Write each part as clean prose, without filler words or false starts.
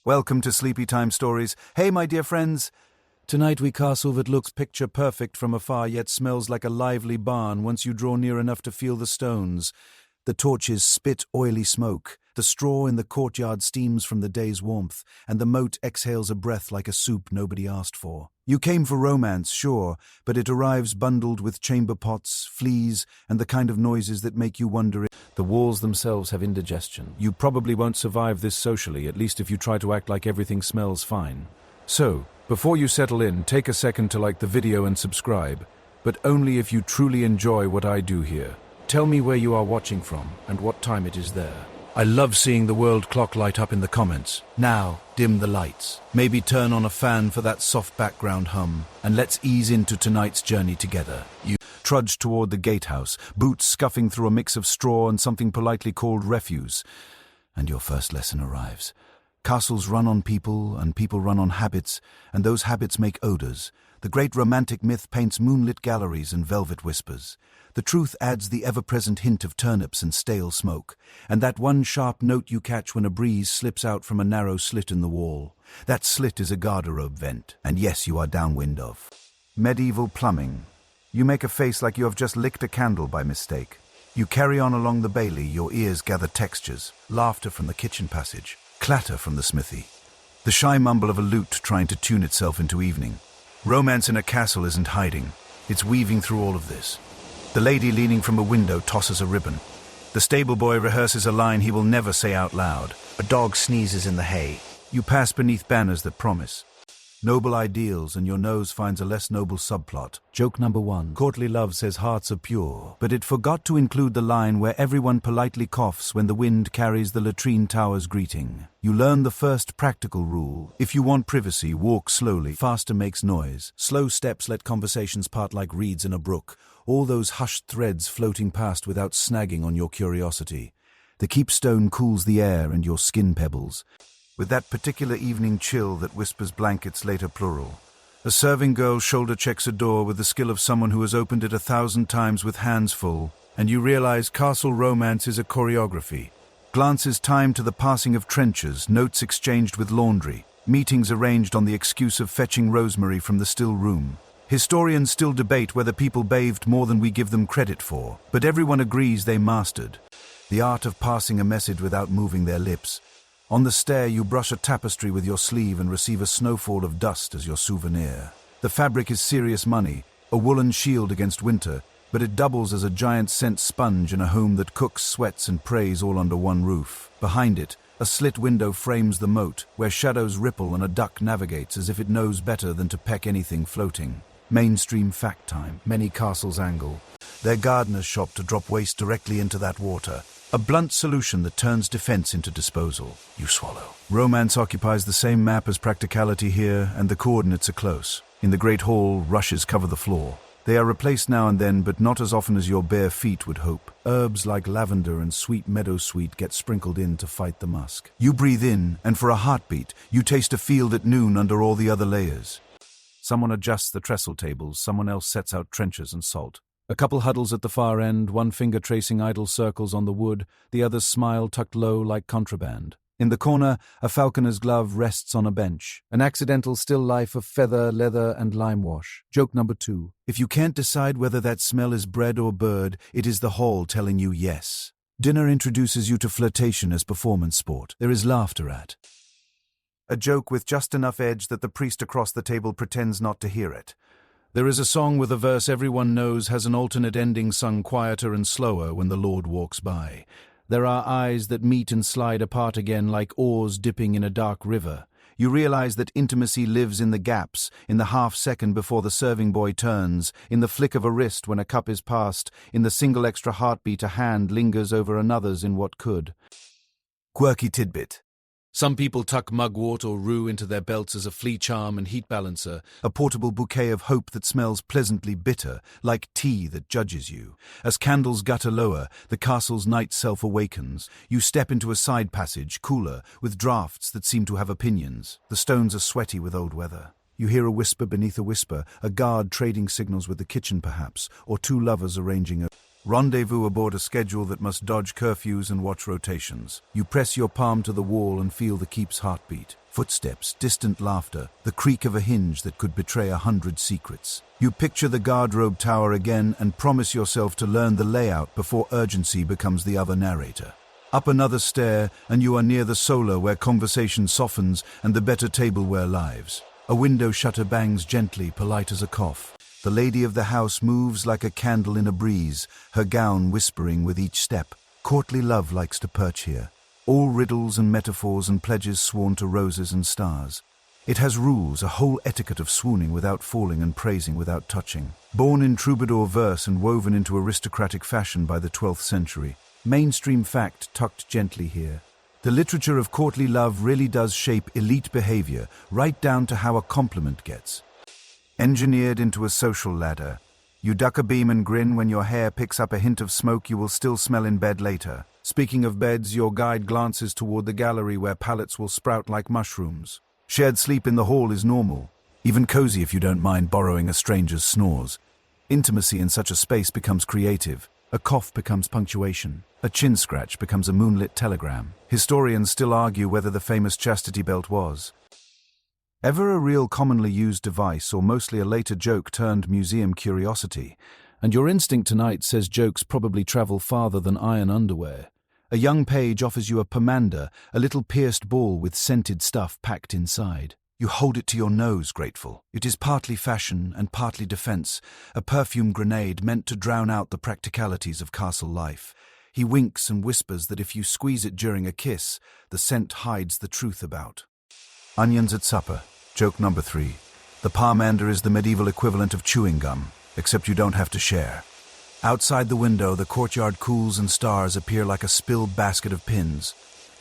Welcome to Sleepy Time Stories. Hey, my dear friends. Tonight we castle that looks picture perfect from afar yet smells like a lively barn once you draw near enough to feel the stones. The torches spit oily smoke, the straw in the courtyard steams from the day's warmth, and the moat exhales a breath like a soup nobody asked for. You came for romance, sure, but it arrives bundled with chamber pots, fleas, and the kind of noises that make you wonder if the walls themselves have indigestion. You probably won't survive this socially, at least if you try to act like everything smells fine. So, before you settle in, take a second to like the video and subscribe, but only if you truly enjoy what I do here. Tell me where you are watching from and what time it is there. I love seeing the world clock light up in the comments. Now, dim the lights. Maybe turn on a fan for that soft background hum, and let's ease into tonight's journey together. You trudge toward the gatehouse, boots scuffing through a mix of straw and something politely called refuse. And your first lesson arrives. Castles run on people, and people run on habits, and those habits make odors. The great romantic myth paints moonlit galleries and velvet whispers. The truth adds the ever-present hint of turnips and stale smoke, and that one sharp note you catch when a breeze slips out from a narrow slit in the wall. That slit is a garderobe vent, and yes, you are downwind of. Medieval plumbing. You make a face like you have just licked a candle by mistake. You carry on along the bailey, your ears gather textures, laughter from the kitchen passage, clatter from the smithy, the shy mumble of a lute trying to tune itself into evening. Romance in a castle isn't hiding. It's weaving through all of this. The lady leaning from a window tosses a ribbon. The stable boy rehearses a line he will never say out loud. A dog sneezes in the hay. You pass beneath banners that promise noble ideals, and your nose finds a less noble subplot. Joke number 1. Courtly love says hearts are pure, but it forgot to include the line where everyone politely coughs when the wind carries the latrine tower's greeting. You learn the first practical rule. If you want privacy, walk slowly. Faster makes noise. Slow steps let conversations part like reeds in a brook. All those hushed threads floating past without snagging on your curiosity. The keepstone cools the air and your skin pebbles, with that particular evening chill that whispers blankets later plural. A serving girl shoulder checks a door with the skill of someone who has opened it 1,000 times with hands full, and you realize castle romance is a choreography. Glances timed to the passing of trenchers, notes exchanged with laundry, meetings arranged on the excuse of fetching rosemary from the still room. Historians still debate whether people bathed more than we give them credit for, but everyone agrees they mastered the art of passing a message without moving their lips. On the stair, you brush a tapestry with your sleeve and receive a snowfall of dust as your souvenir. The fabric is serious money, a woolen shield against winter, but it doubles as a giant scent sponge in a home that cooks, sweats, and prays all under one roof. Behind it, a slit window frames the moat, where shadows ripple and a duck navigates as if it knows better than to peck anything floating. Mainstream fact time. Many castles angle their gardener's shop to drop waste directly into that water. A blunt solution that turns defense into disposal. You swallow. Romance occupies the same map as practicality here, and the coordinates are close. In the great hall, rushes cover the floor. They are replaced now and then, but not as often as your bare feet would hope. Herbs like lavender and sweet meadowsweet get sprinkled in to fight the musk. You breathe in, and for a heartbeat, you taste a field at noon under all the other layers. Someone adjusts the trestle tables, someone else sets out trenchers and salt. A couple huddles at the far end, one finger tracing idle circles on the wood, the other's smile tucked low like contraband. In the corner, a falconer's glove rests on a bench, an accidental still life of feather, leather, and lime wash. Joke number 2. If you can't decide whether that smell is bread or bird, it is the hall telling you yes. Dinner introduces you to flirtation as performance sport. There is laughter at a joke with just enough edge that the priest across the table pretends not to hear it. There is a song with a verse everyone knows has an alternate ending sung quieter and slower when the Lord walks by. There are eyes that meet and slide apart again like oars dipping in a dark river. You realize that intimacy lives in the gaps, in the half-second before the serving boy turns, in the flick of a wrist when a cup is passed, in the single extra heartbeat a hand lingers over another's in what could. Quirky tidbit. Some people tuck mugwort or rue into their belts as a flea charm and heat balancer, a portable bouquet of hope that smells pleasantly bitter, like tea that judges you. As candles gutter lower, the castle's night self awakens. You step into a side passage, cooler, with draughts that seem to have opinions. The stones are sweaty with old weather. You hear a whisper beneath a whisper, a guard trading signals with the kitchen perhaps, or two lovers arranging a Rendezvous aboard a schedule that must dodge curfews and watch rotations. You press your palm to the wall and feel the keep's heartbeat. Footsteps, distant laughter, the creak of a hinge that could betray 100 secrets. You picture the guardrobe tower again and promise yourself to learn the layout before urgency becomes the other narrator. Up another stair, and you are near the solar where conversation softens and the better tableware lives. A window shutter bangs gently, polite as a cough. The lady of the house moves like a candle in a breeze, her gown whispering with each step. Courtly love likes to perch here. All riddles and metaphors and pledges sworn to roses and stars. It has rules, a whole etiquette of swooning without falling and praising without touching. Born in troubadour verse and woven into aristocratic fashion by the 12th century. Mainstream fact tucked gently here. The literature of courtly love really does shape elite behavior, right down to how a compliment gets. Engineered into a social ladder. You duck a beam and grin when your hair picks up a hint of smoke you will still smell in bed later. Speaking of beds, your guide glances toward the gallery where pallets will sprout like mushrooms. Shared sleep in the hall is normal, even cozy if you don't mind borrowing a stranger's snores. Intimacy in such a space becomes creative. A cough becomes punctuation. A chin scratch becomes a moonlit telegram. Historians still argue whether the famous chastity belt was ever a real commonly used device or mostly a later joke turned museum curiosity. And your instinct tonight says jokes probably travel farther than iron underwear. A young page offers you a pomander, a little pierced ball with scented stuff packed inside. You hold it to your nose, grateful. It is partly fashion and partly defense, a perfume grenade meant to drown out the practicalities of castle life. He winks and whispers that if you squeeze it during a kiss, the scent hides the truth about. Onions at supper. Joke number 3. The pomander is the medieval equivalent of chewing gum, except you don't have to share. Outside the window, the courtyard cools and stars appear like a spilled basket of pins.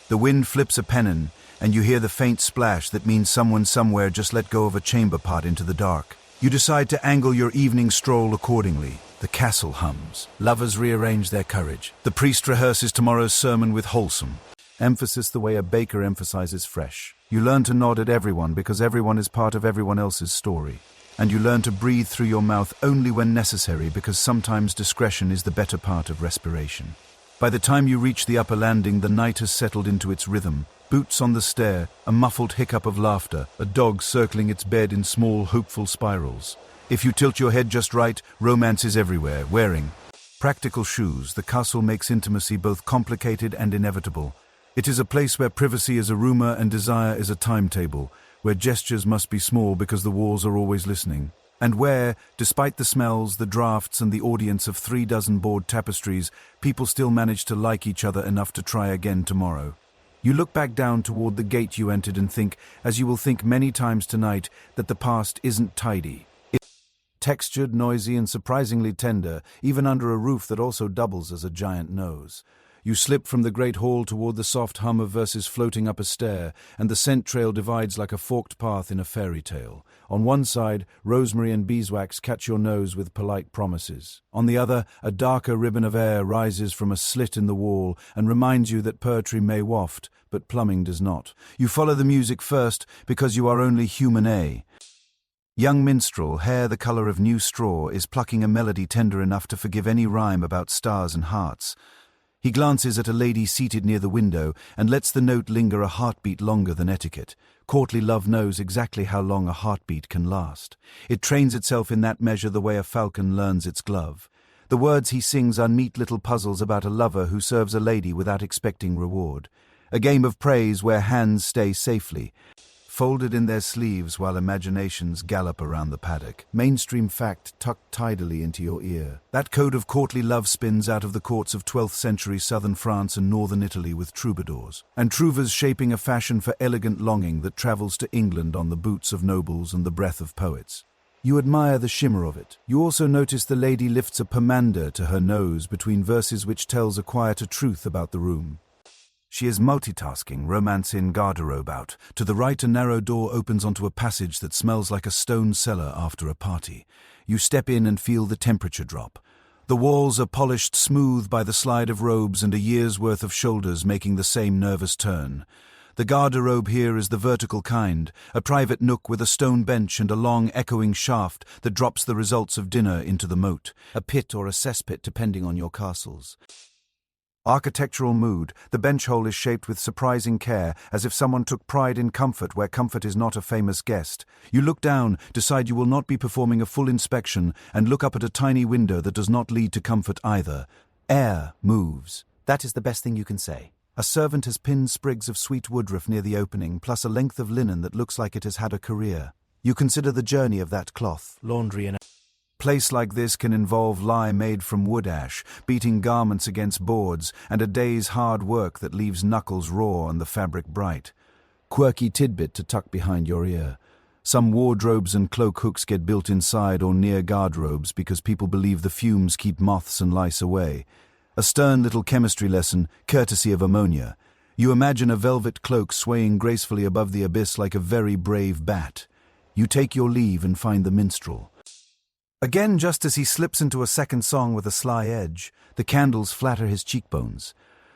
The wind flips a pennon, and you hear the faint splash that means someone somewhere just let go of a chamber pot into the dark. You decide to angle your evening stroll accordingly. The castle hums. Lovers rearrange their courage. The priest rehearses tomorrow's sermon with wholesome emphasis the way a baker emphasizes fresh. You learn to nod at everyone because everyone is part of everyone else's story. And you learn to breathe through your mouth only when necessary because sometimes discretion is the better part of respiration. By the time you reach the upper landing, the night has settled into its rhythm. Boots on the stair, a muffled hiccup of laughter, a dog circling its bed in small, hopeful spirals. If you tilt your head just right, romance is everywhere, wearing practical shoes. The castle makes intimacy both complicated and inevitable. It is a place where privacy is a rumor and desire is a timetable, where gestures must be small because the walls are always listening, and where, despite the smells, the drafts, and the audience of 36 board tapestries, people still manage to like each other enough to try again tomorrow. You look back down toward the gate you entered and think, as you will think many times tonight, that the past isn't tidy. It's textured, noisy, and surprisingly tender, even under a roof that also doubles as a giant nose. You slip from the great hall toward the soft hum of verses floating up a stair, and the scent trail divides like a forked path in a fairy tale. On one side, rosemary and beeswax catch your nose with polite promises. On the other, a darker ribbon of air rises from a slit in the wall and reminds you that poetry may waft, but plumbing does not. You follow the music first because you are only human A. Young minstrel, hair the color of new straw, is plucking a melody tender enough to forgive any rhyme about stars and hearts. He glances at a lady seated near the window and lets the note linger a heartbeat longer than etiquette. Courtly love knows exactly how long a heartbeat can last. It trains itself in that measure the way a falcon learns its glove. The words he sings are neat little puzzles about a lover who serves a lady without expecting reward. A game of praise where hands stay safely folded in their sleeves while imaginations gallop around the paddock. Mainstream fact tucked tidily into your ear. That code of courtly love spins out of the courts of 12th century southern France and northern Italy with troubadours, and trouvers shaping a fashion for elegant longing that travels to England on the boots of nobles and the breath of poets. You admire the shimmer of it. You also notice the lady lifts a pomander to her nose between verses which tells a quieter truth about the room. She is multitasking, romance in, garderobe out. To the right, a narrow door opens onto a passage that smells like a stone cellar after a party. You step in and feel the temperature drop. The walls are polished smooth by the slide of robes and a year's worth of shoulders making the same nervous turn. The garderobe here is the vertical kind, a private nook with a stone bench and a long echoing shaft that drops the results of dinner into the moat, a pit or a cesspit depending on your castles. Architectural mood, the bench hole is shaped with surprising care, as if someone took pride in comfort where comfort is not a famous guest. You look down, decide you will not be performing a full inspection, and look up at a tiny window that does not lead to comfort either. Air moves. That is the best thing you can say. A servant has pinned sprigs of sweet woodruff near the opening, plus a length of linen that looks like it has had a career. You consider the journey of that cloth, laundry and place like this can involve lye made from wood ash, beating garments against boards, and a day's hard work that leaves knuckles raw and the fabric bright. Quirky tidbit to tuck behind your ear. Some wardrobes and cloak hooks get built inside or near garderobes because people believe the fumes keep moths and lice away. A stern little chemistry lesson, courtesy of ammonia. You imagine a velvet cloak swaying gracefully above the abyss like a very brave bat. You take your leave and find the minstrel. Again, just as he slips into a second song with a sly edge, the candles flatter his cheekbones.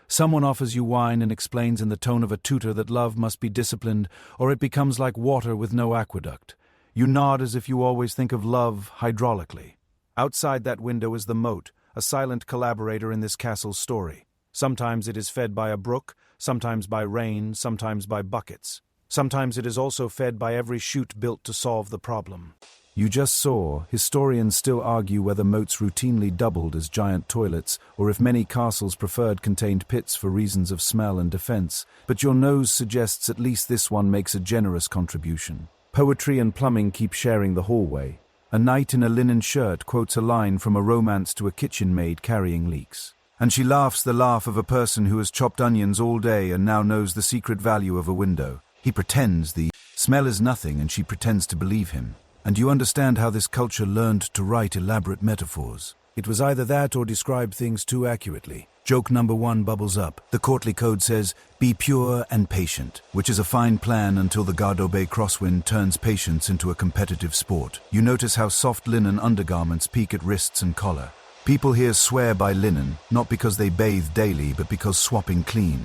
Someone offers you wine and explains in the tone of a tutor that love must be disciplined, or it becomes like water with no aqueduct. You nod as if you always think of love hydraulically. Outside that window is the moat, a silent collaborator in this castle's story. Sometimes it is fed by a brook, sometimes by rain, sometimes by buckets. Sometimes it is also fed by every chute built to solve the problem. You just saw, historians still argue whether moats routinely doubled as giant toilets or if many castles preferred contained pits for reasons of smell and defense, but your nose suggests at least this one makes a generous contribution. Poetry and plumbing keep sharing the hallway. A knight in a linen shirt quotes a line from a romance to a kitchen maid carrying leeks. And she laughs the laugh of a person who has chopped onions all day and now knows the secret value of a window. He pretends the smell is nothing and she pretends to believe him. And you understand how this culture learned to write elaborate metaphors. It was either that or described things too accurately. Joke number 1 bubbles up. The courtly code says, be pure and patient, which is a fine plan until the Gardobe crosswind turns patience into a competitive sport. You notice how soft linen undergarments peak at wrists and collar. People here swear by linen, not because they bathe daily, but because swapping clean.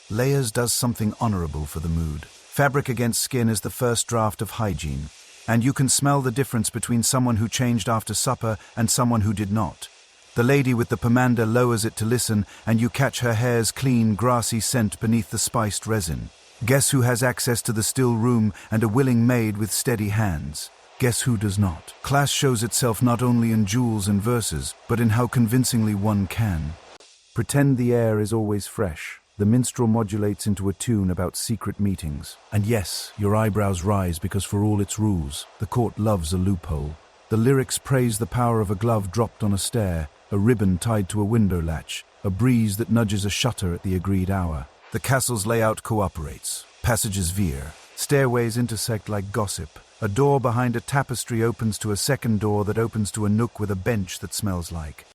Layers does something honorable for the mood. Fabric against skin is the first draft of hygiene. And you can smell the difference between someone who changed after supper and someone who did not. The lady with the pomander lowers it to listen, and you catch her hair's clean, grassy scent beneath the spiced resin. Guess who has access to the still room and a willing maid with steady hands? Guess who does not? Class shows itself not only in jewels and verses, but in how convincingly one can. Pretend the air is always fresh. The minstrel modulates into a tune about secret meetings. And yes, your eyebrows rise because for all its rules, the court loves a loophole. The lyrics praise the power of a glove dropped on a stair, a ribbon tied to a window latch, a breeze that nudges a shutter at the agreed hour. The castle's layout cooperates. Passages veer. Stairways intersect like gossip. A door behind a tapestry opens to a second door that opens to a nook with a bench that smells like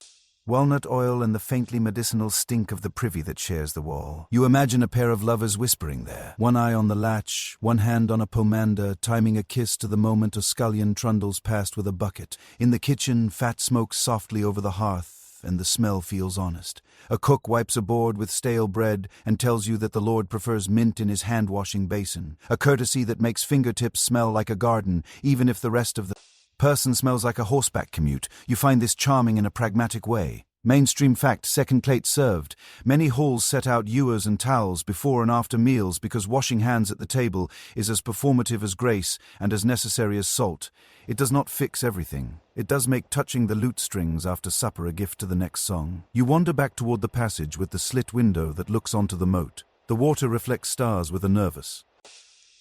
walnut oil and the faintly medicinal stink of the privy that shares the wall. You imagine a pair of lovers whispering there, one eye on the latch, one hand on a pomander, timing a kiss to the moment a scullion trundles past with a bucket. In the kitchen, fat smokes softly over the hearth, and the smell feels honest. A cook wipes a board with stale bread and tells you that the Lord prefers mint in his hand-washing basin, a courtesy that makes fingertips smell like a garden, even if the rest of the person smells like a horseback commute. You find this charming in a pragmatic way. Mainstream fact, second plate served. Many halls set out ewers and towels before and after meals because washing hands at the table is as performative as grace and as necessary as salt. It does not fix everything. It does make touching the lute strings after supper a gift to the next song. You wander back toward the passage with the slit window that looks onto the moat. The water reflects stars with a nervous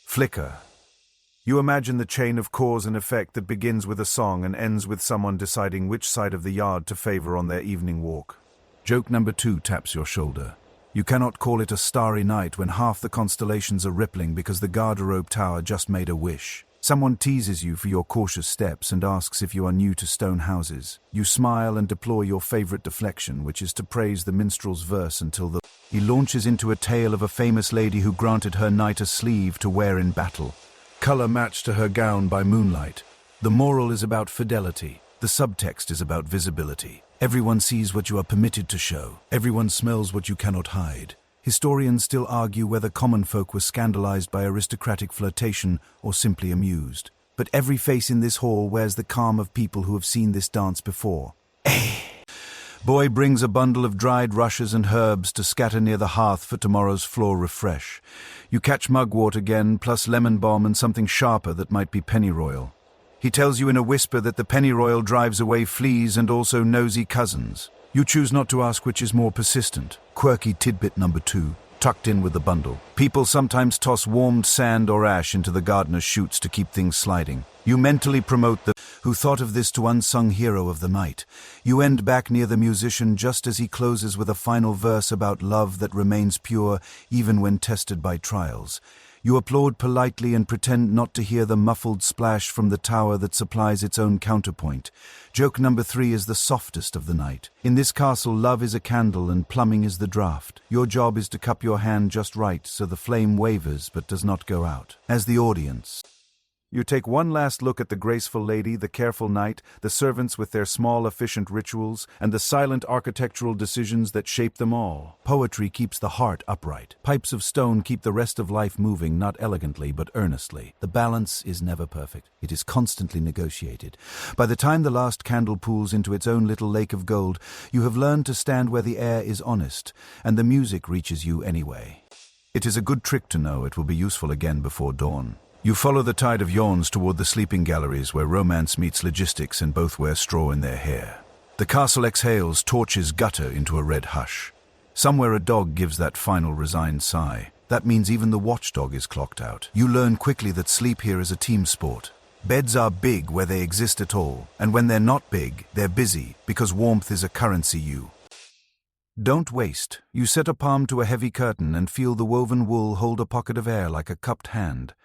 flicker. You imagine the chain of cause and effect that begins with a song and ends with someone deciding which side of the yard to favor on their evening walk. Joke number 2 taps your shoulder. You cannot call it a starry night when half the constellations are rippling because the garderobe tower just made a wish. Someone teases you for your cautious steps and asks if you are new to stone houses. You smile and deploy your favorite deflection, which is to praise the minstrel's verse until he launches into a tale of a famous lady who granted her knight a sleeve to wear in battle. Color matched to her gown by moonlight. The moral is about fidelity. The subtext is about visibility. Everyone sees what you are permitted to show. Everyone smells what you cannot hide. Historians still argue whether common folk were scandalized by aristocratic flirtation or simply amused. But every face in this hall wears the calm of people who have seen this dance before. Boy brings a bundle of dried rushes and herbs to scatter near the hearth for tomorrow's floor refresh. You catch mugwort again, plus lemon balm and something sharper that might be pennyroyal. He tells you in a whisper that the pennyroyal drives away fleas and also nosy cousins. You choose not to ask which is more persistent. Quirky tidbit number 2, tucked in with the bundle. People sometimes toss warmed sand or ash into the gardener's chutes to keep things sliding. You mentally promote the who thought of this to unsung hero of the night. You end back near the musician just as he closes with a final verse about love that remains pure even when tested by trials. You applaud politely and pretend not to hear the muffled splash from the tower that supplies its own counterpoint. Joke number 3 is the softest of the night. In this castle, love is a candle and plumbing is the draught. Your job is to cup your hand just right so the flame wavers but does not go out. As the audience, you take one last look at the graceful lady, the careful knight, the servants with their small efficient rituals, and the silent architectural decisions that shape them all. Poetry keeps the heart upright. Pipes of stone keep the rest of life moving, not elegantly but earnestly. The balance is never perfect. It is constantly negotiated. By the time the last candle pools into its own little lake of gold, you have learned to stand where the air is honest, and the music reaches you anyway. It is a good trick to know. It will be useful again before dawn. You follow the tide of yawns toward the sleeping galleries where romance meets logistics and both wear straw in their hair. The castle exhales, torches gutter into a red hush. Somewhere a dog gives that final resigned sigh. That means even the watchdog is clocked out. You learn quickly that sleep here is a team sport. Beds are big where they exist at all, and when they're not big, they're busy, because warmth is a currency you don't waste. You set a palm to a heavy curtain and feel the woven wool hold a pocket of air like a cupped hand.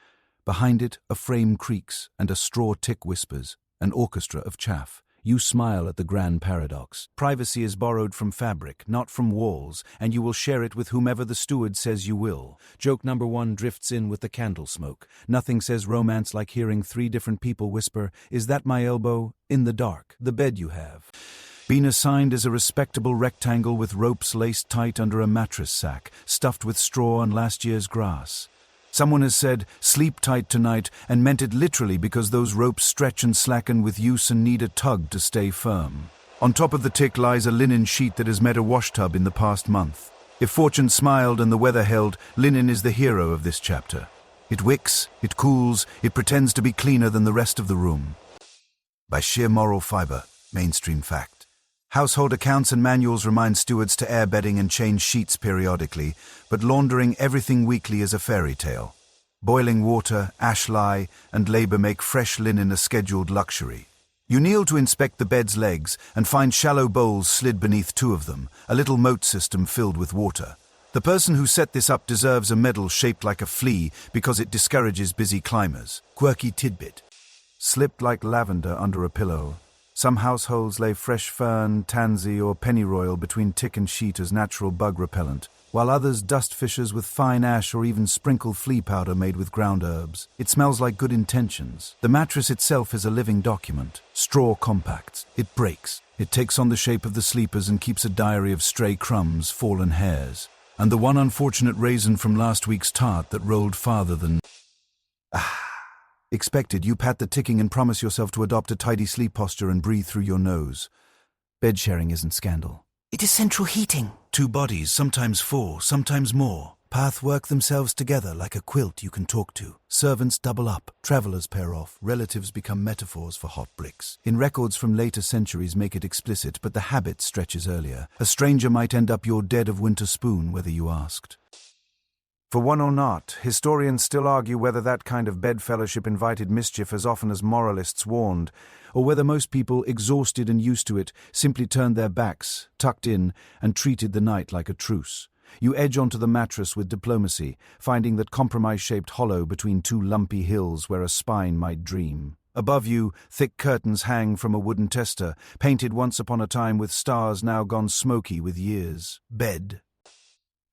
Behind it, a frame creaks and a straw tick whispers, an orchestra of chaff. You smile at the grand paradox. Privacy is borrowed from fabric, not from walls, and you will share it with whomever the steward says you will. Joke number 1 drifts in with the candle smoke. Nothing says romance like hearing 3 different people whisper, "Is that my elbow?" in the dark. The bed you have been assigned is a respectable rectangle with ropes laced tight under a mattress sack, stuffed with straw and last year's grass. Someone has said, "Sleep tight tonight," and meant it literally because those ropes stretch and slacken with use and need a tug to stay firm. On top of the tick lies a linen sheet that has met a washtub in the past month. If fortune smiled and the weather held, linen is the hero of this chapter. It wicks, it cools, it pretends to be cleaner than the rest of the room. By sheer moral fiber, mainstream fact. Household accounts and manuals remind stewards to air bedding and change sheets periodically, but laundering everything weekly is a fairy tale. Boiling water, ash lye, and labor make fresh linen a scheduled luxury. You kneel to inspect the bed's legs and find shallow bowls slid beneath 2 of them, a little moat system filled with water. The person who set this up deserves a medal shaped like a flea because it discourages busy climbers. Quirky tidbit. Slipped like lavender under a pillow. Some households lay fresh fern, tansy, or pennyroyal between tick and sheet as natural bug repellent, while others dust fissures with fine ash or even sprinkle flea powder made with ground herbs. It smells like good intentions. The mattress itself is a living document. Straw compacts. It breaks. It takes on the shape of the sleepers and keeps a diary of stray crumbs, fallen hairs, and the one unfortunate raisin from last week's tart that rolled farther than expected. You pat the ticking and promise yourself to adopt a tidy sleep posture and breathe through your nose. Bed sharing isn't scandal. It is central heating. 2 bodies, sometimes 4, sometimes more. Path work themselves together like a quilt you can talk to. Servants double up, travelers pair off, relatives become metaphors for hot bricks. In records from later centuries make it explicit, but the habit stretches earlier. A stranger might end up your dead of winter spoon whether you asked. For one or not, historians still argue whether that kind of bedfellowship invited mischief as often as moralists warned, or whether most people, exhausted and used to it, simply turned their backs, tucked in, and treated the night like a truce. You edge onto the mattress with diplomacy, finding that compromise-shaped hollow between 2 lumpy hills where a spine might dream. Above you, thick curtains hang from a wooden tester, painted once upon a time with stars now gone smoky with years. Bed.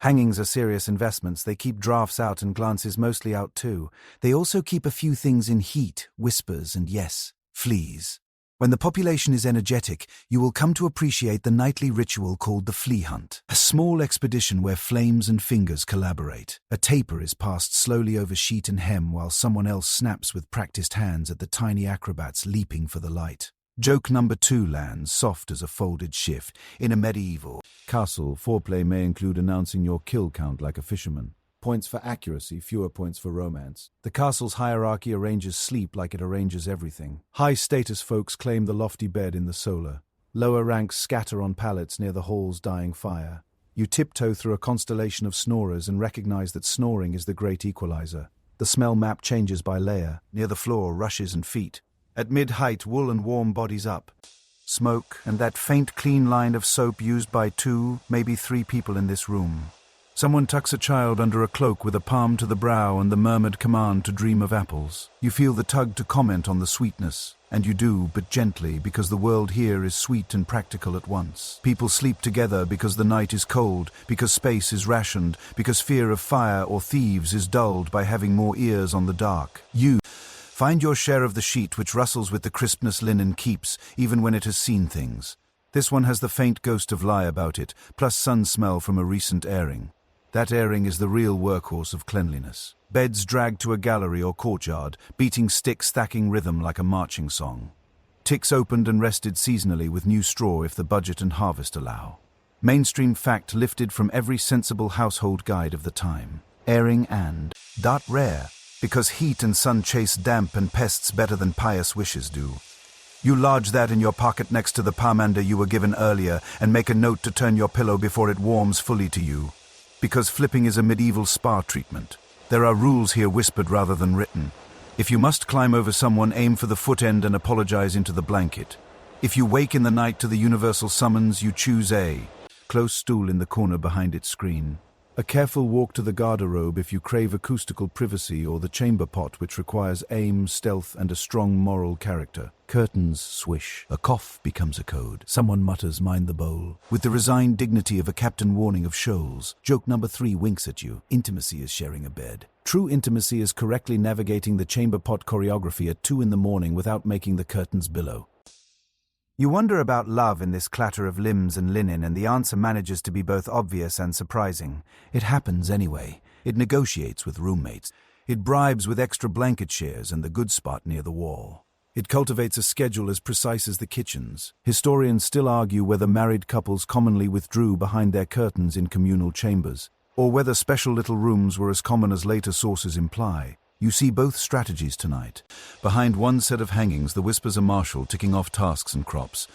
Hangings are serious investments. They keep drafts out and glances mostly out too. They also keep a few things in heat, whispers, and yes, fleas. When the population is energetic, you will come to appreciate the nightly ritual called the flea hunt, a small expedition where flames and fingers collaborate. A taper is passed slowly over sheet and hem while someone else snaps with practiced hands at the tiny acrobats leaping for the light. Joke number 2 lands soft as a folded shift. In a medieval castle, foreplay may include announcing your kill count like a fisherman. Points for accuracy, fewer points for romance. The castle's hierarchy arranges sleep like it arranges everything. High-status folks claim the lofty bed in the solar. Lower ranks scatter on pallets near the hall's dying fire. You tiptoe through a constellation of snorers and recognize that snoring is the great equalizer. The smell map changes by layer. Near the floor, rushes and feet. At mid-height, wool and warm bodies up. Smoke and that faint clean line of soap used by 2, maybe 3 people in this room. Someone tucks a child under a cloak with a palm to the brow and the murmured command to dream of apples. You feel the tug to comment on the sweetness, and you do, but gently, because the world here is sweet and practical at once. People sleep together because the night is cold, because space is rationed, because fear of fire or thieves is dulled by having more ears on the dark. You find your share of the sheet which rustles with the crispness linen keeps, even when it has seen things. This one has the faint ghost of lie about it, plus sun smell from a recent airing. That airing is the real workhorse of cleanliness. Beds dragged to a gallery or courtyard, beating sticks stacking rhythm like a marching song. Ticks opened and rested seasonally with new straw if the budget and harvest allow. Mainstream fact lifted from every sensible household guide of the time. Airing and dot rare, because heat and sun chase damp and pests better than pious wishes do. You lodge that in your pocket next to the pomander you were given earlier and make a note to turn your pillow before it warms fully to you. Because flipping is a medieval spa treatment. There are rules here whispered rather than written. If you must climb over someone, aim for the foot end and apologize into the blanket. If you wake in the night to the universal summons, you choose a close stool in the corner behind its screen. A careful walk to the garderobe if you crave acoustical privacy, or the chamber pot which requires aim, stealth, and a strong moral character. Curtains swish. A cough becomes a code. Someone mutters, mind the bowl. With the resigned dignity of a captain warning of shoals. Joke number 3 winks at you. Intimacy is sharing a bed. True intimacy is correctly navigating the chamber pot choreography at 2 in the morning without making the curtains billow. You wonder about love in this clatter of limbs and linen, and the answer manages to be both obvious and surprising. It happens anyway. It negotiates with roommates. It bribes with extra blanket shares and the good spot near the wall. It cultivates a schedule as precise as the kitchen's. Historians still argue whether married couples commonly withdrew behind their curtains in communal chambers, or whether special little rooms were as common as later sources imply. You see both strategies tonight. Behind one set of hangings, the whispers are martial, ticking off tasks and crops.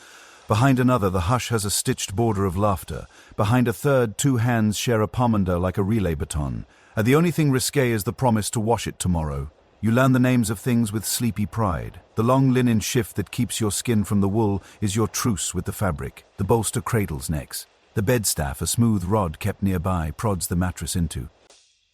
Behind another, the hush has a stitched border of laughter. Behind a third, 2 hands share a pomander like a relay baton. And the only thing risque is the promise to wash it tomorrow. You learn the names of things with sleepy pride. The long linen shift that keeps your skin from the wool is your truce with the fabric. The bolster cradles necks. The bedstaff, a smooth rod kept nearby, prods the mattress into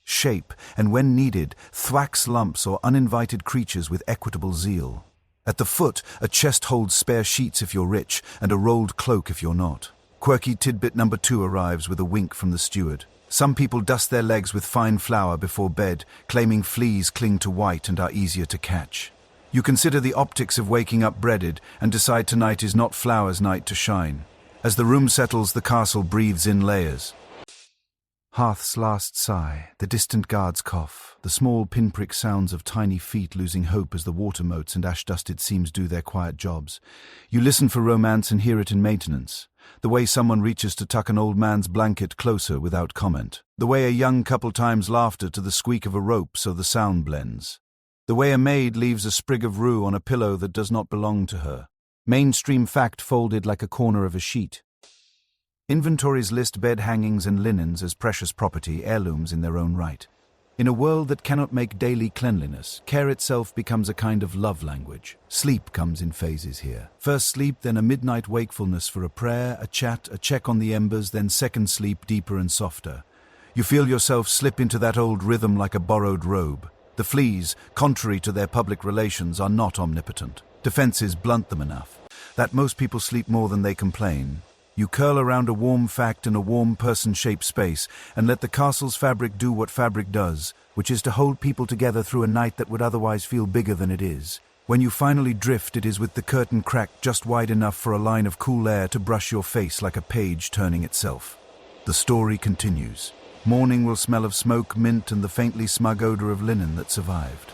shape, and when needed, thwacks lumps or uninvited creatures with equitable zeal. At the foot, a chest holds spare sheets if you're rich, and a rolled cloak if you're not. Quirky tidbit number 2 arrives with a wink from the steward. Some people dust their legs with fine flour before bed, claiming fleas cling to white and are easier to catch. You consider the optics of waking up breaded, and decide tonight is not flowers' night to shine. As the room settles, the castle breathes in layers. Hearth's last sigh, the distant guard's cough, the small pinprick sounds of tiny feet losing hope as the water moats and ash-dusted seams do their quiet jobs. You listen for romance and hear it in maintenance. The way someone reaches to tuck an old man's blanket closer without comment. The way a young couple times laughter to the squeak of a rope so the sound blends. The way a maid leaves a sprig of rue on a pillow that does not belong to her. Mainstream fact folded like a corner of a sheet. Inventories list bed hangings and linens as precious property, heirlooms in their own right. In a world that cannot make daily cleanliness, care itself becomes a kind of love language. Sleep comes in phases here. First sleep, then a midnight wakefulness for a prayer, a chat, a check on the embers, then second sleep, deeper and softer. You feel yourself slip into that old rhythm like a borrowed robe. The fleas, contrary to their public relations, are not omnipotent. Defenses blunt them enough that most people sleep more than they complain. You curl around a warm fact in a warm person-shaped space and let the castle's fabric do what fabric does, which is to hold people together through a night that would otherwise feel bigger than it is. When you finally drift, it is with the curtain cracked just wide enough for a line of cool air to brush your face like a page turning itself. The story continues. Morning will smell of smoke, mint, and the faintly smug odor of linen that survived.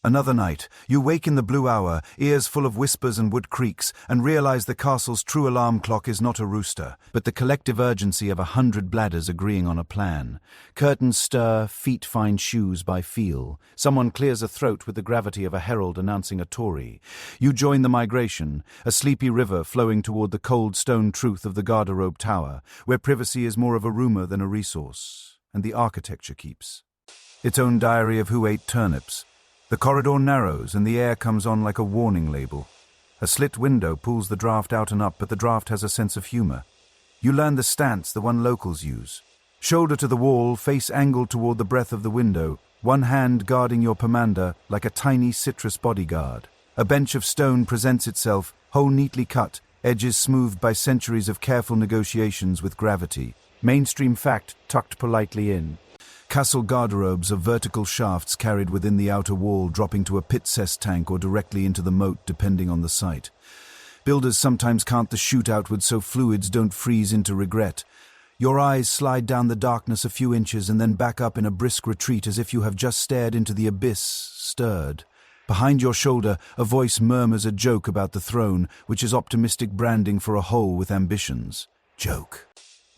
Another night, you wake in the blue hour, ears full of whispers and wood creaks, and realize the castle's true alarm clock is not a rooster, but the collective urgency of 100 bladders agreeing on a plan. Curtains stir, feet find shoes by feel. Someone clears a throat with the gravity of a herald announcing a Tory. You join the migration, a sleepy river flowing toward the cold stone truth of the garderobe tower, where privacy is more of a rumor than a resource, and the architecture keeps its own diary of who ate turnips. The corridor narrows and the air comes on like a warning label. A slit window pulls the draft out and up, but the draft has a sense of humor. You learn the stance, the one locals use. Shoulder to the wall, face angled toward the breadth of the window, one hand guarding your pomander like a tiny citrus bodyguard. A bench of stone presents itself, hole neatly cut, edges smoothed by centuries of careful negotiations with gravity. Mainstream fact tucked politely in. Castle garderobes are vertical shafts carried within the outer wall, dropping to a pit cess tank or directly into the moat depending on the site. Builders sometimes can't the chute outward so fluids don't freeze into regret. Your eyes slide down the darkness a few inches and then back up in a brisk retreat as if you have just stared into the abyss, stirred. Behind your shoulder, a voice murmurs a joke about the throne, which is optimistic branding for a hole with ambitions. Joke.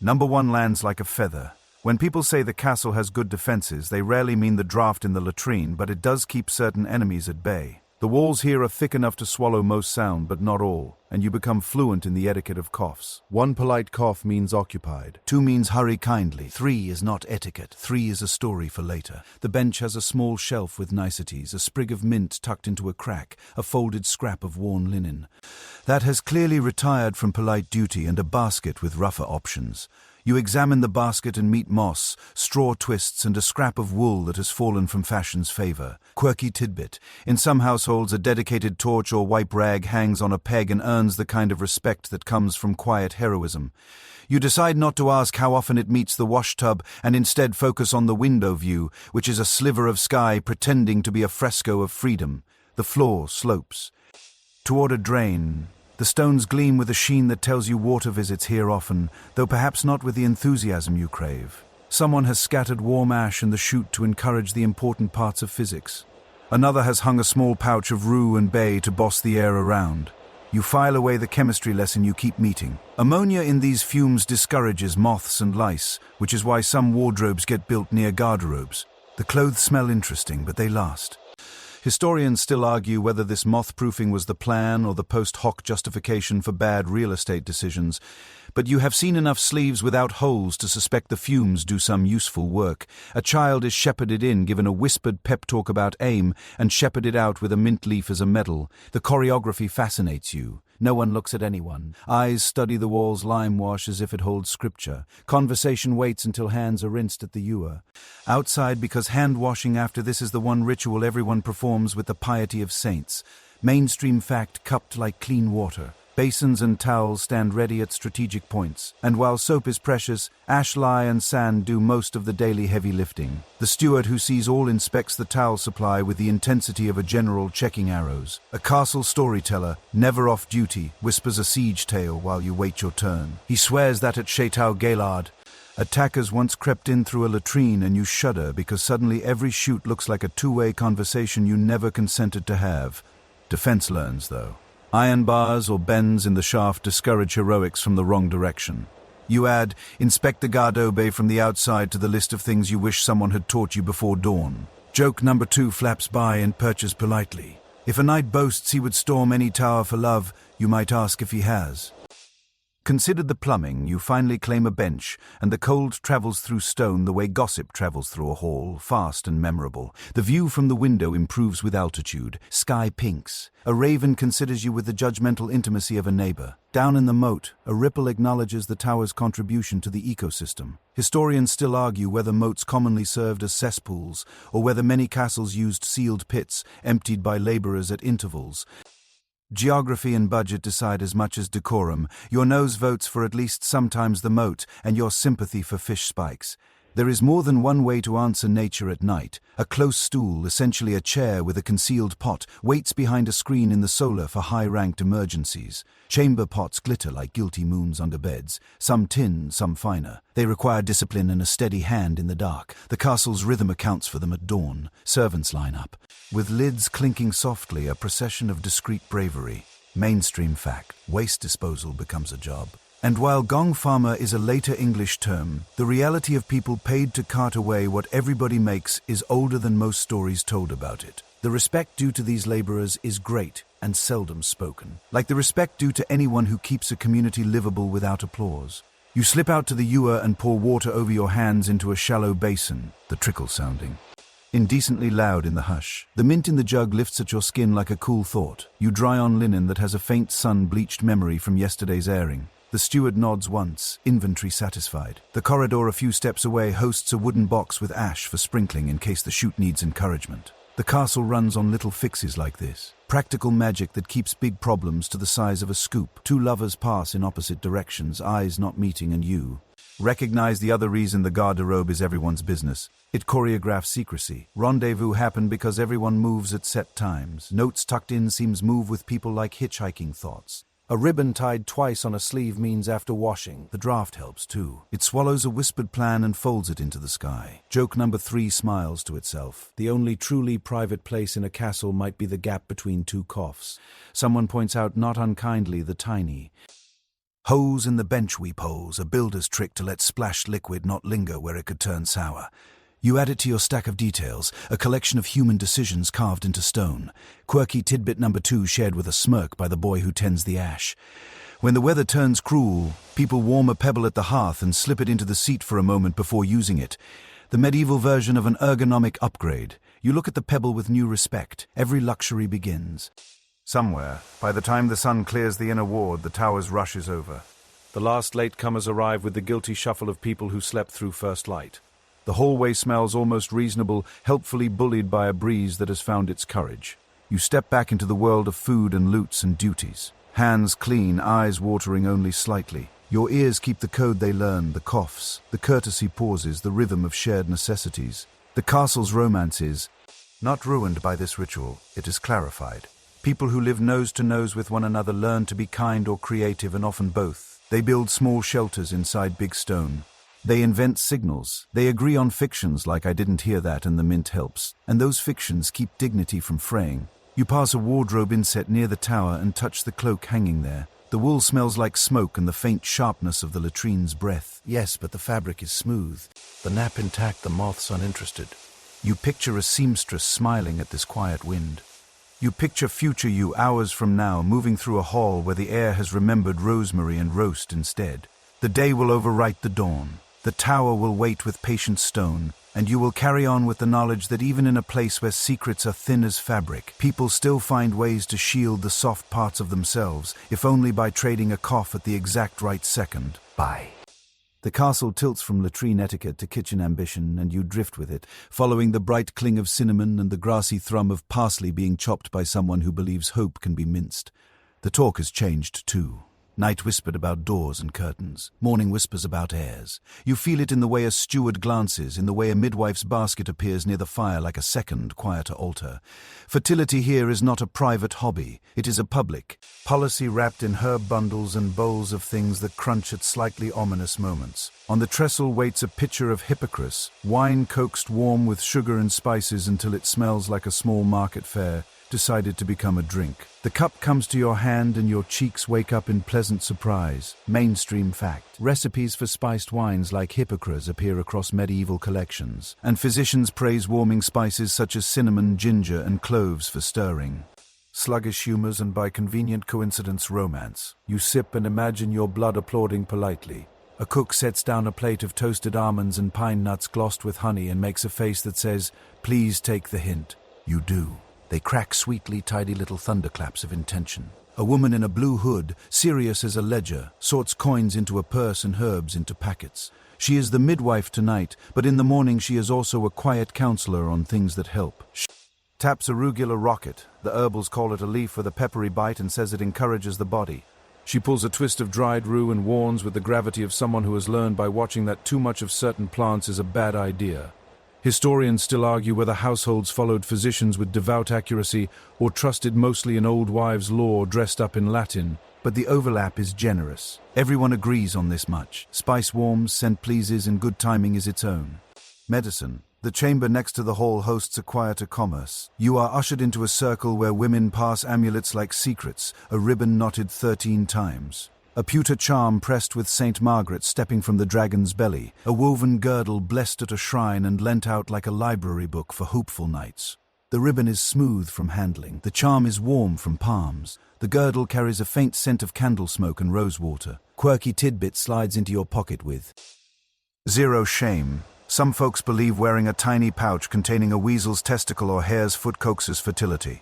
Number 1 lands like a feather. When people say the castle has good defenses, they rarely mean the draft in the latrine, but it does keep certain enemies at bay. The walls here are thick enough to swallow most sound, but not all, and you become fluent in the etiquette of coughs. 1 polite cough means occupied. 2 means hurry kindly. 3 is not etiquette. 3 is a story for later. The bench has a small shelf with niceties, a sprig of mint tucked into a crack, a folded scrap of worn linen. That has clearly retired from polite duty, and a basket with rougher options. You examine the basket and meet moss, straw twists, and a scrap of wool that has fallen from fashion's favor. Quirky tidbit. In some households, a dedicated torch or wipe rag hangs on a peg and earns the kind of respect that comes from quiet heroism. You decide not to ask how often it meets the washtub and instead focus on the window view, which is a sliver of sky pretending to be a fresco of freedom. The floor slopes toward a drain. The stones gleam with a sheen that tells you water visits here often, though perhaps not with the enthusiasm you crave. Someone has scattered warm ash in the chute to encourage the important parts of physics. Another has hung a small pouch of rue and bay to boss the air around. You file away the chemistry lesson you keep meeting. Ammonia in these fumes discourages moths and lice, which is why some wardrobes get built near garderobes. The clothes smell interesting, but they last. Historians still argue whether this moth-proofing was the plan or the post hoc justification for bad real estate decisions, but you have seen enough sleeves without holes to suspect the fumes do some useful work. A child is shepherded in, given a whispered pep talk about aim, and shepherded out with a mint leaf as a medal. The choreography fascinates you. No one looks at anyone. Eyes study the wall's lime wash as if it holds scripture. Conversation waits until hands are rinsed at the ewer. Outside, because hand-washing after this is the one ritual everyone performs with the piety of saints. Mainstream fact cupped like clean water. Basins and towels stand ready at strategic points, and while soap is precious, ash, lye and sand do most of the daily heavy lifting. The steward who sees all inspects the towel supply with the intensity of a general checking arrows. A castle storyteller, never off duty, whispers a siege tale while you wait your turn. He swears that at Chateau Gaillard, attackers once crept in through a latrine, and you shudder because suddenly every chute looks like a two-way conversation you never consented to have. Defense learns, though. Iron bars or bends in the shaft discourage heroics from the wrong direction. You add, inspect the gardobe from the outside to the list of things you wish someone had taught you before dawn. Joke number 2 flaps by and perches politely. If a knight boasts he would storm any tower for love, you might ask if he has. Considered the plumbing, you finally claim a bench, and the cold travels through stone the way gossip travels through a hall, fast and memorable. The view from the window improves with altitude. Sky pinks. A raven considers you with the judgmental intimacy of a neighbor. Down in the moat, a ripple acknowledges the tower's contribution to the ecosystem. Historians still argue whether moats commonly served as cesspools, or whether many castles used sealed pits, emptied by laborers at intervals. Geography and budget decide as much as decorum. Your nose votes for at least sometimes the moat, and your sympathy for fish spikes. There is more than one way to answer nature at night. A close stool, essentially a chair with a concealed pot, waits behind a screen in the solar for high-ranked emergencies. Chamber pots glitter like guilty moons under beds, some tin, some finer. They require discipline and a steady hand in the dark. The castle's rhythm accounts for them at dawn. Servants line up, with lids clinking softly, a procession of discreet bravery. Mainstream fact: waste disposal becomes a job. And while gong farmer is a later English term, the reality of people paid to cart away what everybody makes is older than most stories told about it. The respect due to these laborers is great and seldom spoken, like the respect due to anyone who keeps a community livable without applause. You slip out to the ewer and pour water over your hands into a shallow basin, the trickle sounding indecently loud in the hush. The mint in the jug lifts at your skin like a cool thought. You dry on linen that has a faint sun-bleached memory from yesterday's airing. The steward nods once, inventory satisfied. The corridor a few steps away hosts a wooden box with ash for sprinkling in case the chute needs encouragement. The castle runs on little fixes like this. Practical magic that keeps big problems to the size of a scoop. Two lovers pass in opposite directions, eyes not meeting, and you recognize the other reason the garderobe is everyone's business. It choreographs secrecy. Rendezvous happen because everyone moves at set times. Notes tucked in seems move with people like hitchhiking thoughts. A ribbon tied twice on a sleeve means after washing. The draft helps too. It swallows a whispered plan and folds it into the sky. Joke number 3 smiles to itself. The only truly private place in a castle might be the gap between two coughs. Someone points out not unkindly the tiny hose in the bench we pose, a builder's trick to let splashed liquid not linger where it could turn sour. You add it to your stack of details, a collection of human decisions carved into stone. Quirky tidbit number 2 shared with a smirk by the boy who tends the ash. When the weather turns cruel, people warm a pebble at the hearth and slip it into the seat for a moment before using it. The medieval version of an ergonomic upgrade. You look at the pebble with new respect. Every luxury begins somewhere. By the time the sun clears the inner ward, the tower's rush is over. The last latecomers arrive with the guilty shuffle of people who slept through first light. The hallway smells almost reasonable, helpfully bullied by a breeze that has found its courage. You step back into the world of food and loots and duties. Hands clean, eyes watering only slightly. Your ears keep the code they learn, the coughs, the courtesy pauses, the rhythm of shared necessities. The castle's romance is not ruined by this ritual, it is clarified. People who live nose to nose with one another learn to be kind or creative, and often both. They build small shelters inside big stone. They invent signals. They agree on fictions like "I didn't hear that" and "the mint helps." And those fictions keep dignity from fraying. You pass a wardrobe inset near the tower and touch the cloak hanging there. The wool smells like smoke and the faint sharpness of the latrine's breath. Yes, but the fabric is smooth. The nap intact, the moths uninterested. You picture a seamstress smiling at this quiet wind. You picture future you hours from now moving through a hall where the air has remembered rosemary and roast instead. The day will overwrite the dawn. The tower will wait with patient stone, and you will carry on with the knowledge that even in a place where secrets are thin as fabric, people still find ways to shield the soft parts of themselves, if only by trading a cough at the exact right second. Bye. The castle tilts from latrine etiquette to kitchen ambition, and you drift with it, following the bright cling of cinnamon and the grassy thrum of parsley being chopped by someone who believes hope can be minced. The talk has changed too. Night whispered about doors and curtains. Morning whispers about airs. You feel it in the way a steward glances, in the way a midwife's basket appears near the fire like a second, quieter altar. Fertility here is not a private hobby. It is a public policy wrapped in herb bundles and bowls of things that crunch at slightly ominous moments. On the trestle waits a pitcher of hippocras, wine coaxed warm with sugar and spices until it smells like a small market fair, decided to become a drink. The cup comes to your hand and your cheeks wake up in pleasant surprise. Mainstream fact. Recipes for spiced wines like hippocras appear across medieval collections, and physicians praise warming spices such as cinnamon, ginger, and cloves for stirring. Sluggish humors and by convenient coincidence romance. You sip and imagine your blood applauding politely. A cook sets down a plate of toasted almonds and pine nuts glossed with honey and makes a face that says, "Please take the hint." You do. They crack sweetly tidy little thunderclaps of intention. A woman in a blue hood, serious as a ledger, sorts coins into a purse and herbs into packets. She is the midwife tonight, but in the morning she is also a quiet counselor on things that help. Taps arugula rocket. The herbals call it a leaf with a peppery bite and says it encourages the body. She pulls a twist of dried rue and warns with the gravity of someone who has learned by watching that too much of certain plants is a bad idea. Historians still argue whether households followed physicians with devout accuracy or trusted mostly in old wives' lore dressed up in Latin, but the overlap is generous. Everyone agrees on this much. Spice warms, scent pleases, and good timing is its own. Medicine. The chamber next to the hall hosts a quieter commerce. You are ushered into a circle where women pass amulets like secrets, a ribbon knotted 13 times. A pewter charm pressed with Saint Margaret stepping from the dragon's belly, a woven girdle blessed at a shrine and lent out like a library book for hopeful nights. The ribbon is smooth from handling, the charm is warm from palms. The girdle carries a faint scent of candle smoke and rosewater. Quirky tidbit slides into your pocket with zero shame. Some folks believe wearing a tiny pouch containing a weasel's testicle or hare's foot coaxes fertility.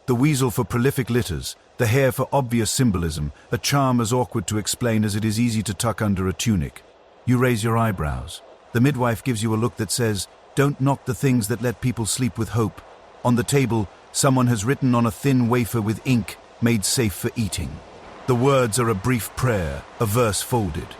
The weasel for prolific litters, the hare for obvious symbolism, a charm as awkward to explain as it is easy to tuck under a tunic. You raise your eyebrows. The midwife gives you a look that says, "Don't knock the things that let people sleep with hope." On the table, someone has written on a thin wafer with ink, "Made safe for eating." The words are a brief prayer, a verse folded.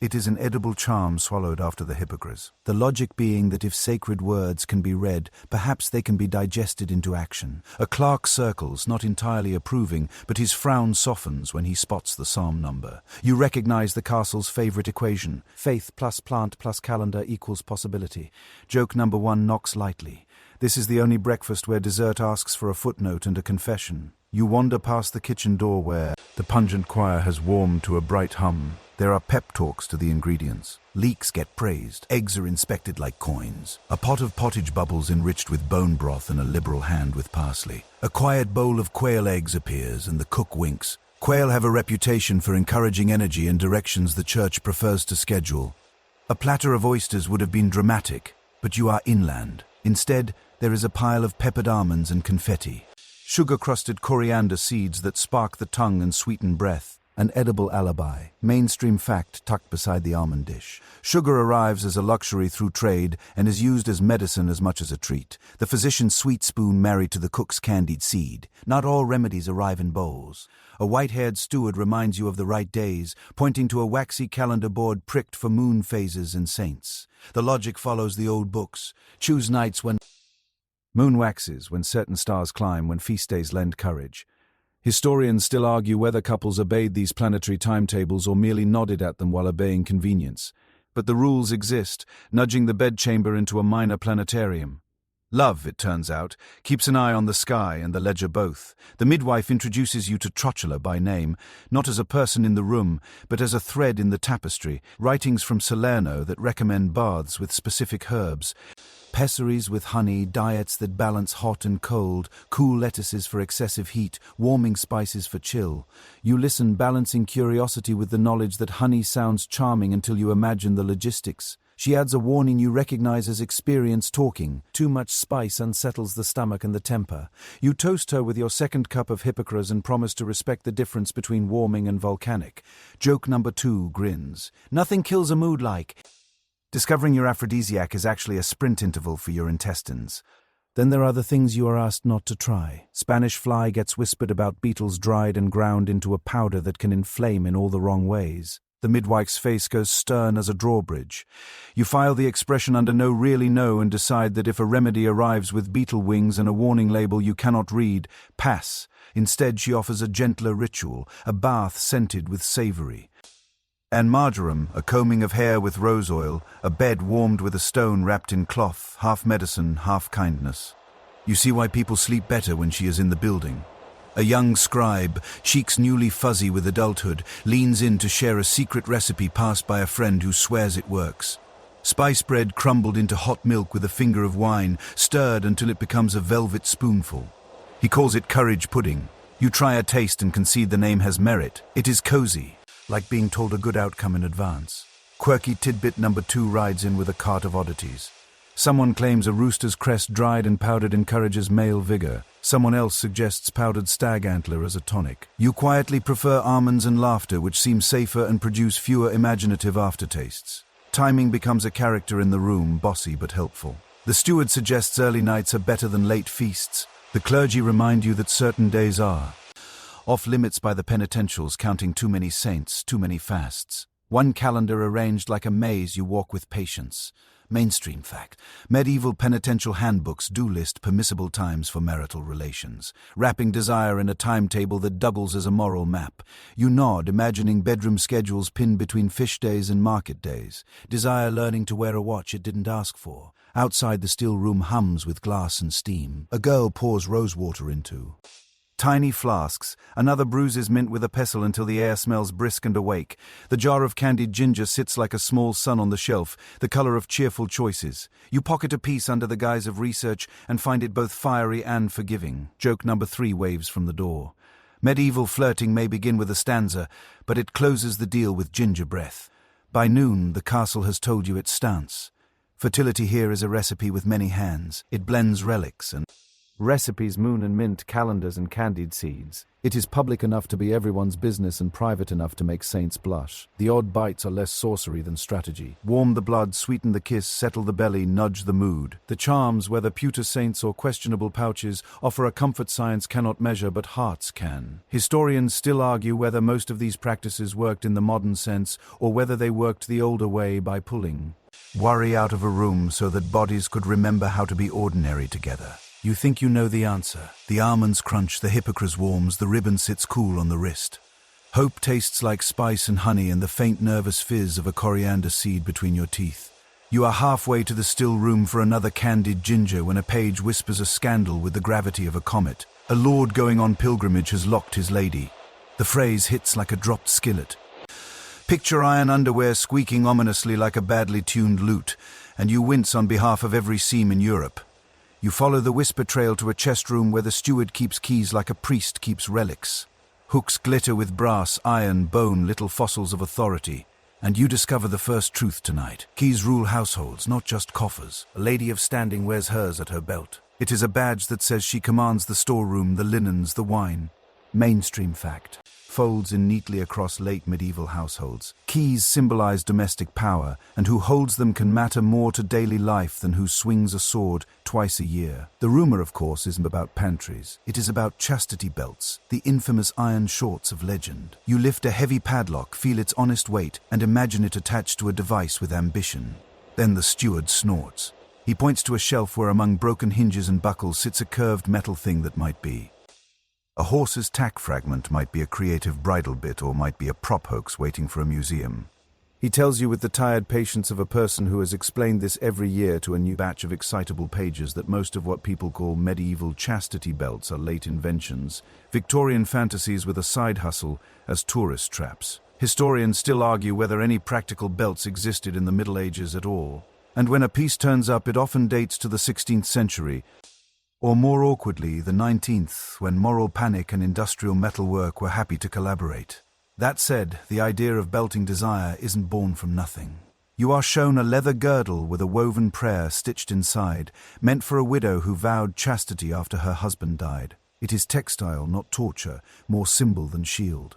It is an edible charm swallowed after the hippogriffs. The logic being that if sacred words can be read, perhaps they can be digested into action. A clerk circles, not entirely approving, but his frown softens when he spots the psalm number. You recognize the castle's favorite equation. Faith plus plant plus calendar equals possibility. Joke number 1 knocks lightly. This is the only breakfast where dessert asks for a footnote and a confession. You wander past the kitchen door where the pungent choir has warmed to a bright hum. There are pep talks to the ingredients. Leeks get praised. Eggs are inspected like coins. A pot of pottage bubbles enriched with bone broth and a liberal hand with parsley. A quiet bowl of quail eggs appears and the cook winks. Quail have a reputation for encouraging energy in directions the church prefers to schedule. A platter of oysters would have been dramatic, but you are inland. Instead, there is a pile of peppered almonds and confetti. Sugar-crusted coriander seeds that spark the tongue and sweeten breath. An edible alibi, mainstream fact tucked beside the almond dish. Sugar arrives as a luxury through trade and is used as medicine as much as a treat. The physician's sweet spoon married to the cook's candied seed. Not all remedies arrive in bowls. A white-haired steward reminds you of the right days, pointing to a waxy calendar board pricked for moon phases and saints. The logic follows the old books. Choose nights when moon waxes, when certain stars climb, when feast days lend courage. Historians still argue whether couples obeyed these planetary timetables or merely nodded at them while obeying convenience. But the rules exist, nudging the bedchamber into a minor planetarium. Love, it turns out, keeps an eye on the sky and the ledger both. The midwife introduces you to Trotula by name, not as a person in the room, but as a thread in the tapestry, writings from Salerno that recommend baths with specific herbs. Pessaries with honey, diets that balance hot and cold, cool lettuces for excessive heat, warming spices for chill. You listen, balancing curiosity with the knowledge that honey sounds charming until you imagine the logistics. She adds a warning you recognize as experience talking. Too much spice unsettles the stomach and the temper. You toast her with your second cup of hippocras and promise to respect the difference between warming and volcanic. Joke number 2 grins. Nothing kills a mood like discovering your aphrodisiac is actually a sprint interval for your intestines. Then there are the things you are asked not to try. Spanish fly gets whispered about beetles dried and ground into a powder that can inflame in all the wrong ways. The midwife's face goes stern as a drawbridge. You file the expression under no really no and decide that if a remedy arrives with beetle wings and a warning label you cannot read, pass. Instead she offers a gentler ritual, a bath scented with savory. And marjoram, a combing of hair with rose oil, a bed warmed with a stone wrapped in cloth, half medicine, half kindness. You see why people sleep better when she is in the building. A young scribe, cheeks newly fuzzy with adulthood, leans in to share a secret recipe passed by a friend who swears it works. Spice bread crumbled into hot milk with a finger of wine, stirred until it becomes a velvet spoonful. He calls it courage pudding. You try a taste and concede the name has merit. It is cozy, like being told a good outcome in advance. Quirky tidbit number 2 rides in with a cart of oddities. Someone claims a rooster's crest dried and powdered encourages male vigor. Someone else suggests powdered stag antler as a tonic. You quietly prefer almonds and laughter, which seem safer and produce fewer imaginative aftertastes. Timing becomes a character in the room, bossy but helpful. The steward suggests early nights are better than late feasts. The clergy remind you that certain days are. off limits by the penitentials counting too many saints, too many fasts. One calendar arranged like a maze you walk with patience. Mainstream fact. Medieval penitential handbooks do list permissible times for marital relations, wrapping desire in a timetable that doubles as a moral map. You nod, imagining bedroom schedules pinned between fish days and market days. Desire learning to wear a watch it didn't ask for. Outside the still room hums with glass and steam. A girl pours rosewater into tiny flasks. Another bruises mint with a pestle until the air smells brisk and awake. The jar of candied ginger sits like a small sun on the shelf, the color of cheerful choices. You pocket a piece under the guise of research and find it both fiery and forgiving. Joke number 3 waves from the door. Medieval flirting may begin with a stanza, but it closes the deal with ginger breath. By noon, the castle has told you its stance. Fertility here is a recipe with many hands. It blends relics and recipes, moon and mint, calendars and candied seeds. It is public enough to be everyone's business and private enough to make saints blush. The odd bites are less sorcery than strategy. Warm the blood, sweeten the kiss, settle the belly, nudge the mood. The charms, whether pewter saints or questionable pouches, offer a comfort science cannot measure but hearts can. Historians still argue whether most of these practices worked in the modern sense or whether they worked the older way by pulling worry out of a room so that bodies could remember how to be ordinary together. You think you know the answer. The almonds crunch, the hippocras warms, the ribbon sits cool on the wrist. Hope tastes like spice and honey and the faint nervous fizz of a coriander seed between your teeth. You are halfway to the still room for another candied ginger when a page whispers a scandal with the gravity of a comet. A lord going on pilgrimage has locked his lady. The phrase hits like a dropped skillet. Picture iron underwear squeaking ominously like a badly tuned lute, and you wince on behalf of every seam in Europe. You follow the whisper trail to a chest room where the steward keeps keys like a priest keeps relics. Hooks glitter with brass, iron, bone, little fossils of authority. And you discover the first truth tonight. Keys rule households, not just coffers. A lady of standing wears hers at her belt. It is a badge that says she commands the storeroom, the linens, the wine. Mainstream fact. Folds in neatly across late medieval households. Keys symbolize domestic power, and who holds them can matter more to daily life than who swings a sword twice a year. The rumor, of course, isn't about pantries. It is about chastity belts, the infamous iron shorts of legend. You lift a heavy padlock, feel its honest weight, and imagine it attached to a device with ambition. Then the steward snorts. He points to a shelf where among broken hinges and buckles sits a curved metal thing that might be a horse's tack fragment, might be a creative bridle bit, or might be a prop hoax waiting for a museum. He tells you with the tired patience of a person who has explained this every year to a new batch of excitable pages that most of what people call medieval chastity belts are late inventions, Victorian fantasies with a side hustle as tourist traps. Historians still argue whether any practical belts existed in the Middle Ages at all. And when a piece turns up, it often dates to the 16th century, or more awkwardly, the 19th, when moral panic and industrial metalwork were happy to collaborate. That said, the idea of belting desire isn't born from nothing. You are shown a leather girdle with a woven prayer stitched inside, meant for a widow who vowed chastity after her husband died. It is textile, not torture, more symbol than shield.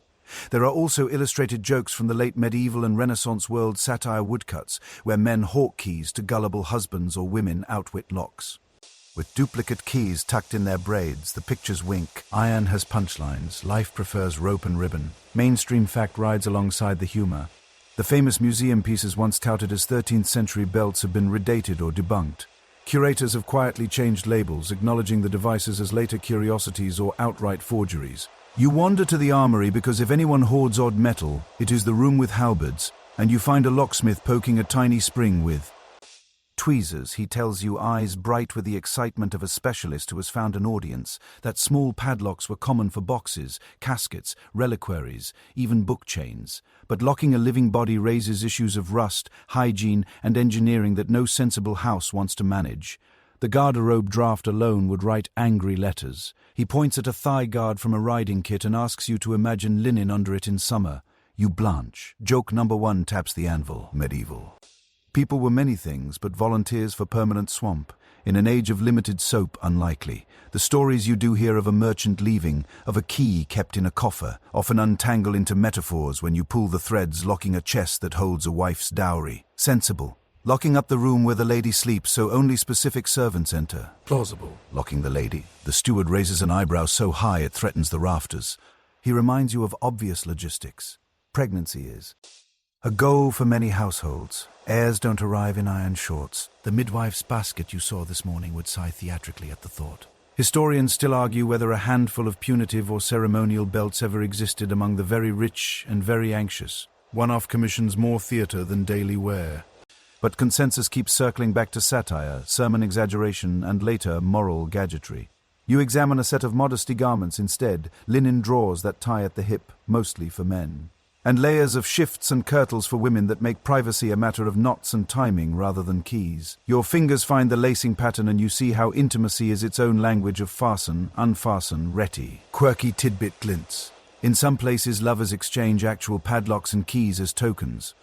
There are also illustrated jokes from the late medieval and Renaissance world satire woodcuts, where men hawk keys to gullible husbands or women outwit locks. With duplicate keys tucked in their braids, the pictures wink. Iron has punchlines. Life prefers rope and ribbon. Mainstream fact rides alongside the humor. The famous museum pieces once touted as 13th century belts have been redated or debunked. Curators have quietly changed labels, acknowledging the devices as later curiosities or outright forgeries. You wander to the armory because if anyone hoards odd metal, it is the room with halberds, and you find a locksmith poking a tiny spring with tweezers. He tells you, eyes bright with the excitement of a specialist who has found an audience, that small padlocks were common for boxes, caskets, reliquaries, even book chains. But locking a living body raises issues of rust, hygiene, and engineering that no sensible house wants to manage. The garderobe draft alone would write angry letters. He points at a thigh guard from a riding kit and asks you to imagine linen under it in summer. You blanch. Joke number 1 taps the anvil. Medieval. People were many things, but volunteers for permanent swamp. In an age of limited soap, unlikely. The stories you do hear of a merchant leaving, of a key kept in a coffer, often untangle into metaphors when you pull the threads, locking a chest that holds a wife's dowry. Sensible. Locking up the room where the lady sleeps so only specific servants enter. Plausible. Locking the lady. The steward raises an eyebrow so high it threatens the rafters. He reminds you of obvious logistics. Pregnancy is a goal for many households. Heirs don't arrive in iron shorts. The midwife's basket you saw this morning would sigh theatrically at the thought. Historians still argue whether a handful of punitive or ceremonial belts ever existed among the very rich and very anxious. One-off commissions more theatre than daily wear. But consensus keeps circling back to satire, sermon exaggeration, and later moral gadgetry. You examine a set of modesty garments instead, linen drawers that tie at the hip, mostly for men. And layers of shifts and kirtles for women that make privacy a matter of knots and timing rather than keys. Your fingers find the lacing pattern and you see how intimacy is its own language of fasten, unfasten, retty. Quirky tidbit glints. In some places, lovers exchange actual padlocks and keys as tokens.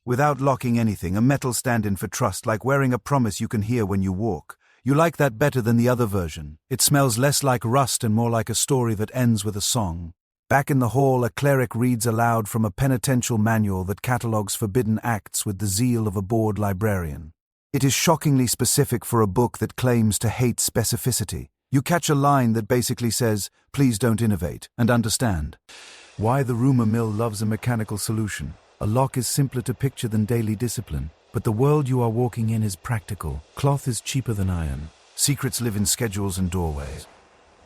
Without locking anything, a metal stand-in for trust, like wearing a promise you can hear when you walk. You like that better than the other version. It smells less like rust and more like a story that ends with a song. Back in the hall, a cleric reads aloud from a penitential manual that catalogues forbidden acts with the zeal of a bored librarian. It is shockingly specific for a book that claims to hate specificity. You catch a line that basically says, "Please don't innovate," and understand why the rumor mill loves a mechanical solution. A lock is simpler to picture than daily discipline, but the world you are walking in is practical. Cloth is cheaper than iron. Secrets live in schedules and doorways.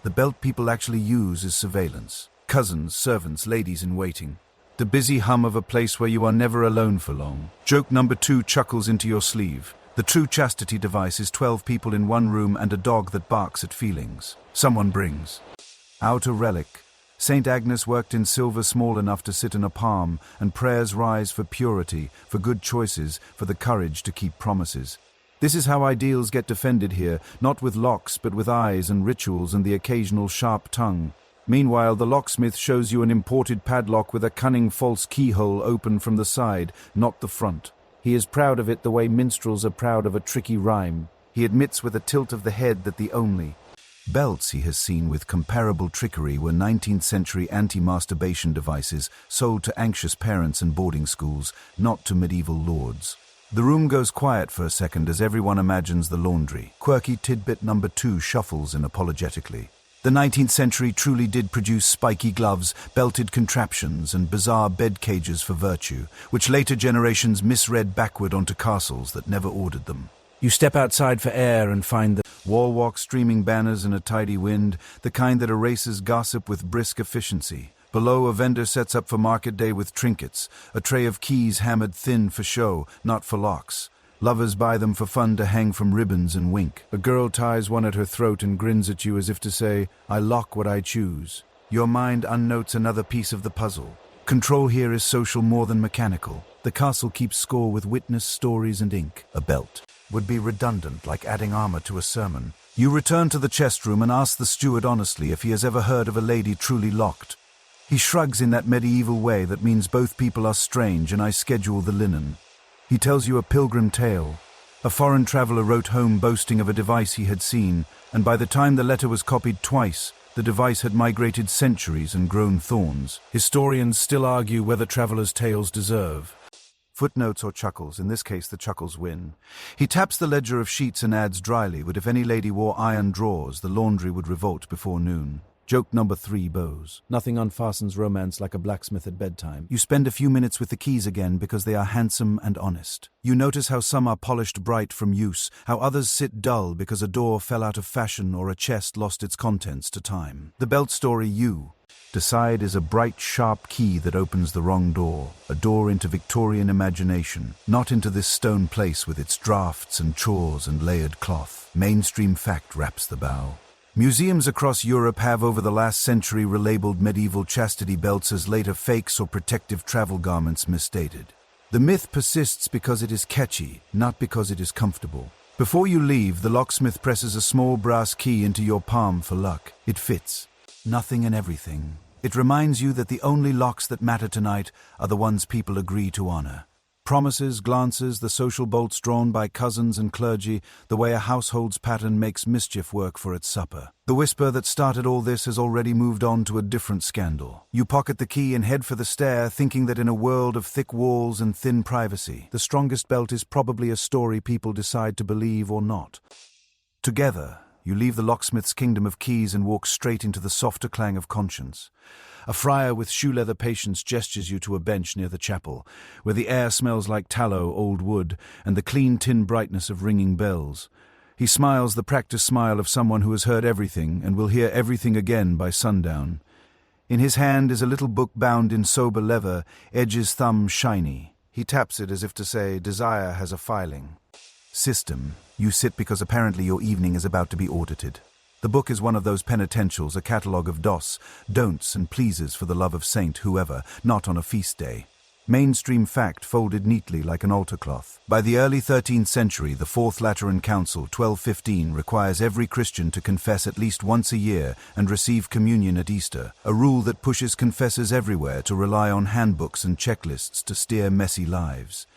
The belt people actually use is surveillance. Cousins, servants, ladies in waiting. The busy hum of a place where you are never alone for long. Joke number 2 chuckles into your sleeve. The true chastity device is 12 people in one room and a dog that barks at feelings. Someone brings out a relic. St. Agnes worked in silver small enough to sit in a palm, and prayers rise for purity, for good choices, for the courage to keep promises. This is how ideals get defended here, not with locks but with eyes and rituals and the occasional sharp tongue. Meanwhile, the locksmith shows you an imported padlock with a cunning false keyhole open from the side, not the front. He is proud of it the way minstrels are proud of a tricky rhyme. He admits with a tilt of the head that the only belts he has seen with comparable trickery were 19th century anti-masturbation devices sold to anxious parents and boarding schools, not to medieval lords. The room goes quiet for a second as everyone imagines the laundry. Quirky tidbit number 2 shuffles in apologetically. The 19th century truly did produce spiky gloves, belted contraptions, and bizarre bed cages for virtue, which later generations misread backward onto castles that never ordered them. You step outside for air and find the wall walk streaming banners in a tidy wind, the kind that erases gossip with brisk efficiency. Below, a vendor sets up for market day with trinkets, a tray of keys hammered thin for show, not for locks. Lovers buy them for fun to hang from ribbons and wink. A girl ties one at her throat and grins at you as if to say, "I lock what I choose." Your mind unnotes another piece of the puzzle. Control here is social more than mechanical. The castle keeps score with witness, stories, and ink. A belt would be redundant, like adding armor to a sermon. You return to the chest room and ask the steward honestly if he has ever heard of a lady truly locked. He shrugs in that medieval way that means both people are strange and I schedule the linen. He tells you a pilgrim tale. A foreign traveler wrote home boasting of a device he had seen, and by the time the letter was copied twice, the device had migrated centuries and grown thorns. Historians still argue whether travelers' tales deserve footnotes or chuckles. In this case, the chuckles win. He taps the ledger of sheets and adds dryly that if any lady wore iron drawers, the laundry would revolt before noon. Joke number 3 bows. Nothing unfastens romance like a blacksmith at bedtime. You spend a few minutes with the keys again because they are handsome and honest. You notice how some are polished bright from use, how others sit dull because a door fell out of fashion or a chest lost its contents to time. The belt story you decide is a bright, sharp key that opens the wrong door, a door into Victorian imagination, not into this stone place with its drafts and chores and layered cloth. Mainstream fact wraps the bow. Museums across Europe have over the last century relabeled medieval chastity belts as later fakes or protective travel garments misstated. The myth persists because it is catchy, not because it is comfortable. Before you leave, the locksmith presses a small brass key into your palm for luck. It fits. Nothing and everything. It reminds you that the only locks that matter tonight are the ones people agree to honor. Promises, glances, the social bolts drawn by cousins and clergy, the way a household's pattern makes mischief work for its supper. The whisper that started all this has already moved on to a different scandal. You pocket the key and head for the stair, thinking that in a world of thick walls and thin privacy, the strongest belt is probably a story people decide to believe or not. Together, You leave the locksmith's kingdom of keys and walk straight into the softer clang of conscience. A friar with shoe-leather patience gestures you to a bench near the chapel, where the air smells like tallow, old wood, and the clean tin brightness of ringing bells. He smiles the practiced smile of someone who has heard everything and will hear everything again by sundown. In his hand is a little book bound in sober leather, edges thumb shiny. He taps it as if to say, "Desire has a filing." System. You sit because apparently your evening is about to be audited. The book is one of those penitentials, a catalogue of dos, don'ts and pleases for the love of saint whoever, not on a feast day. Mainstream fact folded neatly like an altar cloth. By the early 13th century, the Fourth Lateran Council, 1215, requires every Christian to confess at least once a year and receive communion at Easter, a rule that pushes confessors everywhere to rely on handbooks and checklists to steer messy lives.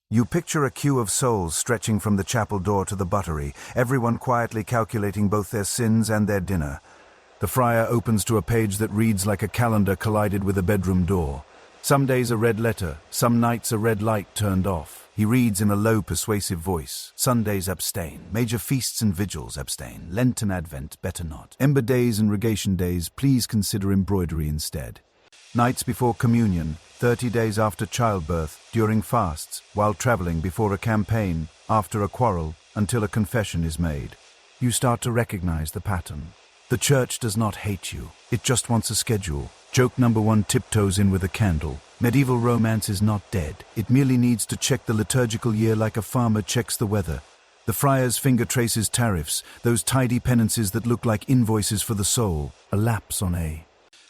You picture a queue of souls stretching from the chapel door to the buttery, everyone quietly calculating both their sins and their dinner. The friar opens to a page that reads like a calendar collided with a bedroom door. Some days a red letter, some nights a red light turned off. He reads in a low, persuasive voice. Sundays abstain. Major feasts and vigils abstain. Lent and Advent, better not. Ember days and regation days, please consider embroidery instead. Nights before communion, 30 days after childbirth, during fasts, while traveling, before a campaign, after a quarrel, until a confession is made. You start to recognize the pattern. The church does not hate you. It just wants a schedule. Joke number 1 tiptoes in with a candle. Medieval romance is not dead. It merely needs to check the liturgical year like a farmer checks the weather. The friar's finger traces tariffs, those tidy penances that look like invoices for the soul. A lapse on a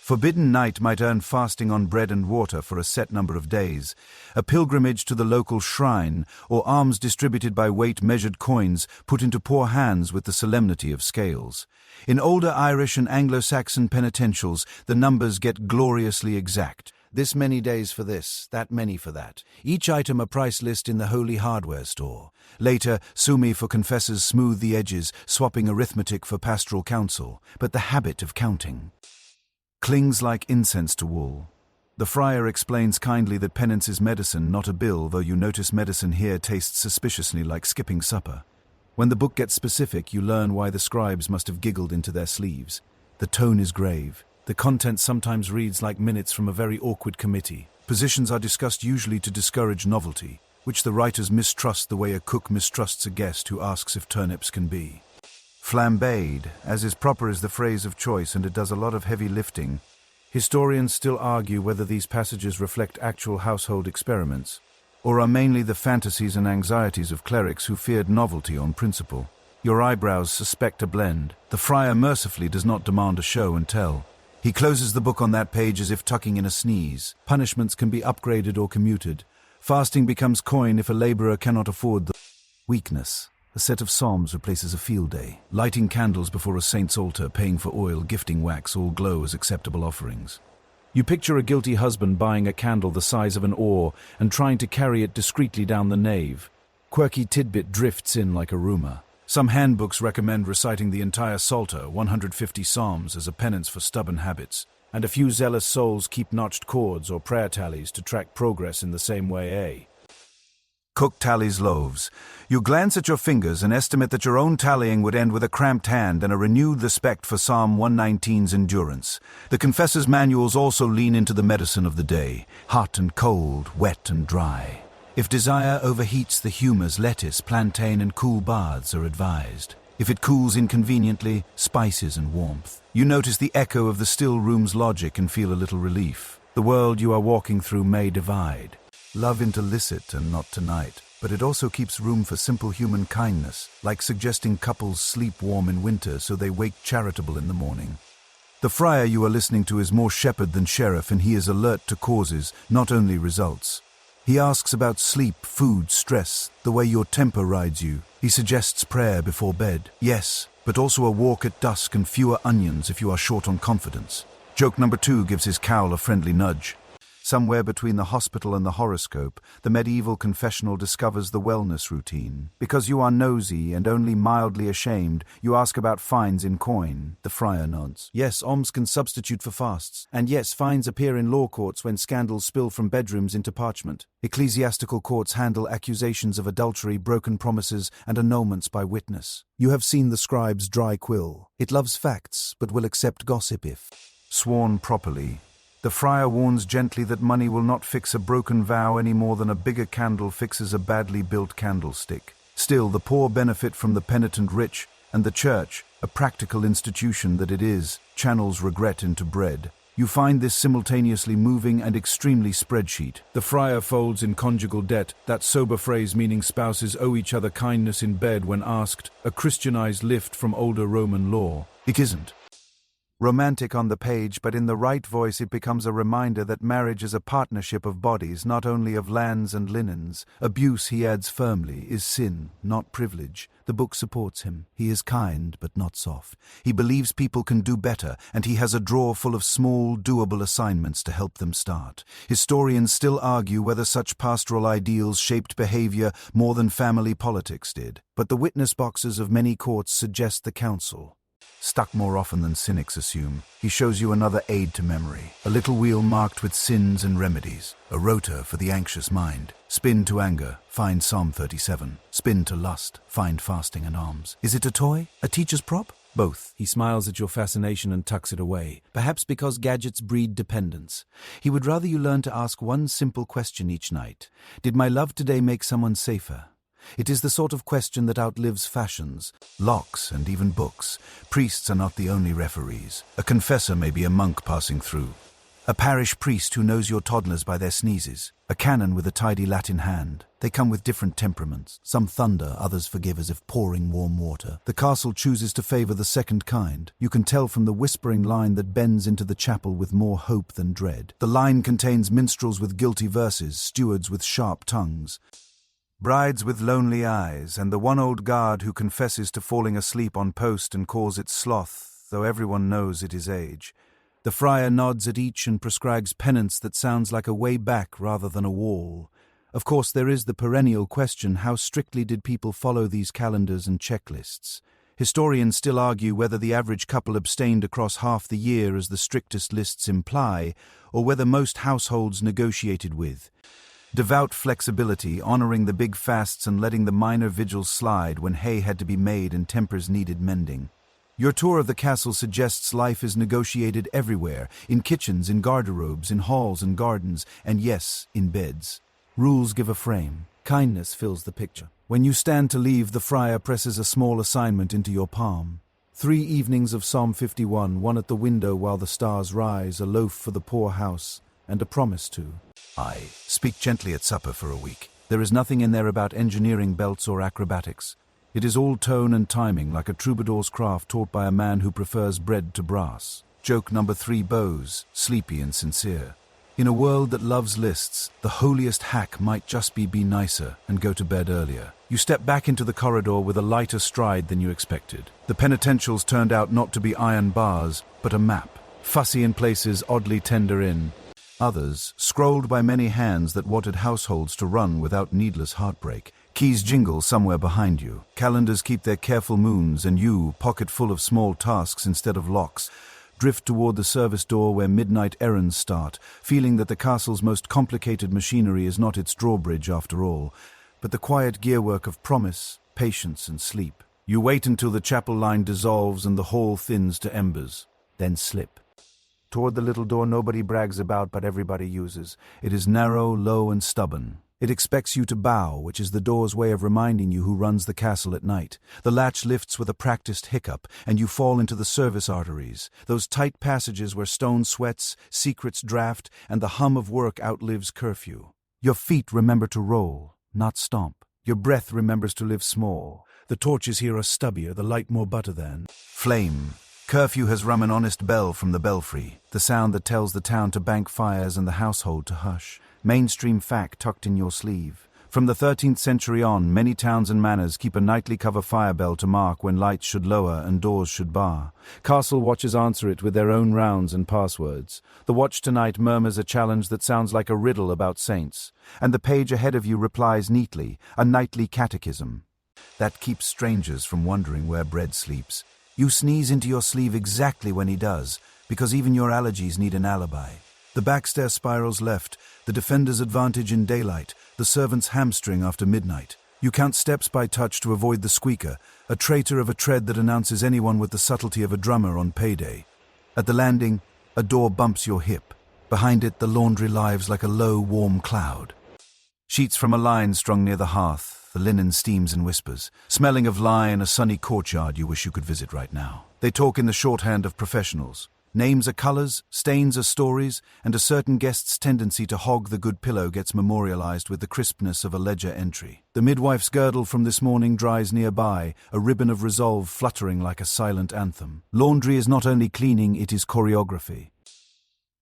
forbidden night might earn fasting on bread and water for a set number of days, a pilgrimage to the local shrine, or alms distributed by weight-measured coins put into poor hands with the solemnity of scales. In older Irish and Anglo-Saxon penitentials, the numbers get gloriously exact. This many days for this, that many for that. Each item a price list in the holy hardware store. Later, sumi for confessors smooth the edges, swapping arithmetic for pastoral counsel. But the habit of counting clings like incense to wool. The friar explains kindly that penance is medicine, not a bill, though you notice medicine here tastes suspiciously like skipping supper. When the book gets specific, you learn why the scribes must have giggled into their sleeves. The tone is grave. The content sometimes reads like minutes from a very awkward committee. Positions are discussed usually to discourage novelty, which the writers mistrust the way a cook mistrusts a guest who asks if turnips can be flambéed, as is proper is the phrase of choice, and it does a lot of heavy lifting. Historians still argue whether these passages reflect actual household experiments, or are mainly the fantasies and anxieties of clerics who feared novelty on principle. Your eyebrows suspect a blend. The friar mercifully does not demand a show and tell. He closes the book on that page as if tucking in a sneeze. Punishments can be upgraded or commuted. Fasting becomes coin if a laborer cannot afford the weakness. A set of psalms replaces a field day. Lighting candles before a saint's altar, paying for oil, gifting wax, all glow as acceptable offerings. You picture a guilty husband buying a candle the size of an oar and trying to carry it discreetly down the nave. Quirky tidbit drifts in like a rumor. Some handbooks recommend reciting the entire Psalter, 150 psalms, as a penance for stubborn habits, and a few zealous souls keep notched chords or prayer tallies to track progress in the same way, Cook tallies loaves. You glance at your fingers and estimate that your own tallying would end with a cramped hand and a renewed respect for Psalm 119's endurance. The confessor's manuals also lean into the medicine of the day, hot and cold, wet and dry. If desire overheats the humors, lettuce, plantain and cool baths are advised. If it cools inconveniently, spices and warmth. You notice the echo of the still room's logic and feel a little relief. The world you are walking through may divide. Love into licit and not tonight, but it also keeps room for simple human kindness, like suggesting couples sleep warm in winter so they wake charitable in the morning. The friar you are listening to is more shepherd than sheriff, and he is alert to causes, not only results. He asks about sleep, food, stress, the way your temper rides you. He suggests prayer before bed. Yes, but also a walk at dusk and fewer onions if you are short on confidence. Joke number 2 gives his cowl a friendly nudge. Somewhere between the hospital and the horoscope, the medieval confessional discovers the wellness routine. Because you are nosy and only mildly ashamed, you ask about fines in coin. The friar nods. Yes, alms can substitute for fasts. And yes, fines appear in law courts when scandals spill from bedrooms into parchment. Ecclesiastical courts handle accusations of adultery, broken promises, and annulments by witness. You have seen the scribe's dry quill. It loves facts, but will accept gossip if sworn properly. The friar warns gently that money will not fix a broken vow any more than a bigger candle fixes a badly built candlestick. Still, the poor benefit from the penitent rich, and the church, a practical institution that it is, channels regret into bread. You find this simultaneously moving and extremely spreadsheet. The friar folds in conjugal debt, that sober phrase meaning spouses owe each other kindness in bed when asked, a Christianized lift from older Roman law. It isn't. Romantic on the page, but in the right voice it becomes a reminder that marriage is a partnership of bodies, not only of lands and linens. Abuse, he adds firmly, is sin, not privilege. The book supports him. He is kind, but not soft. He believes people can do better, and he has a drawer full of small, doable assignments to help them start. Historians still argue whether such pastoral ideals shaped behavior more than family politics did. But the witness boxes of many courts suggest the counsel. Stuck more often than cynics assume, he shows you another aid to memory, a little wheel marked with sins and remedies, a rota for the anxious mind. Spin to anger, find Psalm 37. Spin to lust, find fasting and alms. Is it a toy? A teacher's prop? Both. He smiles at your fascination and tucks it away, perhaps because gadgets breed dependence. He would rather you learn to ask one simple question each night. Did my love today make someone safer? It is the sort of question that outlives fashions, locks, and even books. Priests are not the only referees. A confessor may be a monk passing through. A parish priest who knows your toddlers by their sneezes. A canon with a tidy Latin hand. They come with different temperaments. Some thunder, others forgive as if pouring warm water. The castle chooses to favor the second kind. You can tell from the whispering line that bends into the chapel with more hope than dread. The line contains minstrels with guilty verses, stewards with sharp tongues, brides with lonely eyes, and the one old guard who confesses to falling asleep on post and calls it sloth, though everyone knows it is age. The friar nods at each and prescribes penance that sounds like a way back rather than a wall. Of course, there is the perennial question, how strictly did people follow these calendars and checklists? Historians still argue whether the average couple abstained across half the year as the strictest lists imply, or whether most households negotiated with devout flexibility, honoring the big fasts and letting the minor vigils slide when hay had to be made and tempers needed mending. Your tour of the castle suggests life is negotiated everywhere, in kitchens, in garderobes, in halls and gardens, and yes, in beds. Rules give a frame. Kindness fills the picture. When you stand to leave, the friar presses a small assignment into your palm. 3 evenings of Psalm 51, one at the window while the stars rise, a loaf for the poor house, and a promise to speak gently at supper for a week. There is nothing in there about engineering belts or acrobatics. It is all tone and timing, like a troubadour's craft taught by a man who prefers bread to brass. Joke number 3 bows, sleepy and sincere. In a world that loves lists, the holiest hack might just be nicer and go to bed earlier. You step back into the corridor with a lighter stride than you expected. The penitentials turned out not to be iron bars, but a map. Fussy in places, oddly tender in others, scrolled by many hands that wanted households to run without needless heartbreak. Keys jingle somewhere behind you. Calendars keep their careful moons, and you, pocket full of small tasks instead of locks, drift toward the service door where midnight errands start, feeling that the castle's most complicated machinery is not its drawbridge after all, but the quiet gearwork of promise, patience, and sleep. You wait until the chapel line dissolves and the hall thins to embers, then slip toward the little door nobody brags about but everybody uses. It is narrow, low, and stubborn. It expects you to bow, which is the door's way of reminding you who runs the castle at night. The latch lifts with a practiced hiccup, and you fall into the service arteries, those tight passages where stone sweats, secrets draft, and the hum of work outlives curfew. Your feet remember to roll, not stomp. Your breath remembers to live small. The torches here are stubbier, the light more butter than flame. Curfew has rung an honest bell from the belfry, the sound that tells the town to bank fires and the household to hush. Mainstream fact tucked in your sleeve. From the 13th century on, many towns and manors keep a nightly cover fire bell to mark when lights should lower and doors should bar. Castle watchers answer it with their own rounds and passwords. The watch tonight murmurs a challenge that sounds like a riddle about saints, and the page ahead of you replies neatly, a nightly catechism. That keeps strangers from wondering where bread sleeps. You sneeze into your sleeve exactly when he does, because even your allergies need an alibi. The backstair spirals left, the defender's advantage in daylight, the servant's hamstring after midnight. You count steps by touch to avoid the squeaker, a traitor of a tread that announces anyone with the subtlety of a drummer on payday. At the landing, a door bumps your hip. Behind it, the laundry lives like a low, warm cloud. Sheets from a line strung near the hearth, the linen steams and whispers, smelling of lye in a sunny courtyard you wish you could visit right now. They talk in the shorthand of professionals. Names are colours, stains are stories, and a certain guest's tendency to hog the good pillow gets memorialized with the crispness of a ledger entry. The midwife's girdle from this morning dries nearby, a ribbon of resolve fluttering like a silent anthem. Laundry is not only cleaning, it is choreography.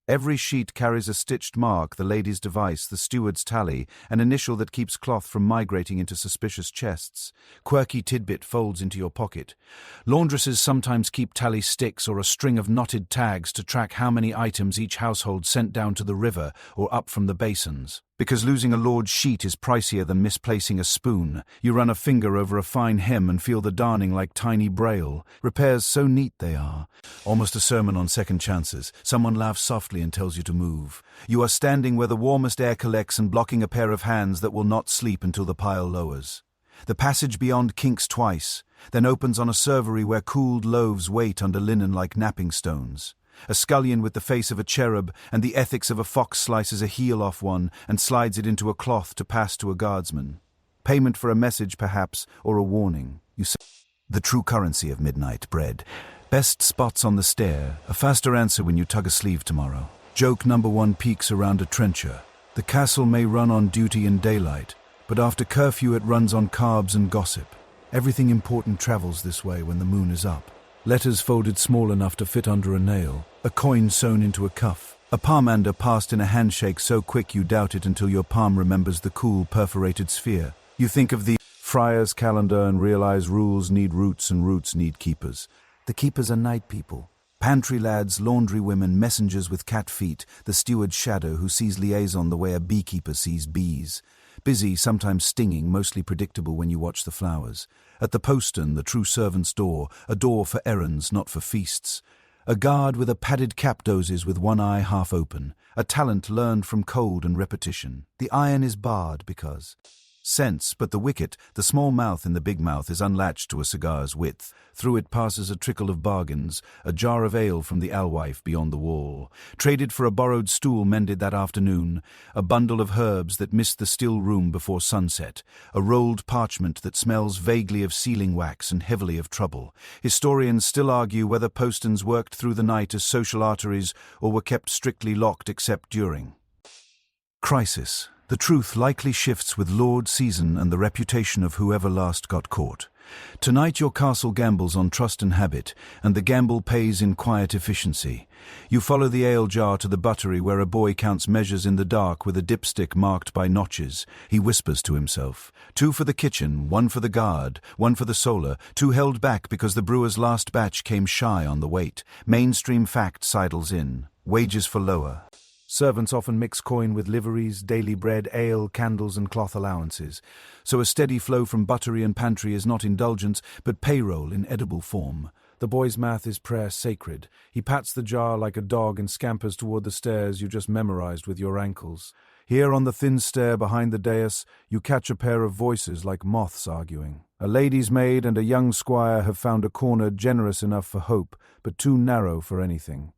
Every sheet carries a stitched mark, the lady's device, the steward's tally, an initial that keeps cloth from migrating into suspicious chests. Quirky tidbit folds into your pocket. Laundresses sometimes keep tally sticks or a string of knotted tags to track how many items each household sent down to the river or up from the basins. Because losing a lord's sheet is pricier than misplacing a spoon, you run a finger over a fine hem and feel the darning like tiny braille. Repairs so neat they are. Almost a sermon on second chances. Someone laughs softly and tells you to move. You are standing where the warmest air collects and blocking a pair of hands that will not sleep until the pile lowers. The passage beyond kinks twice, then opens on a servery where cooled loaves wait under linen like napping stones. A scullion with the face of a cherub and the ethics of a fox slices a heel off one and slides it into a cloth to pass to a guardsman. Payment for a message, perhaps, or a warning. You say the true currency of midnight bread. Best spots on the stair, a faster answer when you tug a sleeve tomorrow. Joke number one peeks around a trencher. The castle may run on duty in daylight, but after curfew it runs on carbs and gossip. Everything important travels this way when the moon is up. Letters folded small enough to fit under a nail, a coin sewn into a cuff, a palmander passed in a handshake so quick you doubt it until your palm remembers the cool perforated sphere. You think of the friar's calendar and realize rules need roots and roots need keepers. The keepers are night people. Pantry lads, laundry women, messengers with cat feet, the steward's shadow who sees liaison the way a beekeeper sees bees. Busy, sometimes stinging, mostly predictable when you watch the flowers. At the postern, the true servant's door, a door for errands, not for feasts. A guard with a padded cap dozes with one eye half open, a talent learned from cold and repetition. The iron is barred because sense, but the wicket, the small mouth in the big mouth, is unlatched to a cigar's width. Through it passes a trickle of bargains, a jar of ale from the alewife beyond the wall, traded for a borrowed stool mended that afternoon, a bundle of herbs that missed the still room before sunset, a rolled parchment that smells vaguely of sealing wax and heavily of trouble. Historians still argue whether posterns worked through the night as social arteries or were kept strictly locked except during crisis. The truth likely shifts with Lord Season and the reputation of whoever last got caught. Tonight your castle gambles on trust and habit, and the gamble pays in quiet efficiency. You follow the ale jar to the buttery where a boy counts measures in the dark with a dipstick marked by notches. He whispers to himself. 2 for the kitchen, 1 for the guard, 1 for the solar, 2 held back because the brewer's last batch came shy on the weight. Mainstream fact sidles in. Wages for lower. Servants often mix coin with liveries, daily bread, ale, candles and cloth allowances. So a steady flow from buttery and pantry is not indulgence, but payroll in edible form. The boy's math is prayer sacred. He pats the jar like a dog and scampers toward the stairs you just memorized with your ankles. Here on the thin stair behind the dais, you catch a pair of voices like moths arguing. A lady's maid and a young squire have found a corner generous enough for hope, but too narrow for anything.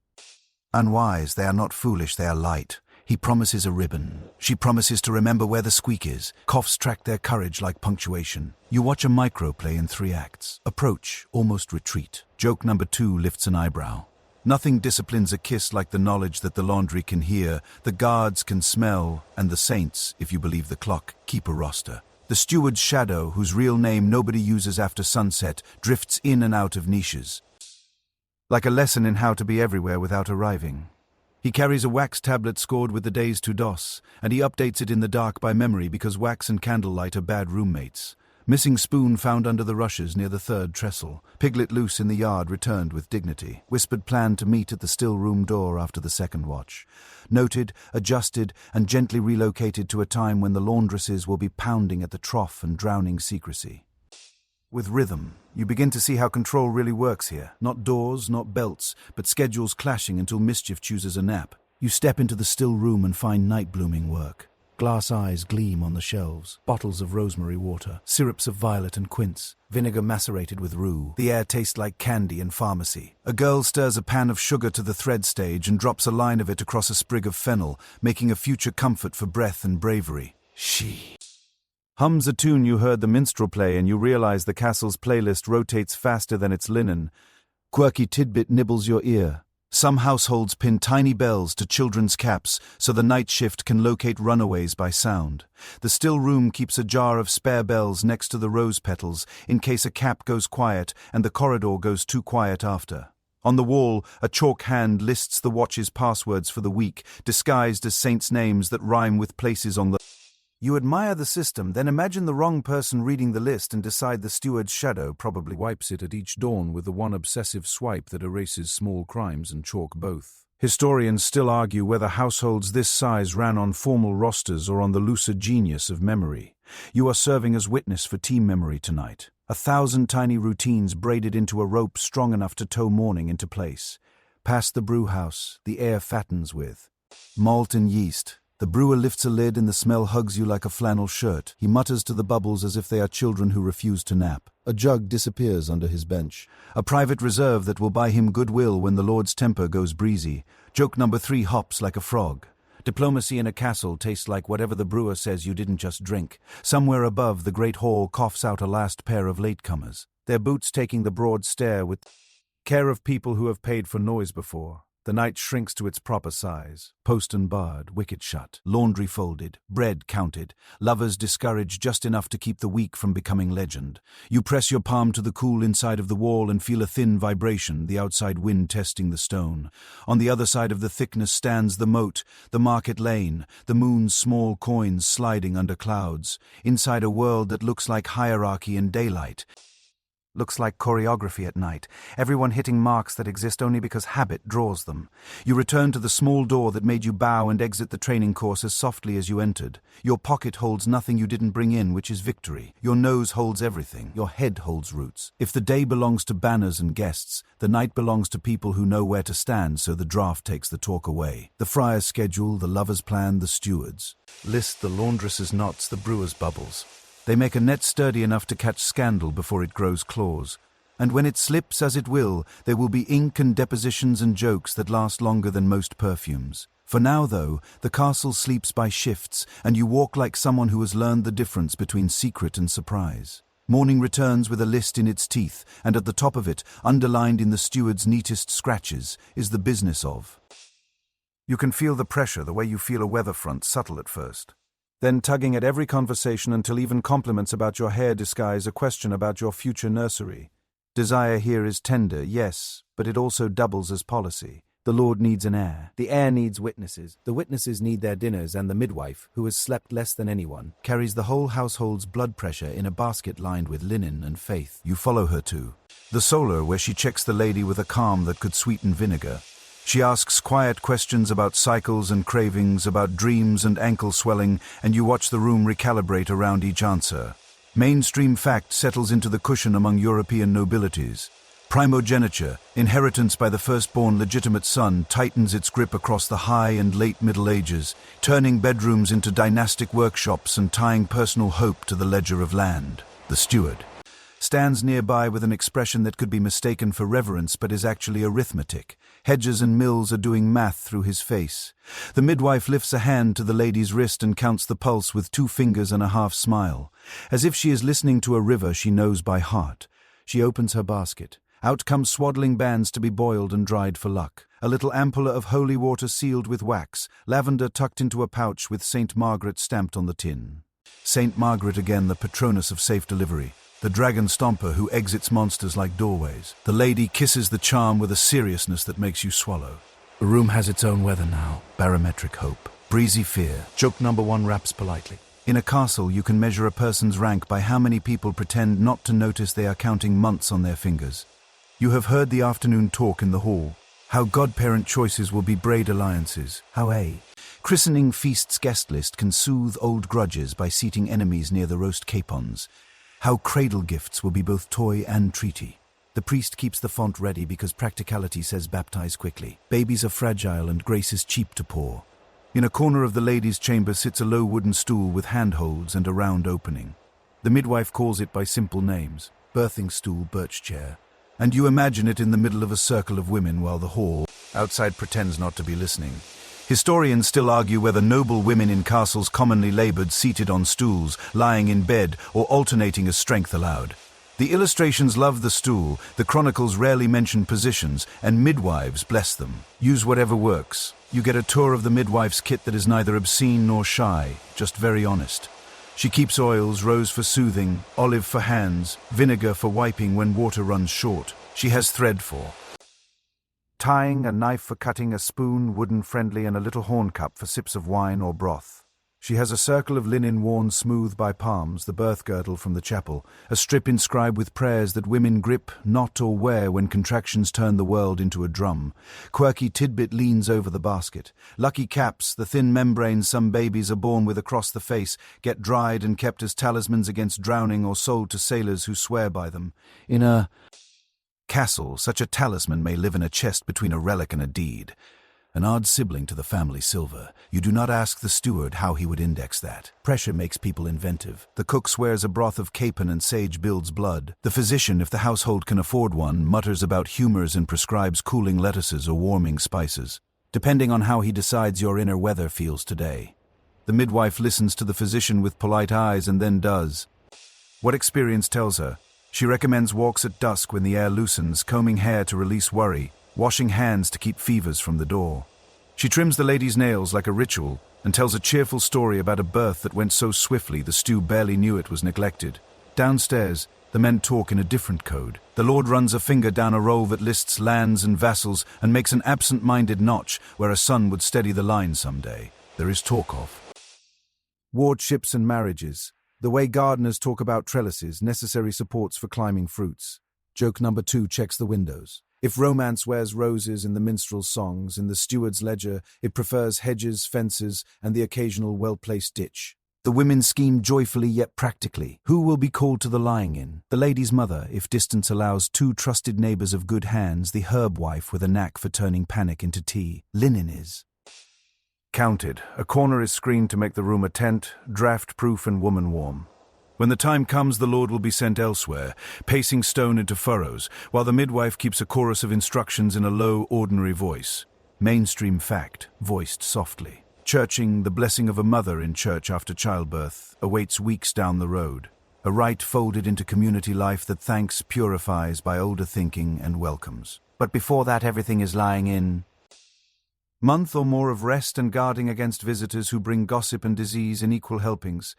Unwise, they are not foolish, they are light. He promises a ribbon. She promises to remember where the squeak is. Coughs track their courage like punctuation. You watch a microplay in 3 acts. Approach, almost retreat. Joke number 2 lifts an eyebrow. Nothing disciplines a kiss like the knowledge that the laundry can hear, the guards can smell, and the saints, if you believe the clock, keep a roster. The steward's shadow, whose real name nobody uses after sunset, drifts in and out of niches. Like a lesson in how to be everywhere without arriving. He carries a wax tablet scored with the days to DOS, and he updates it in the dark by memory because wax and candlelight are bad roommates. Missing spoon found under the rushes near the third trestle. Piglet loose in the yard returned with dignity. Whispered plan to meet at the still room door after the second watch. Noted, adjusted, and gently relocated to a time when the laundresses will be pounding at the trough and drowning secrecy. With rhythm, you begin to see how control really works here. Not doors, not belts, but schedules clashing until mischief chooses a nap. You step into the still room and find night blooming work. Glass eyes gleam on the shelves, bottles of rosemary water, syrups of violet and quince, vinegar macerated with rue. The air tastes like candy and pharmacy. A girl stirs a pan of sugar to the thread stage and drops a line of it across a sprig of fennel, making a future comfort for breath and bravery. She hums a tune you heard the minstrel play, and you realize the castle's playlist rotates faster than its linen. Quirky tidbit nibbles your ear. Some households pin tiny bells to children's caps so the night shift can locate runaways by sound. The still room keeps a jar of spare bells next to the rose petals in case a cap goes quiet and the corridor goes too quiet after. On the wall, a chalk hand lists the watch's passwords for the week, disguised as saints' names that rhyme with places on the... You admire the system, then imagine the wrong person reading the list and decide the steward's shadow probably wipes it at each dawn with the one obsessive swipe that erases small crimes and chalk both. Historians still argue whether households this size ran on formal rosters or on the lucid genius of memory. You are serving as witness for team memory tonight. 1,000 tiny routines braided into a rope strong enough to tow morning into place. Past the brew house, the air fattens with malt and yeast. The brewer lifts a lid and the smell hugs you like a flannel shirt. He mutters to the bubbles as if they are children who refuse to nap. A jug disappears under his bench. A private reserve that will buy him goodwill when the Lord's temper goes breezy. Joke number 3 hops like a frog. Diplomacy in a castle tastes like whatever the brewer says you didn't just drink. Somewhere above, the great hall coughs out a last pair of latecomers. Their boots taking the broad stair with care of people who have paid for noise before. The night shrinks to its proper size. Postern barred, wicket shut, laundry folded, bread counted, lovers discouraged just enough to keep the weak from becoming legend. You press your palm to the cool inside of the wall and feel a thin vibration, the outside wind testing the stone. On the other side of the thickness stands the moat, the market lane, the moon's small coins sliding under clouds. Inside a world that looks like hierarchy in daylight. Looks like choreography at night, everyone hitting marks that exist only because habit draws them. You return to the small door that made you bow and exit the training course as softly as you entered. Your pocket holds nothing you didn't bring in, which is victory. Your nose holds everything. Your head holds roots. If the day belongs to banners and guests, the night belongs to people who know where to stand, so the draft takes the talk away. The friar's schedule, the lover's plan, the steward's list, the laundress's knots, the brewer's bubbles. They make a net sturdy enough to catch scandal before it grows claws. And when it slips, as it will, there will be ink and depositions and jokes that last longer than most perfumes. For now, though, the castle sleeps by shifts, and you walk like someone who has learned the difference between secret and surprise. Morning returns with a list in its teeth, and at the top of it, underlined in the steward's neatest scratches, is the business of. You can feel the pressure the way you feel a weather front, subtle at first. Then tugging at every conversation until even compliments about your hair disguise a question about your future nursery. Desire here is tender, yes, but it also doubles as policy. The Lord needs an heir. The heir needs witnesses. The witnesses need their dinners, and the midwife, who has slept less than anyone, carries the whole household's blood pressure in a basket lined with linen and faith. You follow her to the solar, where she checks the lady with a calm that could sweeten vinegar. She asks quiet questions about cycles and cravings, about dreams and ankle swelling, and you watch the room recalibrate around each answer. Mainstream fact settles into the cushion among European nobilities. Primogeniture, inheritance by the firstborn legitimate son, tightens its grip across the high and late Middle Ages, turning bedrooms into dynastic workshops and tying personal hope to the ledger of land. The steward stands nearby with an expression that could be mistaken for reverence but is actually arithmetic. Hedges and Mills are doing math through his face. The midwife lifts a hand to the lady's wrist and counts the pulse with 2 fingers and a half smile. As if she is listening to a river she knows by heart. She opens her basket. Out come swaddling bands to be boiled and dried for luck. A little ampulla of holy water sealed with wax, lavender tucked into a pouch with St. Margaret stamped on the tin. St. Margaret again, the patroness of safe delivery. The dragon stomper who exits monsters like doorways. The lady kisses the charm with a seriousness that makes you swallow. The room has its own weather now. Barometric hope. Breezy fear. Joke number 1 raps politely. In a castle, you can measure a person's rank by how many people pretend not to notice they are counting months on their fingers. You have heard the afternoon talk in the hall. How godparent choices will be braid alliances. How a christening feast's guest list can soothe old grudges by seating enemies near the roast capons. How cradle gifts will be both toy and treaty. The priest keeps the font ready because practicality says baptize quickly. Babies are fragile and grace is cheap to pour. In a corner of the ladies' chamber sits a low wooden stool with handholds and a round opening. The midwife calls it by simple names: birthing stool, birch chair. And you imagine it in the middle of a circle of women while the hall outside pretends not to be listening. Historians still argue whether noble women in castles commonly labored seated on stools, lying in bed, or alternating as strength allowed. The illustrations love the stool, the chronicles rarely mention positions, and midwives bless them. Use whatever works. You get a tour of the midwife's kit that is neither obscene nor shy, just very honest. She keeps oils, rose for soothing, olive for hands, vinegar for wiping when water runs short. She has thread for tying, a knife for cutting, a spoon, wooden friendly, and a little horn cup for sips of wine or broth. She has a circle of linen worn smooth by palms, the birth girdle from the chapel, a strip inscribed with prayers that women grip, knot, or wear when contractions turn the world into a drum. Quirky tidbit leans over the basket. Lucky caps, the thin membranes some babies are born with across the face, get dried and kept as talismans against drowning or sold to sailors who swear by them. In a castle, such a talisman may live in a chest between a relic and a deed. An odd sibling to the family silver. You do not ask the steward how he would index that. Pressure makes people inventive. The cook swears a broth of capon and sage builds blood. The physician, if the household can afford one, mutters about humors and prescribes cooling lettuces or warming spices, depending on how he decides your inner weather feels today. The midwife listens to the physician with polite eyes and then does what experience tells her. She recommends walks at dusk when the air loosens, combing hair to release worry, washing hands to keep fevers from the door. She trims the lady's nails like a ritual and tells a cheerful story about a birth that went so swiftly the stew barely knew it was neglected. Downstairs, the men talk in a different code. The lord runs a finger down a roll that lists lands and vassals and makes an absent-minded notch where a son would steady the line someday. There is talk of wardships and marriages. The way gardeners talk about trellises, necessary supports for climbing fruits. Joke number 2 checks the windows. If romance wears roses in the minstrel's songs, in the steward's ledger it prefers hedges, fences, and the occasional well-placed ditch. The women scheme joyfully yet practically. Who will be called to the lying-in? The lady's mother, if distance allows, 2 trusted neighbors of good hands, the herb wife with a knack for turning panic into tea. Linen is counted. A corner is screened to make the room a tent, draft-proof and woman-warm. When the time comes, the lord will be sent elsewhere, pacing stone into furrows, while the midwife keeps a chorus of instructions in a low, ordinary voice. Mainstream fact, voiced softly. Churching, the blessing of a mother in church after childbirth, awaits weeks down the road. A rite folded into community life that thanks, purifies by older thinking and welcomes. But before that, everything is lying in month or more of rest and guarding against visitors who bring gossip and disease in equal helpings.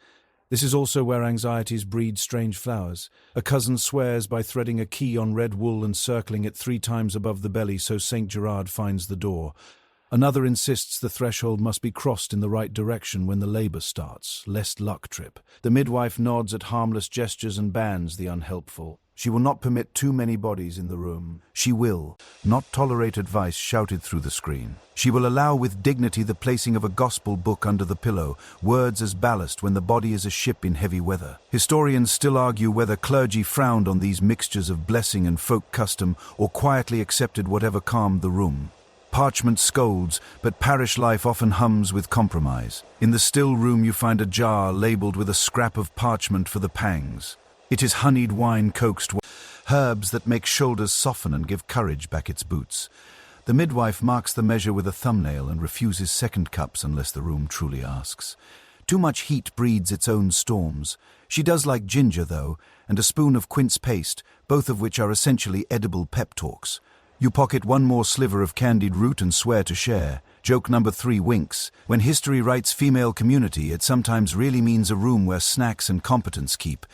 This is also where anxieties breed strange flowers. A cousin swears by threading a key on red wool and circling it 3 times above the belly so St. Gerard finds the door. Another insists the threshold must be crossed in the right direction when the labor starts, lest luck trip. The midwife nods at harmless gestures and bans the unhelpful. She will not permit too many bodies in the room. She will not tolerate advice shouted through the screen. She will allow with dignity the placing of a gospel book under the pillow, words as ballast when the body is a ship in heavy weather. Historians still argue whether clergy frowned on these mixtures of blessing and folk custom or quietly accepted whatever calmed the room. Parchment scolds, but parish life often hums with compromise. In the still room you find a jar labelled with a scrap of parchment for the pangs. It is honeyed wine coaxed herbs that make shoulders soften and give courage back its boots. The midwife marks the measure with a thumbnail and refuses second cups unless the room truly asks. Too much heat breeds its own storms. She does like ginger, though, and a spoon of quince paste, both of which are essentially edible pep talks. You pocket 1 more sliver of candied root and swear to share. Joke number 3 winks. When history writes female community, it sometimes really means a room where snacks and competence keep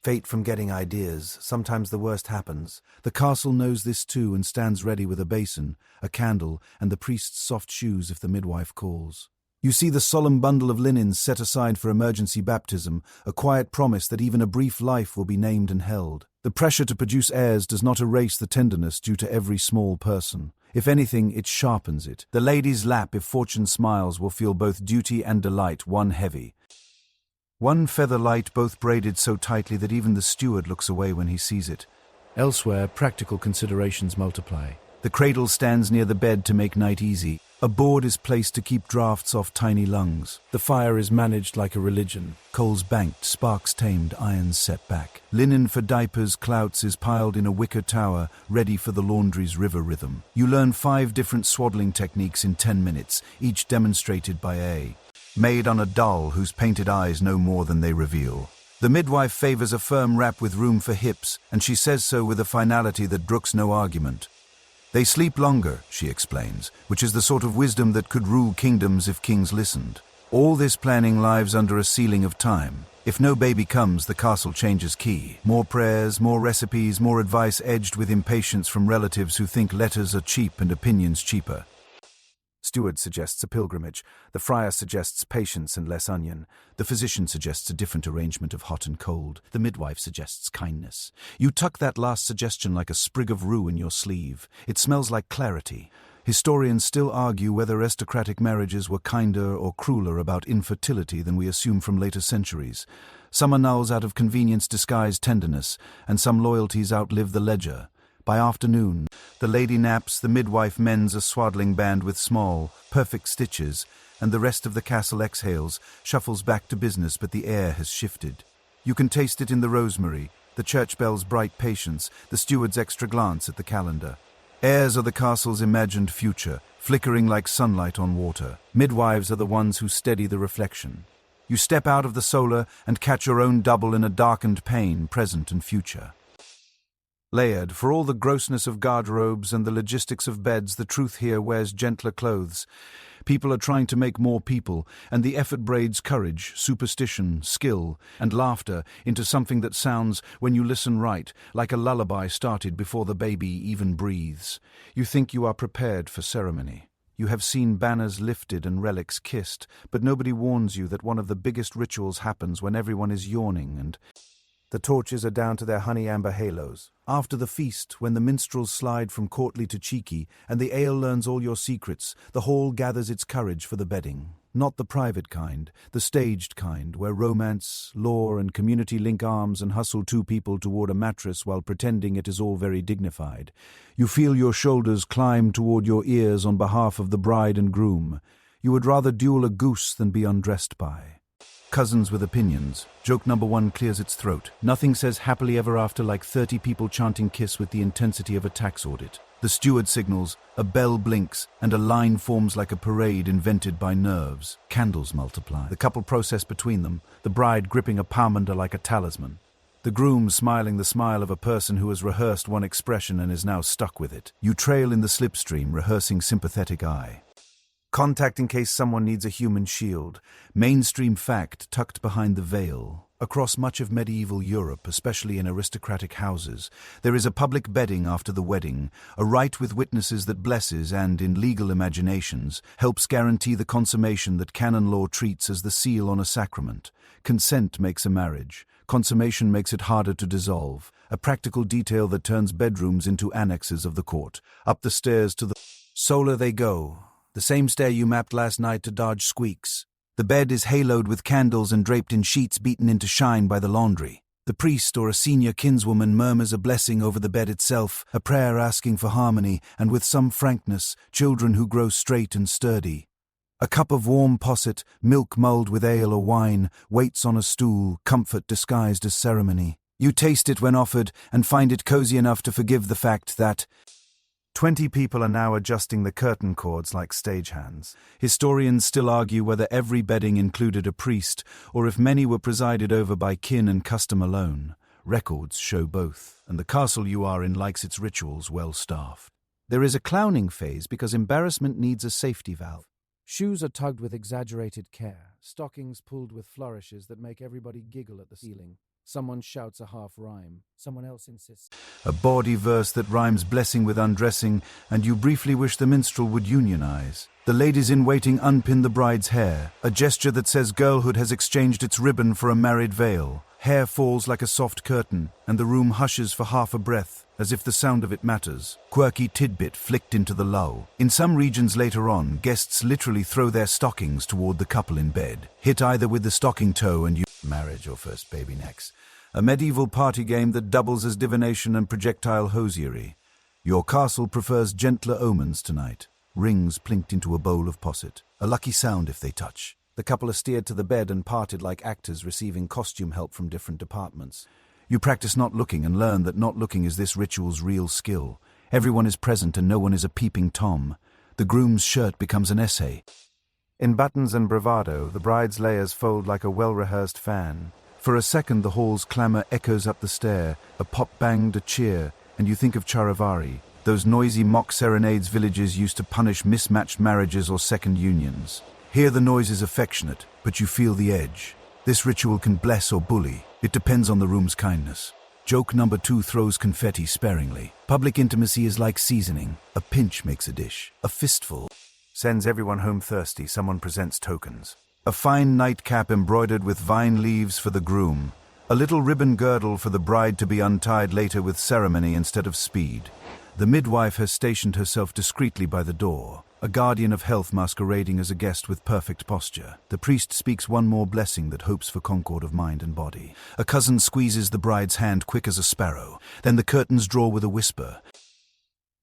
Fate from getting ideas. Sometimes the worst happens. The castle knows this too and stands ready with a basin, a candle, and the priest's soft shoes if the midwife calls. You see the solemn bundle of linens set aside for emergency baptism, a quiet promise that even a brief life will be named and held. The pressure to produce heirs does not erase the tenderness due to every small person. If anything, it sharpens it. The lady's lap, if fortune smiles, will feel both duty and delight, one heavy. One feather light, both braided so tightly that even the steward looks away when he sees it. Elsewhere, practical considerations multiply. The cradle stands near the bed to make night easy. A board is placed to keep drafts off tiny lungs. The fire is managed like a religion. Coals banked, sparks tamed, irons set back. Linen for diapers, clouts is piled in a wicker tower, ready for the laundry's river rhythm. You learn 5 different swaddling techniques in 10 minutes, each demonstrated by a maid on a doll whose painted eyes know more than they reveal. The midwife favors a firm wrap with room for hips, and she says so with a finality that brooks no argument. They sleep longer, she explains, which is the sort of wisdom that could rule kingdoms if kings listened. All this planning lives under a ceiling of time. If no baby comes, the castle changes key. More prayers, more recipes, more advice edged with impatience from relatives who think letters are cheap and opinions cheaper. Steward suggests a pilgrimage. The friar suggests patience and less onion. The physician suggests a different arrangement of hot and cold. The midwife suggests kindness. You tuck that last suggestion like a sprig of rue in your sleeve. It smells like clarity. Historians still argue whether aristocratic marriages were kinder or crueler about infertility than we assume from later centuries. Some annuls out of convenience disguise tenderness, and some loyalties outlive the ledger. By afternoon, the lady naps, the midwife mends a swaddling band with small, perfect stitches, and the rest of the castle exhales, shuffles back to business, but the air has shifted. You can taste it in the rosemary, the church bell's bright patience, the steward's extra glance at the calendar. Heirs are the castle's imagined future, flickering like sunlight on water. Midwives are the ones who steady the reflection. You step out of the solar and catch your own double in a darkened pane, present and future. Layered, for all the grossness of guard-robes and the logistics of beds, the truth here wears gentler clothes. People are trying to make more people, and the effort braids courage, superstition, skill, and laughter into something that sounds, when you listen right, like a lullaby started before the baby even breathes. You think you are prepared for ceremony. You have seen banners lifted and relics kissed, but nobody warns you that one of the biggest rituals happens when everyone is yawning and the torches are down to their honey-amber halos. After the feast, when the minstrels slide from courtly to cheeky, and the ale learns all your secrets, the hall gathers its courage for the bedding. Not the private kind, the staged kind, where romance, lore, and community link arms and hustle 2 people toward a mattress while pretending it is all very dignified. You feel your shoulders climb toward your ears on behalf of the bride and groom. You would rather duel a goose than be undressed by. Cousins with opinions. Joke number 1 clears its throat. Nothing says happily ever after like 30 people chanting kiss with the intensity of a tax audit. The steward signals, a bell blinks, and a line forms like a parade invented by nerves. Candles multiply. The couple process between them, the bride gripping a pomander like a talisman. The groom smiling the smile of a person who has rehearsed one expression and is now stuck with it. You trail in the slipstream, rehearsing sympathetic eye. Contact in case someone needs a human shield. Mainstream fact tucked behind the veil. Across much of medieval Europe, especially in aristocratic houses, there is a public bedding after the wedding, a rite with witnesses that blesses and, in legal imaginations, helps guarantee the consummation that canon law treats as the seal on a sacrament. Consent makes a marriage. Consummation makes it harder to dissolve. A practical detail that turns bedrooms into annexes of the court. Up the stairs to the solar they go. The same stair you mapped last night to dodge squeaks. The bed is haloed with candles and draped in sheets beaten into shine by the laundry. The priest or a senior kinswoman murmurs a blessing over the bed itself, a prayer asking for harmony, and with some frankness, children who grow straight and sturdy. A cup of warm posset, milk mulled with ale or wine, waits on a stool, comfort disguised as ceremony. You taste it when offered, and find it cozy enough to forgive the fact that 20 people are now adjusting the curtain cords like stagehands. Historians still argue whether every bedding included a priest, or if many were presided over by kin and custom alone. Records show both, and the castle you are in likes its rituals well staffed. There is a clowning phase because embarrassment needs a safety valve. Shoes are tugged with exaggerated care, stockings pulled with flourishes that make everybody giggle at the ceiling. Someone shouts a half rhyme. Someone else insists. A bawdy verse that rhymes blessing with undressing, and you briefly wish the minstrel would unionize. The ladies in waiting unpin the bride's hair, a gesture that says girlhood has exchanged its ribbon for a married veil. Hair falls like a soft curtain, and the room hushes for half a breath, as if the sound of it matters. Quirky tidbit flicked into the lull. In some regions later on, guests literally throw their stockings toward the couple in bed. Hit either with the stocking toe and you marriage or first baby necks. A medieval party game that doubles as divination and projectile hosiery. Your castle prefers gentler omens tonight. Rings plinked into a bowl of posset. A lucky sound if they touch. The couple are steered to the bed and parted like actors receiving costume help from different departments. You practice not looking and learn that not looking is this ritual's real skill. Everyone is present and no one is a peeping Tom. The groom's shirt becomes an essay. In buttons and bravado, the bride's layers fold like a well-rehearsed fan. For a second, the hall's clamor echoes up the stair, a pop banged a cheer, and you think of Charivari, those noisy mock serenades villages used to punish mismatched marriages or second unions. Here the noise is affectionate, but you feel the edge. This ritual can bless or bully. It depends on the room's kindness. Joke number 2 throws confetti sparingly. Public intimacy is like seasoning. A pinch makes a dish. A fistful sends everyone home thirsty. Someone presents tokens. A fine nightcap embroidered with vine leaves for the groom. A little ribbon girdle for the bride to be untied later with ceremony instead of speed. The midwife has stationed herself discreetly by the door, a guardian of health masquerading as a guest with perfect posture. The priest speaks one more blessing that hopes for concord of mind and body. A cousin squeezes the bride's hand quick as a sparrow. Then the curtains draw with a whisper.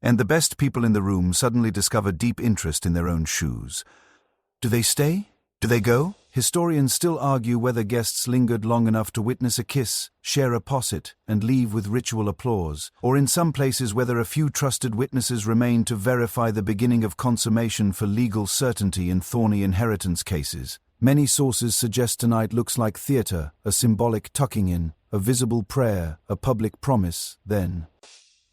And the best people in the room suddenly discover deep interest in their own shoes. Do they stay? Do they go? Historians still argue whether guests lingered long enough to witness a kiss, share a posset, and leave with ritual applause, or in some places whether a few trusted witnesses remained to verify the beginning of consummation for legal certainty in thorny inheritance cases. Many sources suggest tonight looks like theatre, a symbolic tucking in, a visible prayer, a public promise, then.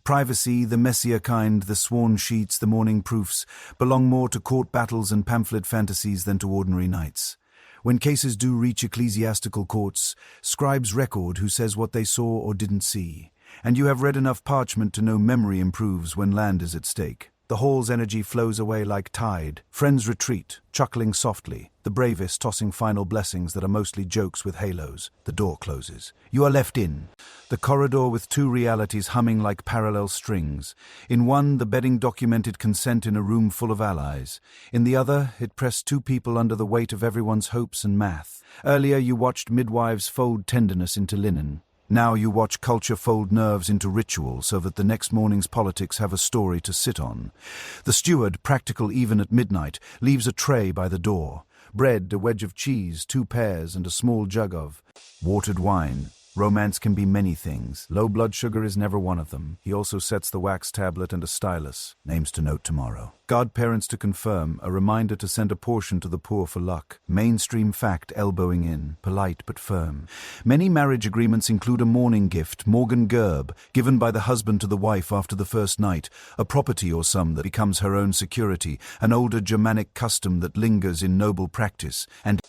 Privacy, the messier kind, the sworn sheets, the morning proofs, belong more to court battles and pamphlet fantasies than to ordinary nights. When cases do reach ecclesiastical courts, scribes record who says what they saw or didn't see, and you have read enough parchment to know memory improves when land is at stake. The hall's energy flows away like tide. Friends retreat, chuckling softly, the bravest tossing final blessings that are mostly jokes with halos. The door closes. You are left in. The corridor with 2 realities humming like parallel strings. In one, the bedding documented consent in a room full of allies. In the other, it pressed 2 people under the weight of everyone's hopes and math. Earlier, you watched midwives fold tenderness into linen. Now you watch culture fold nerves into ritual so that the next morning's politics have a story to sit on. The steward, practical even at midnight, leaves a tray by the door. Bread, a wedge of cheese, 2 pears, and a small jug of watered wine. Romance can be many things. Low blood sugar is never one of them. He also sets the wax tablet and a stylus. Names to note tomorrow. Godparents to confirm. A reminder to send a portion to the poor for luck. Mainstream fact elbowing in. Polite but firm. Many marriage agreements include a mourning gift, Morgan Gerb, given by the husband to the wife after the first night. A property or some that becomes her own security. An older Germanic custom that lingers in noble practice. And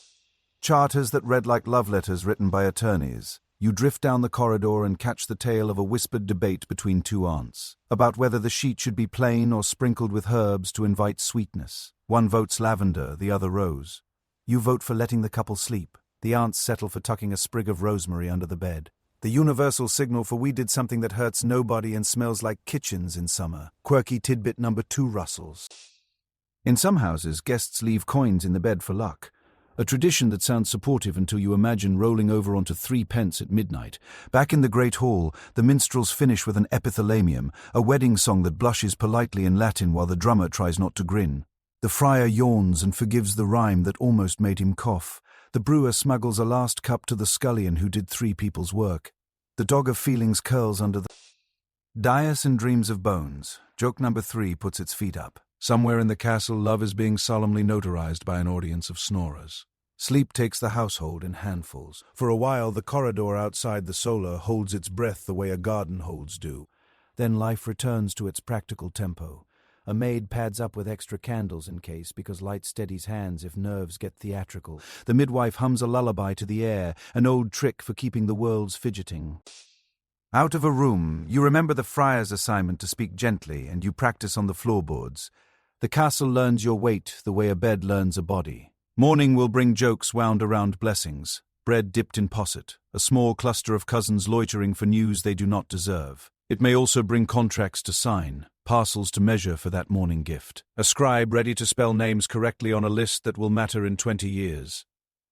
charters that read like love letters written by attorneys. You drift down the corridor and catch the tale of a whispered debate between 2 aunts, about whether the sheet should be plain or sprinkled with herbs to invite sweetness. One votes lavender, the other rose. You vote for letting the couple sleep. The aunts settle for tucking a sprig of rosemary under the bed. The universal signal for we did something that hurts nobody and smells like kitchens in summer. Quirky tidbit number 2 rustles. In some houses, guests leave coins in the bed for luck. A tradition that sounds supportive until you imagine rolling over onto 3 pence at midnight. Back in the Great Hall, the minstrels finish with an epithalamium, a wedding song that blushes politely in Latin while the drummer tries not to grin. The friar yawns and forgives the rhyme that almost made him cough. The brewer smuggles a last cup to the scullion who did 3 people's work. The dog of feelings curls under the dais and dreams of bones. Joke number 3 puts its feet up. Somewhere in the castle, love is being solemnly notarized by an audience of snorers. Sleep takes the household in handfuls. For a while, the corridor outside the solar holds its breath the way a garden holds do. Then life returns to its practical tempo. A maid pads up with extra candles in case, because light steadies hands if nerves get theatrical. The midwife hums a lullaby to the air, an old trick for keeping the worlds fidgeting. Out of a room, you remember the friar's assignment to speak gently, and you practice on the floorboards. The castle learns your weight the way a bed learns a body. Morning will bring jokes wound around blessings, bread dipped in posset, a small cluster of cousins loitering for news they do not deserve. It may also bring contracts to sign, parcels to measure for that morning gift. A scribe ready to spell names correctly on a list that will matter in 20 years.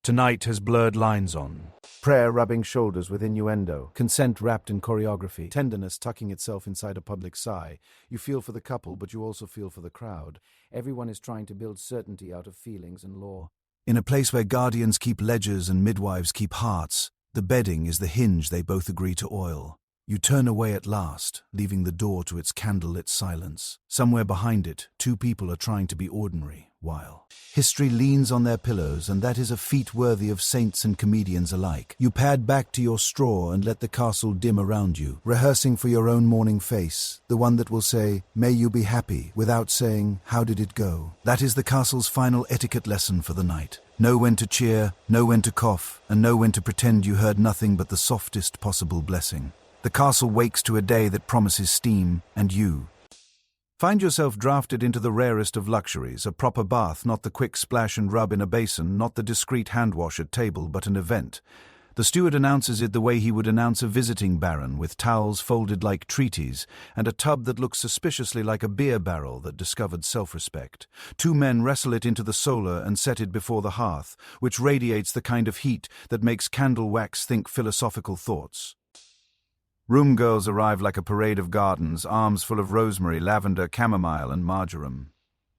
Tonight has blurred lines on. Prayer rubbing shoulders with innuendo. Consent wrapped in choreography. Tenderness tucking itself inside a public sigh. You feel for the couple, but you also feel for the crowd. Everyone is trying to build certainty out of feelings and law. In a place where guardians keep ledgers and midwives keep hearts, the bedding is the hinge they both agree to oil. You turn away at last, leaving the door to its candlelit silence. Somewhere behind it, two people are trying to be ordinary, while history leans on their pillows, and that is a feat worthy of saints and comedians alike. You pad back to your straw and let the castle dim around you, rehearsing for your own morning face, the one that will say, "May you be happy," without saying, "How did it go?" That is the castle's final etiquette lesson for the night. Know when to cheer, know when to cough, and know when to pretend you heard nothing but the softest possible blessing. The castle wakes to a day that promises steam, and you find yourself drafted into the rarest of luxuries, a proper bath, not the quick splash and rub in a basin, not the discreet hand wash at table, but an event. The steward announces it the way he would announce a visiting baron, with towels folded like treaties, and a tub that looks suspiciously like a beer barrel that discovered self-respect. Two men wrestle it into the solar and set it before the hearth, which radiates the kind of heat that makes candle wax think philosophical thoughts. Room girls arrive like a parade of gardens, arms full of rosemary, lavender, chamomile, and marjoram.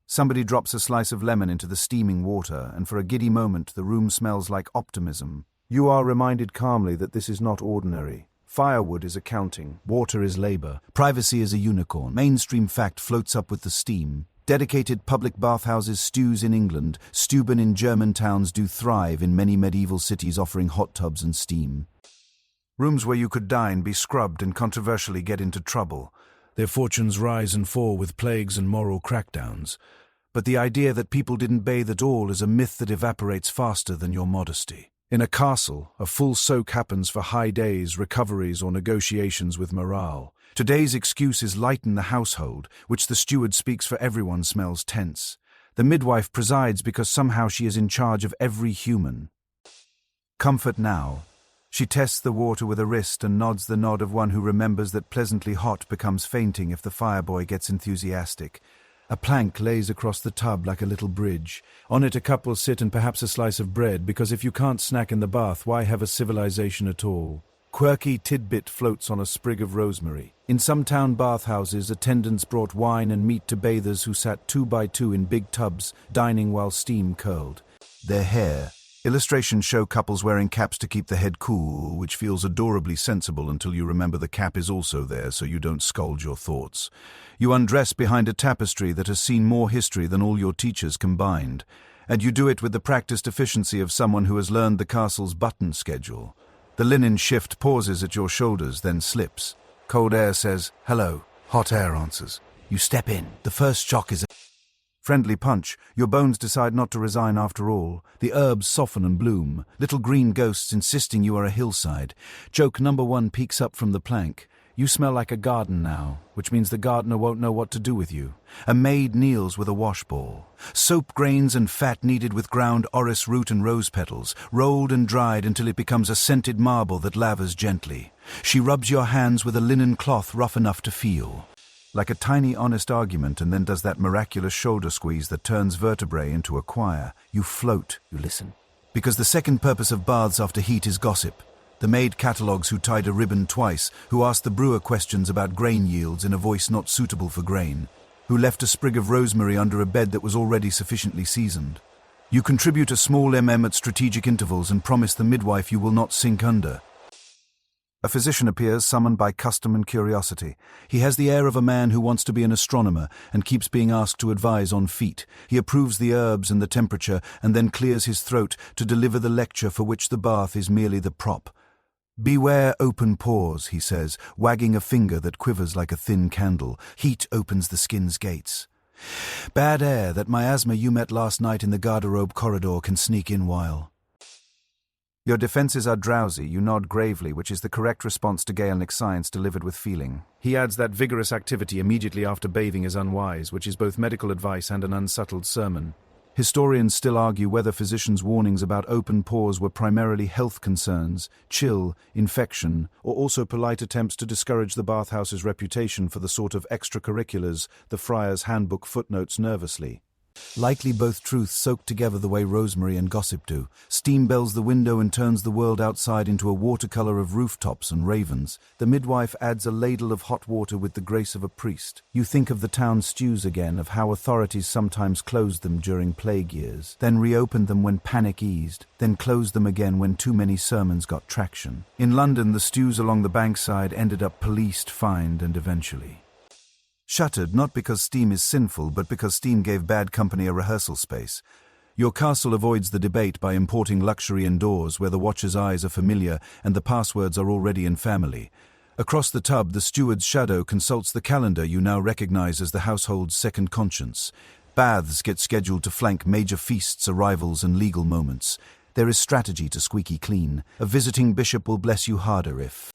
Somebody drops a slice of lemon into the steaming water, and for a giddy moment the room smells like optimism. You are reminded calmly that this is not ordinary. Firewood is accounting, water is labor, privacy is a unicorn. Mainstream fact floats up with the steam. Dedicated public bathhouses, stews in England, Steuben in German towns do thrive in many medieval cities offering hot tubs and steam. Rooms where you could dine, be scrubbed, and controversially get into trouble. Their fortunes rise and fall with plagues and moral crackdowns. But the idea that people didn't bathe at all is a myth that evaporates faster than your modesty. In a castle, a full soak happens for high days, recoveries, or negotiations with morale. Today's excuse is lighten the household, which the steward speaks for everyone smells tense. The midwife presides because somehow she is in charge of every human. Comfort now. She tests the water with a wrist and nods the nod of one who remembers that pleasantly hot becomes fainting if the fireboy gets enthusiastic. A plank lays across the tub like a little bridge. On it a couple sit and perhaps a slice of bread, because if you can't snack in the bath, why have a civilization at all? Quirky tidbit floats on a sprig of rosemary. In some town bathhouses, attendants brought wine and meat to bathers who sat 2 by 2 in big tubs, dining while steam curled. Their hair. Illustrations show couples wearing caps to keep the head cool, which feels adorably sensible until you remember the cap is also there so you don't scald your thoughts. You undress behind a tapestry that has seen more history than all your teachers combined, and you do it with the practiced efficiency of someone who has learned the castle's button schedule. The linen shift pauses at your shoulders, then slips. Cold air says, "Hello." Hot air answers. You step in. The first shock is a friendly punch. Your bones decide not to resign after all. The herbs soften and bloom, little green ghosts insisting you are a hillside. Joke number 1 peeks up from the plank. You smell like a garden now, which means the gardener won't know what to do with you. A maid kneels with a washball. Soap grains and fat kneaded with ground orris root and rose petals, rolled and dried until it becomes a scented marble that lavers gently. She rubs your hands with a linen cloth rough enough to feel. Like a tiny honest argument, and then does that miraculous shoulder squeeze that turns vertebrae into a choir. You float, you listen. Because the second purpose of baths after heat is gossip. The maid catalogues who tied a ribbon twice, who asked the brewer questions about grain yields in a voice not suitable for grain, who left a sprig of rosemary under a bed that was already sufficiently seasoned. You contribute a small at strategic intervals and promise the midwife you will not sink under. A physician appears, summoned by custom and curiosity. He has the air of a man who wants to be an astronomer and keeps being asked to advise on feet. He approves the herbs and the temperature and then clears his throat to deliver the lecture for which the bath is merely the prop. "Beware open pores," he says, wagging a finger that quivers like a thin candle. "Heat opens the skin's gates." Bad air, that miasma you met last night in the garderobe corridor can sneak in while. Your defenses are drowsy, you nod gravely, which is the correct response to Gaelic science delivered with feeling. He adds that vigorous activity immediately after bathing is unwise, which is both medical advice and an unsubtled sermon. Historians still argue whether physicians' warnings about open pores were primarily health concerns, chill, infection, or also polite attempts to discourage the bathhouse's reputation for the sort of extracurriculars the Friar's Handbook footnotes nervously. Likely both truths soaked together the way rosemary and gossip do. Steam bells the window and turns the world outside into a watercolor of rooftops and ravens. The midwife adds a ladle of hot water with the grace of a priest. You think of the town stews again, of how authorities sometimes closed them during plague years, then reopened them when panic eased, then closed them again when too many sermons got traction. In London, the stews along the bankside ended up policed, fined, and eventually shuttered, not because steam is sinful, but because steam gave bad company a rehearsal space. Your castle avoids the debate by importing luxury indoors where the watcher's eyes are familiar and the passwords are already in family. Across the tub, the steward's shadow consults the calendar you now recognize as the household's second conscience. Baths get scheduled to flank major feasts, arrivals, and legal moments. There is strategy to squeaky clean. A visiting bishop will bless you harder if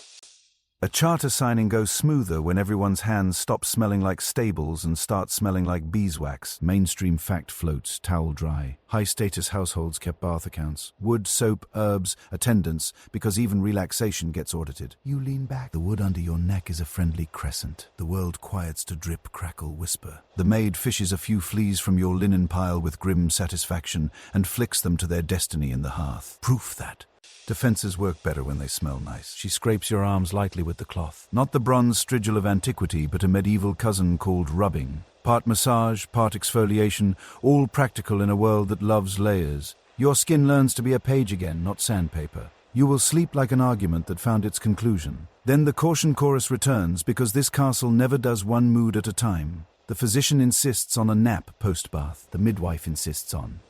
a charter signing goes smoother when everyone's hands stop smelling like stables and start smelling like beeswax. Mainstream fact floats, towel dry. High-status households kept bath accounts. Wood, soap, herbs, attendance, because even relaxation gets audited. You lean back. The wood under your neck is a friendly crescent. The world quiets to drip, crackle, whisper. The maid fishes a few fleas from your linen pile with grim satisfaction and flicks them to their destiny in the hearth. Proof that defenses work better when they smell nice. She scrapes your arms lightly with the cloth. Not the bronze strigil of antiquity, but a medieval cousin called rubbing. Part massage, part exfoliation, all practical in a world that loves layers. Your skin learns to be a page again, not sandpaper. You will sleep like an argument that found its conclusion. Then the caution chorus returns, because this castle never does one mood at a time. The physician insists on a nap post-bath. The midwife insists on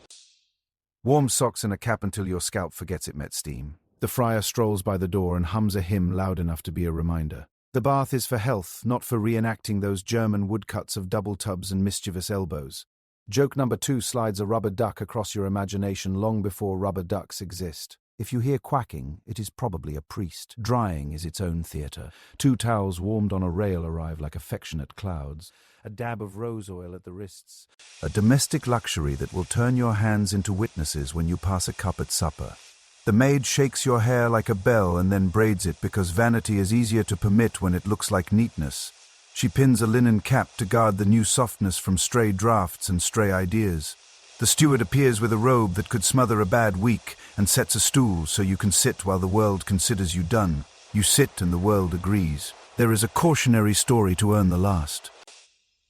warm socks and a cap until your scalp forgets it met steam. The friar strolls by the door and hums a hymn loud enough to be a reminder. The bath is for health, not for reenacting those German woodcuts of double tubs and mischievous elbows. Joke number 2 slides a rubber duck across your imagination long before rubber ducks exist. If you hear quacking, it is probably a priest. Drying is its own theatre. 2 towels warmed on a rail arrive like affectionate clouds. A dab of rose oil at the wrists. A domestic luxury that will turn your hands into witnesses when you pass a cup at supper. The maid shakes your hair like a bell and then braids it because vanity is easier to permit when it looks like neatness. She pins a linen cap to guard the new softness from stray drafts and stray ideas. The steward appears with a robe that could smother a bad week and sets a stool so you can sit while the world considers you done. You sit and the world agrees. There is a cautionary story to earn the last.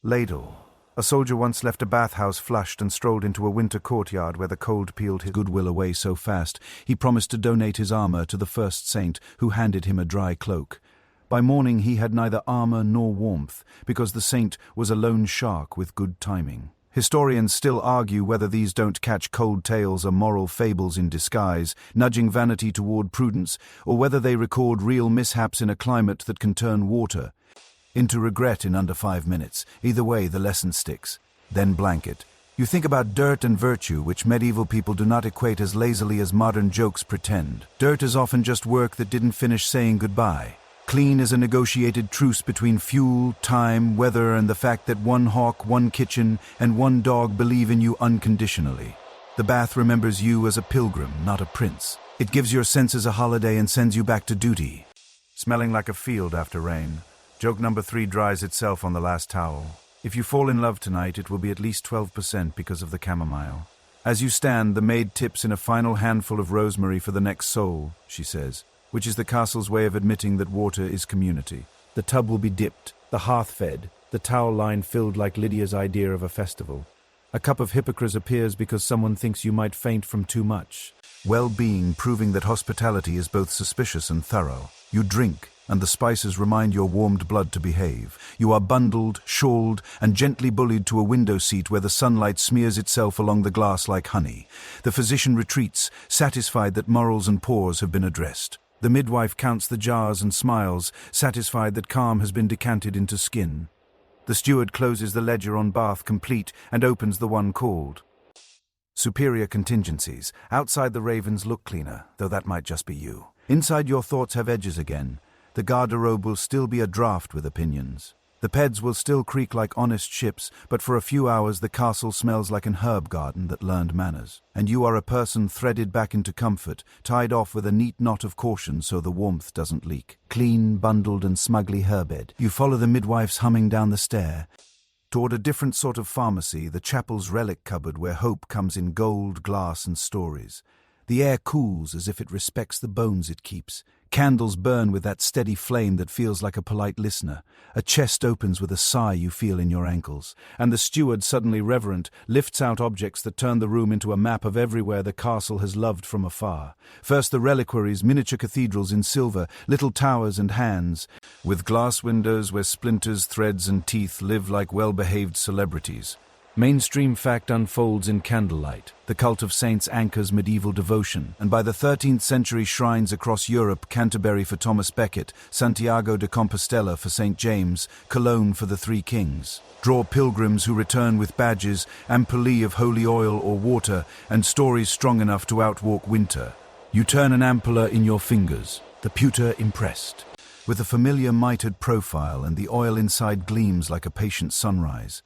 Ladle. A soldier once left a bathhouse flushed and strolled into a winter courtyard where the cold peeled his goodwill away so fast he promised to donate his armor to the first saint, who handed him a dry cloak. By morning he had neither armor nor warmth, because the saint was a lone shark with good timing. Historians still argue whether these don't catch cold tales are moral fables in disguise, nudging vanity toward prudence, or whether they record real mishaps in a climate that can turn water into regret in under 5 minutes. Either way, the lesson sticks. Then blanket. You think about dirt and virtue, which medieval people do not equate as lazily as modern jokes pretend. Dirt is often just work that didn't finish saying goodbye. Clean is a negotiated truce between fuel, time, weather, and the fact that one hawk, one kitchen, and one dog believe in you unconditionally. The bath remembers you as a pilgrim, not a prince. It gives your senses a holiday and sends you back to duty. Smelling like a field after rain. Joke number 3 dries itself on the last towel. If you fall in love tonight, it will be at least 12% because of the chamomile. As you stand, the maid tips in a final handful of rosemary for the next soul, she says, which is the castle's way of admitting that water is community. The tub will be dipped, the hearth fed, the towel line filled like Lydia's idea of a festival. A cup of hypocrisy appears because someone thinks you might faint from too much. Well-being proving that hospitality is both suspicious and thorough. You drink, and the spices remind your warmed blood to behave. You are bundled, shawled, and gently bullied to a window seat where the sunlight smears itself along the glass like honey. The physician retreats, satisfied that morals and pores have been addressed. The midwife counts the jars and smiles, satisfied that calm has been decanted into skin. The steward closes the ledger on bath complete and opens the one called superior contingencies. Outside the ravens look cleaner, though that might just be you. Inside your thoughts have edges again. The garderobe will still be a draft with opinions. The peds will still creak like honest ships, but for a few hours the castle smells like an herb garden that learned manners. And you are a person threaded back into comfort, tied off with a neat knot of caution so the warmth doesn't leak. Clean, bundled and smugly herbed. You follow the midwife's humming down the stair toward a different sort of pharmacy, the chapel's relic cupboard where hope comes in gold, glass and stories. The air cools as if it respects the bones it keeps. Candles burn with that steady flame that feels like a polite listener. A chest opens with a sigh you feel in your ankles. And the steward, suddenly reverent, lifts out objects that turn the room into a map of everywhere the castle has loved from afar. First the reliquaries, miniature cathedrals in silver, little towers and hands, with glass windows where splinters, threads and teeth live like well-behaved celebrities. Mainstream fact unfolds in candlelight. The cult of saints anchors medieval devotion, and by the 13th century shrines across Europe, Canterbury for Thomas Becket, Santiago de Compostela for St. James, Cologne for the Three Kings, draw pilgrims who return with badges, ampuli of holy oil or water, and stories strong enough to outwalk winter. You turn an ampulla in your fingers, the pewter impressed, with a familiar mitred profile, and the oil inside gleams like a patient sunrise.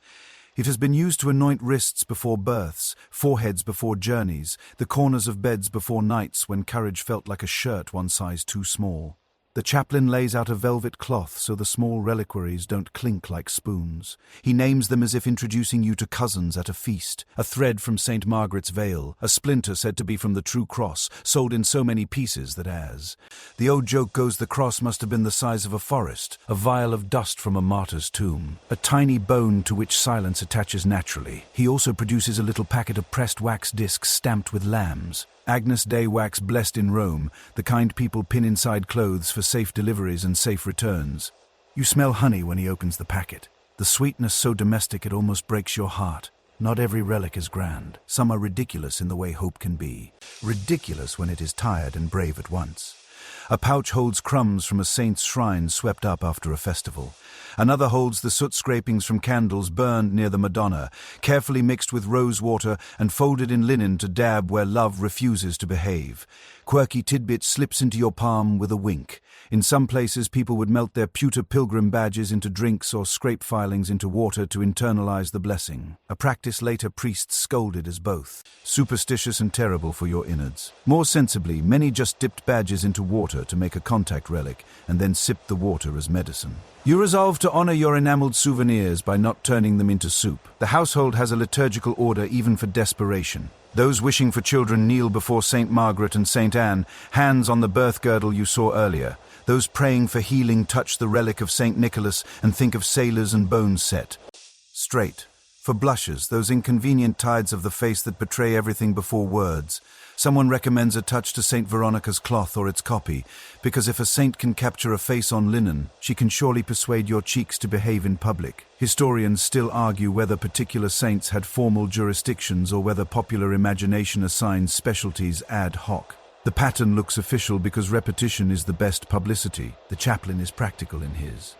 It has been used to anoint wrists before births, foreheads before journeys, the corners of beds before nights when courage felt like a shirt one size too small. The chaplain lays out a velvet cloth so the small reliquaries don't clink like spoons. He names them as if introducing you to cousins at a feast. A thread from St. Margaret's veil, a splinter said to be from the true cross, sold in so many pieces that as the old joke goes, the cross must have been the size of a forest, a vial of dust from a martyr's tomb, a tiny bone to which silence attaches naturally. He also produces a little packet of pressed wax discs stamped with lambs. Agnus Dei wax blessed in Rome, the kind people pin inside clothes for safe deliveries and safe returns. You smell honey when he opens the packet. The sweetness so domestic it almost breaks your heart. Not every relic is grand. Some are ridiculous in the way hope can be. Ridiculous when it is tired and brave at once. A pouch holds crumbs from a saint's shrine swept up after a festival. Another holds the soot scrapings from candles burned near the Madonna, carefully mixed with rose water and folded in linen to dab where love refuses to behave. Quirky tidbit slips into your palm with a wink. In some places, people would melt their pewter pilgrim badges into drinks or scrape filings into water to internalize the blessing. A practice later priests scolded as both superstitious and terrible for your innards. More sensibly, many just dipped badges into water to make a contact relic and then sipped the water as medicine. You resolve to honor your enameled souvenirs by not turning them into soup. The household has a liturgical order even for desperation. Those wishing for children kneel before St. Margaret and St. Anne, hands on the birth girdle you saw earlier. Those praying for healing touch the relic of St. Nicholas and think of sailors and bones set straight. For blushes, those inconvenient tides of the face that betray everything before words. Someone recommends a touch to St. Veronica's cloth or its copy, because if a saint can capture a face on linen, she can surely persuade your cheeks to behave in public. Historians still argue whether particular saints had formal jurisdictions or whether popular imagination assigns specialties ad hoc. The pattern looks official because repetition is the best publicity. The chaplain is practical in his.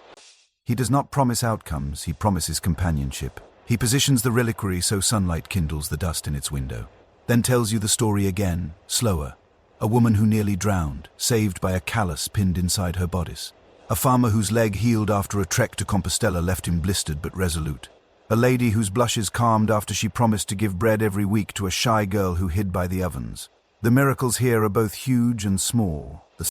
He does not promise outcomes, he promises companionship. He positions the reliquary so sunlight kindles the dust in its window. Then tells you the story again, slower. A woman who nearly drowned, saved by a callus pinned inside her bodice. A farmer whose leg healed after a trek to Compostela left him blistered but resolute. A lady whose blushes calmed after she promised to give bread every week to a shy girl who hid by the ovens. The miracles here are both huge and small. The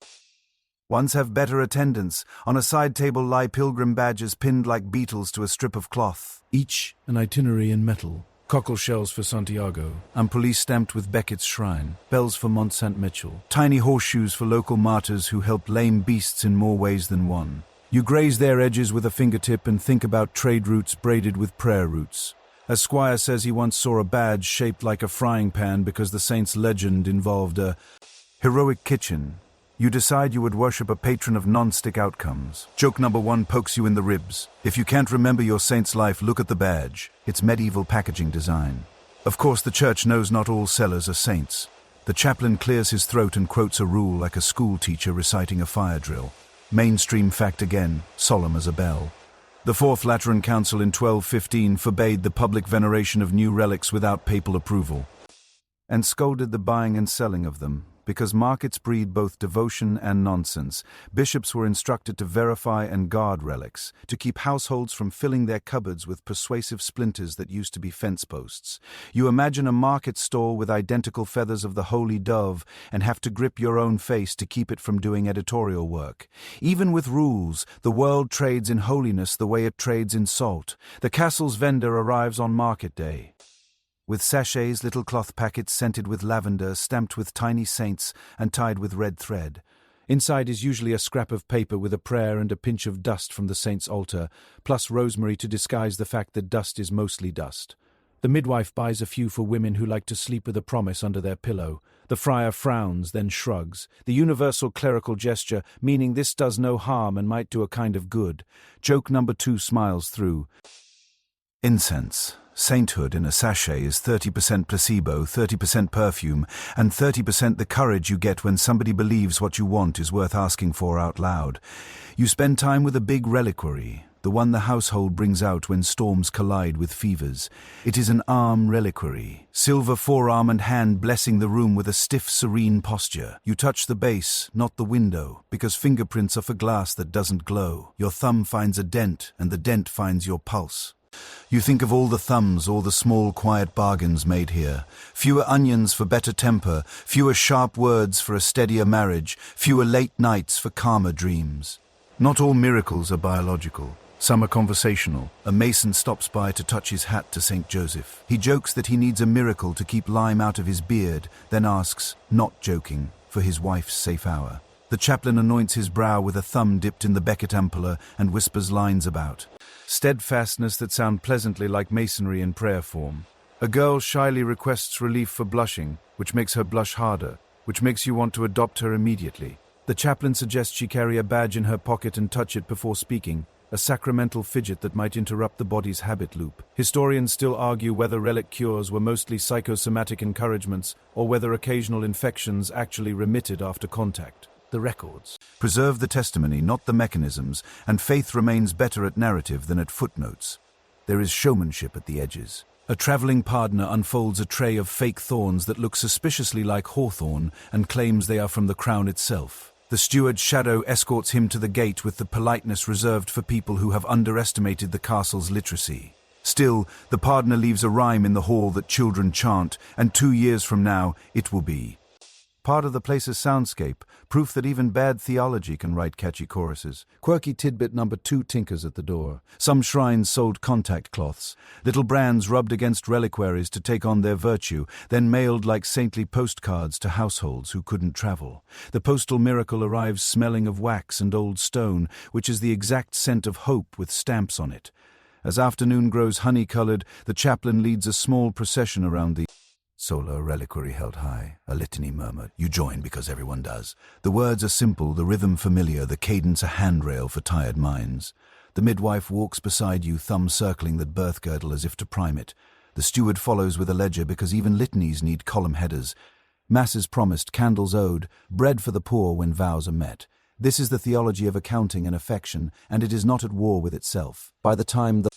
ones have better attendance. On a side table lie pilgrim badges pinned like beetles to a strip of cloth. Each an itinerary in metal. Cockle shells for Santiago, ampuli stamped with Beckett's shrine, bells for Mont Saint Mitchell, tiny horseshoes for local martyrs who helped lame beasts in more ways than one. You graze their edges with a fingertip and think about trade routes braided with prayer roots. A squire says he once saw a badge shaped like a frying pan because the saint's legend involved a heroic kitchen. You decide you would worship a patron of non-stick outcomes. Joke number 1 pokes you in the ribs. If you can't remember your saint's life, look at the badge. It's medieval packaging design. Of course, the church knows not all sellers are saints. The chaplain clears his throat and quotes a rule like a school teacher reciting a fire drill. Mainstream fact again, solemn as a bell. The Fourth Lateran Council in 1215 forbade the public veneration of new relics without papal approval, and scolded the buying and selling of them. Because markets breed both devotion and nonsense, bishops were instructed to verify and guard relics, to keep households from filling their cupboards with persuasive splinters that used to be fence posts. You imagine a market stall with identical feathers of the holy dove and have to grip your own face to keep it from doing editorial work. Even with rules, the world trades in holiness the way it trades in salt. The castle's vendor arrives on market day, with sachets, little cloth packets scented with lavender, stamped with tiny saints, and tied with red thread. Inside is usually a scrap of paper with a prayer and a pinch of dust from the saint's altar, plus rosemary to disguise the fact that dust is mostly dust. The midwife buys a few for women who like to sleep with a promise under their pillow. The friar frowns, then shrugs. The universal clerical gesture, meaning this does no harm and might do a kind of good. Joke number 2 smiles through. Incense. Sainthood in a sachet is 30% placebo, 30% perfume, and 30% the courage you get when somebody believes what you want is worth asking for out loud. You spend time with a big reliquary, the one the household brings out when storms collide with fevers. It is an arm reliquary, silver forearm and hand blessing the room with a stiff, serene posture. You touch the base, not the window, because fingerprints are for glass that doesn't glow. Your thumb finds a dent, and the dent finds your pulse. You think of all the thumbs, all the small, quiet bargains made here. Fewer onions for better temper, fewer sharp words for a steadier marriage, fewer late nights for calmer dreams. Not all miracles are biological. Some are conversational. A mason stops by to touch his hat to St. Joseph. He jokes that he needs a miracle to keep lime out of his beard, then asks, not joking, for his wife's safe hour. The chaplain anoints his brow with a thumb dipped in the Becket ampulla and whispers lines about steadfastness that sound pleasantly like masonry in prayer form. A girl shyly requests relief for blushing, which makes her blush harder, which makes you want to adopt her immediately. The chaplain suggests she carry a badge in her pocket and touch it before speaking, a sacramental fidget that might interrupt the body's habit loop. Historians still argue whether relic cures were mostly psychosomatic encouragements or whether occasional infections actually remitted after contact. The records preserve the testimony, not the mechanisms, and faith remains better at narrative than at footnotes. There is showmanship at the edges. A traveling pardoner unfolds a tray of fake thorns that look suspiciously like hawthorn and claims they are from the crown itself. The steward's shadow escorts him to the gate with the politeness reserved for people who have underestimated the castle's literacy. Still, the pardoner leaves a rhyme in the hall that children chant, and 2 years from now it will be part of the place's soundscape, proof that even bad theology can write catchy choruses. Quirky tidbit number 2 tinkers at the door. Some shrines sold contact cloths, little brands rubbed against reliquaries to take on their virtue, then mailed like saintly postcards to households who couldn't travel. The postal miracle arrives smelling of wax and old stone, which is the exact scent of hope with stamps on it. As afternoon grows honey-colored, the chaplain leads a small procession around the solar reliquary held high, a litany murmured. You join because everyone does. The words are simple, the rhythm familiar, the cadence a handrail for tired minds. The midwife walks beside you, thumb circling the birth girdle as if to prime it. The steward follows with a ledger because even litanies need column headers. Masses promised, candles owed, bread for the poor when vows are met. This is the theology of accounting and affection, and it is not at war with itself. By the time the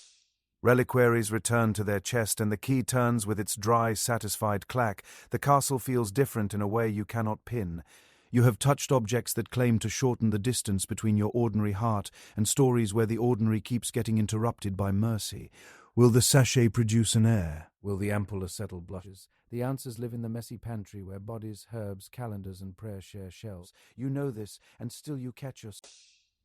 reliquaries return to their chest and the key turns with its dry, satisfied clack, the castle feels different in a way you cannot pin. You have touched objects that claim to shorten the distance between your ordinary heart and stories where the ordinary keeps getting interrupted by mercy. Will the sachet produce an heir? Will the ampulla settle blushes? The answers live in the messy pantry where bodies, herbs, calendars, and prayer share shelves. You know this, and still you catch yourself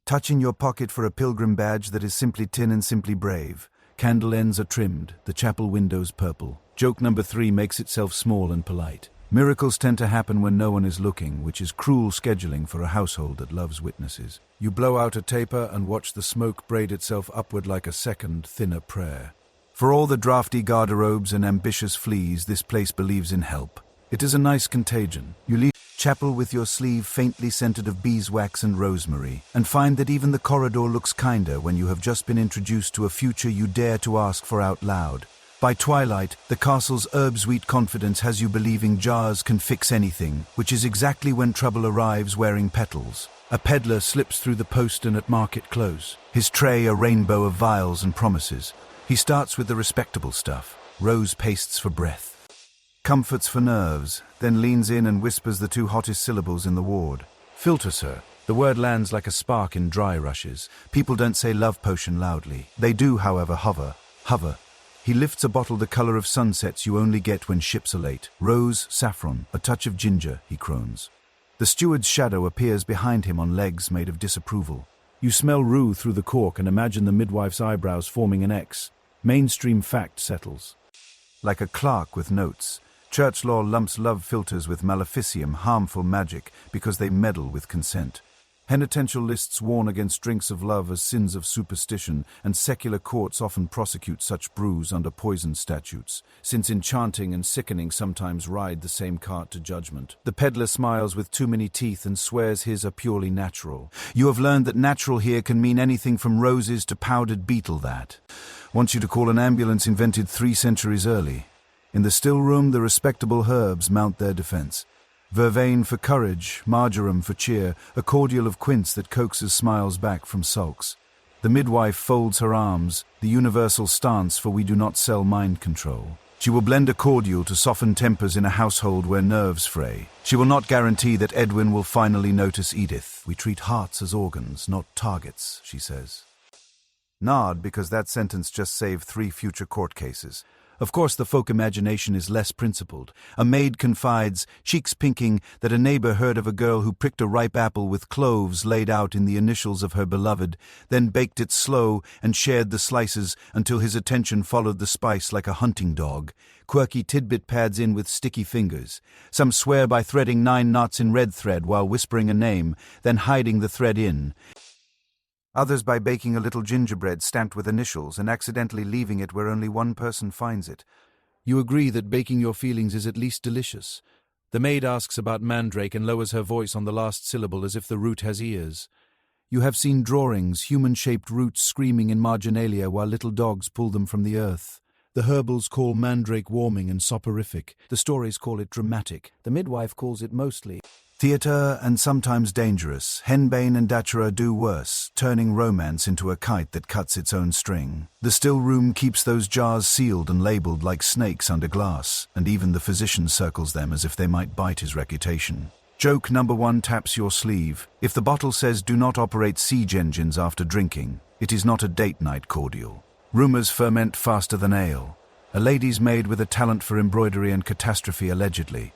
touching your pocket for a pilgrim badge that is simply tin and simply brave. Candle ends are trimmed, the chapel windows purple. Joke number 3 makes itself small and polite. Miracles tend to happen when no one is looking, which is cruel scheduling for a household that loves witnesses. You blow out a taper and watch the smoke braid itself upward like a second, thinner prayer. For all the drafty garderobes and ambitious fleas, this place believes in help. It is a nice contagion. You leave chapel with your sleeve faintly scented of beeswax and rosemary, and find that even the corridor looks kinder when you have just been introduced to a future you dare to ask for out loud. By twilight, the castle's herb-sweet confidence has you believing jars can fix anything, which is exactly when trouble arrives wearing petals. A peddler slips through the postern at market close, his tray a rainbow of vials and promises. He starts with the respectable stuff, rose pastes for breath, comforts for nerves, then leans in and whispers the two hottest syllables in the ward. Filter, sir. The word lands like a spark in dry rushes. People don't say love potion loudly. They do, however, hover. He lifts a bottle the color of sunsets you only get when ships are late. Rose, saffron, a touch of ginger, he croons. The steward's shadow appears behind him on legs made of disapproval. You smell rue through the cork and imagine the midwife's eyebrows forming an X. Mainstream fact settles. Like a clerk with notes, church law lumps love filters with maleficium, harmful magic, because they meddle with consent. Penitential lists warn against drinks of love as sins of superstition, and secular courts often prosecute such brews under poison statutes, since enchanting and sickening sometimes ride the same cart to judgment. The peddler smiles with too many teeth and swears his are purely natural. You have learned that natural here can mean anything from roses to powdered beetle that. Wants you to call an ambulance invented 3 centuries early. In the still room, the respectable herbs mount their defense. Vervain for courage, marjoram for cheer, a cordial of quince that coaxes smiles back from sulks. The midwife folds her arms, the universal stance for we do not sell mind control. She will blend a cordial to soften tempers in a household where nerves fray. She will not guarantee that Edwin will finally notice Edith. We treat hearts as organs, not targets, she says. Nod, because that sentence just saved 3 future court cases. Of course, the folk imagination is less principled. A maid confides, cheeks pinking, that a neighbor heard of a girl who pricked a ripe apple with cloves laid out in the initials of her beloved, then baked it slow and shared the slices until his attention followed the spice like a hunting dog. Quirky tidbit pads in with sticky fingers. Some swear by threading 9 knots in red thread while whispering a name, then hiding the thread in. Others by baking a little gingerbread stamped with initials and accidentally leaving it where only one person finds it. You agree that baking your feelings is at least delicious. The maid asks about mandrake and lowers her voice on the last syllable as if the root has ears. You have seen drawings, human-shaped roots screaming in marginalia while little dogs pull them from the earth. The herbals call mandrake warming and soporific. The stories call it dramatic. The midwife calls it mostly theatre and sometimes dangerous. Henbane and Datchera do worse, turning romance into a kite that cuts its own string. The still room keeps those jars sealed and labelled like snakes under glass, and even the physician circles them as if they might bite his reputation. Joke number 1 taps your sleeve. If the bottle says do not operate siege engines after drinking, it is not a date night cordial. Rumours ferment faster than ale. A lady's maid with a talent for embroidery and catastrophe allegedly.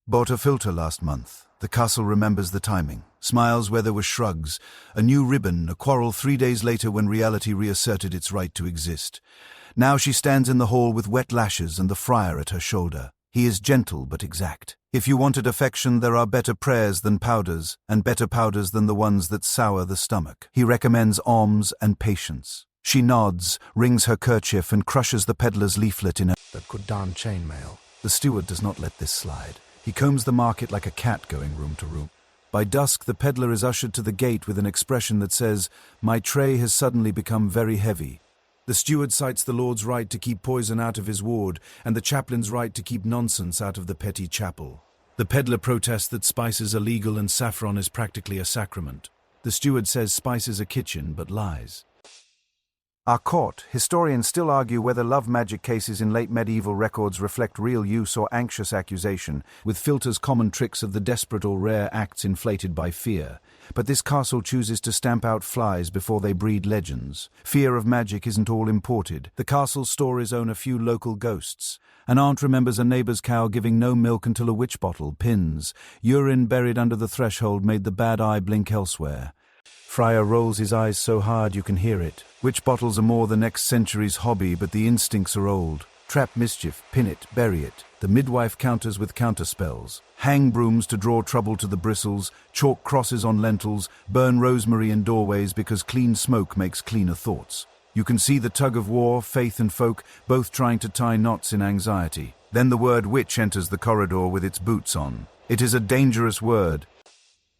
Bought a filter last month. The castle remembers the timing. Smiles where there were shrugs. A new ribbon, a quarrel 3 days later when reality reasserted its right to exist. Now she stands in the hall with wet lashes and the friar at her shoulder. He is gentle but exact. If you wanted affection, there are better prayers than powders, and better powders than the ones that sour the stomach. He recommends alms and patience. She nods, wrings her kerchief and crushes the peddler's leaflet in her that could darn chainmail. The steward does not let this slide. He combs the market like a cat going room to room. By dusk, the peddler is ushered to the gate with an expression that says, "My tray has suddenly become very heavy." The steward cites the Lord's right to keep poison out of his ward and the chaplain's right to keep nonsense out of the petty chapel. The peddler protests that spices are legal and saffron is practically a sacrament. The steward says spice is a kitchen, but lies. Our court, historians still argue whether love magic cases in late medieval records reflect real use or anxious accusation, with filters common tricks of the desperate or rare acts inflated by fear. But this castle chooses to stamp out flies before they breed legends. Fear of magic isn't all imported. The castle's stories own a few local ghosts. An aunt remembers a neighbor's cow giving no milk until a witch bottle, pins. Urine buried under the threshold made the bad eye blink elsewhere. Friar rolls his eyes so hard you can hear it. Witch bottles are more the next century's hobby, but the instincts are old. Trap mischief, pin it, bury it. The midwife counters with counterspells. Hang brooms to draw trouble to the bristles, chalk crosses on lentils, burn rosemary in doorways because clean smoke makes cleaner thoughts. You can see the tug of war, faith and folk, both trying to tie knots in anxiety. Then the word witch enters the corridor with its boots on. It is a dangerous word.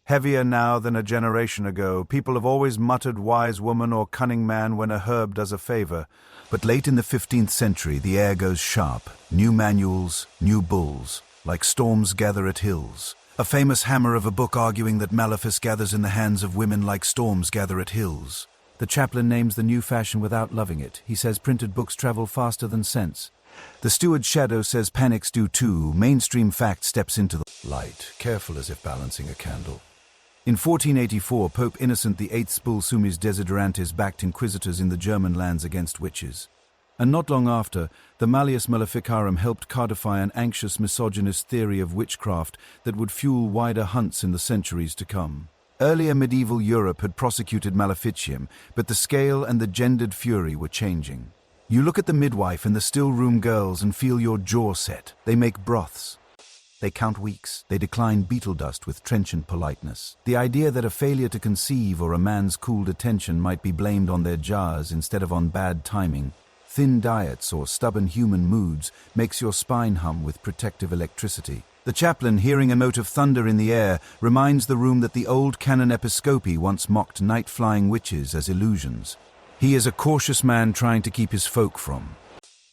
Heavier now than a generation ago, people have always muttered wise woman or cunning man when a herb does a favor. But late in the 15th century, the air goes sharp. New manuals, new bulls, like storms gather at hills. A famous hammer of a book arguing that malefice gathers in the hands of women like storms gather at hills. The chaplain names the new fashion without loving it. He says printed books travel faster than sense. The steward's shadow says panics do too. Mainstream fact steps into the light, careful as if balancing a candle. In 1484, Pope Innocent VIII Spul Sumis Desiderantes backed inquisitors in the German lands against witches. And not long after, the Malleus Maleficarum helped codify an anxious misogynist theory of witchcraft that would fuel wider hunts in the centuries to come. Earlier medieval Europe had prosecuted maleficium, but the scale and the gendered fury were changing. You look at the midwife and the still-room girls and feel your jaw set. They make broths. They count weeks. They decline beetle dust with trenchant politeness. The idea that a failure to conceive or a man's cooled attention might be blamed on their jars instead of on bad timing, thin diets or stubborn human moods makes your spine hum with protective electricity. The chaplain, hearing a note of thunder in the air, reminds the room that the old canon episcopi once mocked night-flying witches as illusions. He is a cautious man trying to keep his folk from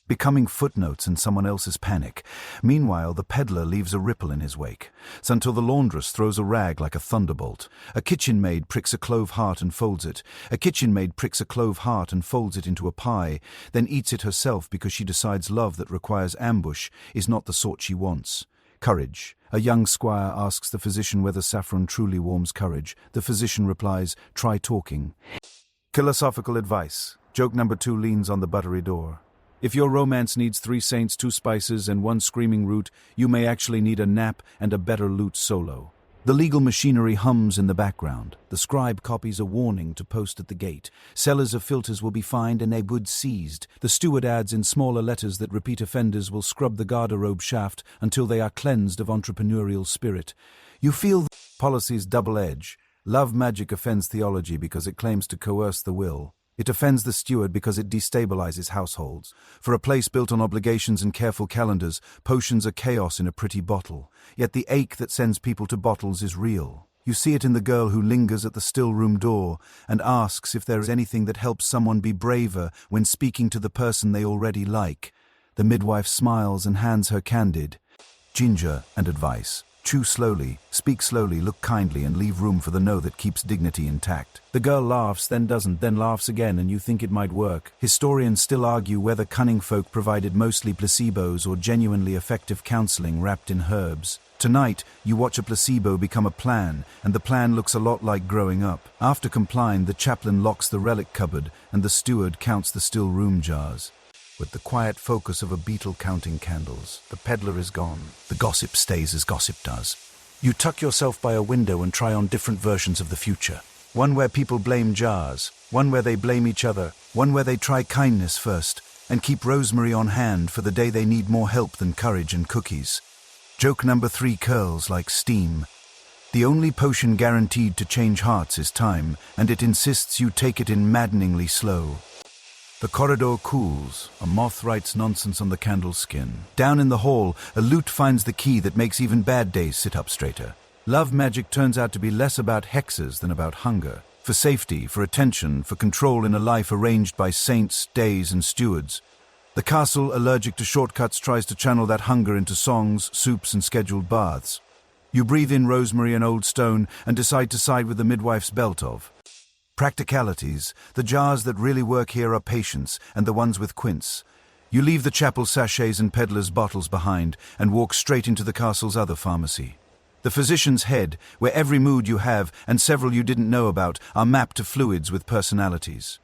becoming footnotes in someone else's panic. Meanwhile, the peddler leaves a ripple in his wake, until the laundress throws a rag like a thunderbolt. A kitchen maid pricks a clove heart and folds it. A kitchen maid pricks a clove heart and folds it into a pie, then eats it herself because she decides love that requires ambush is not the sort she wants. Courage. A young squire asks the physician whether saffron truly warms courage. The physician replies, "Try talking." Philosophical advice. Joke number 2 leans on the buttery door. If your romance needs 3 saints, 2 spices, and 1 screaming root, you may actually need a nap and a better lute solo. The legal machinery hums in the background. The scribe copies a warning to post at the gate. Sellers of filters will be fined and their goods seized. The steward adds in smaller letters that repeat offenders will scrub the garderobe shaft until they are cleansed of entrepreneurial spirit. You feel the policy's double edge. Love magic offends theology because it claims to coerce the will. It offends the steward because it destabilizes households. For a place built on obligations and careful calendars, potions are chaos in a pretty bottle. Yet the ache that sends people to bottles is real. You see it in the girl who lingers at the still room door and asks if there is anything that helps someone be braver when speaking to the person they already like. The midwife smiles and hands her candid ginger and advice. Chew slowly, speak slowly, look kindly, and leave room for the no that keeps dignity intact. The girl laughs, then doesn't, then laughs again, and you think it might work. Historians still argue whether cunning folk provided mostly placebos or genuinely effective counseling wrapped in herbs. Tonight, you watch a placebo become a plan, and the plan looks a lot like growing up. After compline, the chaplain locks the relic cupboard, and the steward counts the still room jars. With the quiet focus of a beetle counting candles, the peddler is gone. The gossip stays as gossip does. You tuck yourself by a window and try on different versions of the future. One where people blame jars, one where they blame each other, one where they try kindness first, and keep rosemary on hand for the day they need more help than courage and cookies. Joke number 3 curls like steam. The only potion guaranteed to change hearts is time, and it insists you take it in maddeningly slow. The corridor cools. A moth writes nonsense on the candle's skin. Down in the hall, a lute finds the key that makes even bad days sit up straighter. Love magic turns out to be less about hexes than about hunger. For safety, for attention, for control in a life arranged by saints, days, and stewards. The castle, allergic to shortcuts, tries to channel that hunger into songs, soups, and scheduled baths. You breathe in rosemary and old stone and decide to side with the midwife's belt of practicalities. The jars that really work here are patience, and the ones with quince. You leave the chapel sachets and peddlers' bottles behind and walk straight into the castle's other pharmacy. The physician's head, where every mood you have, and several you didn't know about, are mapped to fluids with personalities.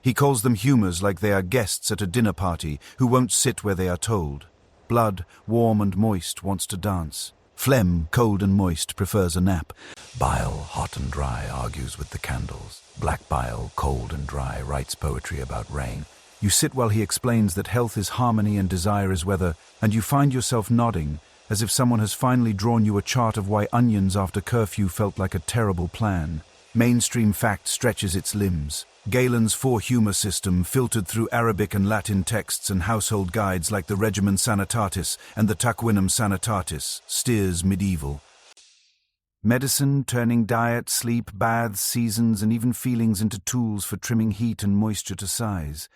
He calls them humours like they are guests at a dinner party who won't sit where they are told. Blood, warm and moist, wants to dance. Phlegm, cold and moist, prefers a nap. Bile, hot and dry, argues with the candles. Black bile, cold and dry, writes poetry about rain. You sit while he explains that health is harmony and desire is weather, and you find yourself nodding, as if someone has finally drawn you a chart of why onions after curfew felt like a terrible plan. Mainstream fact stretches its limbs. Galen's 4 humour system, filtered through Arabic and Latin texts and household guides like the Regimen Sanitatis and the Tarquinum Sanitatis, steers medieval. Medicine, turning diet, sleep, baths, seasons, and even feelings into tools for trimming heat and moisture to size.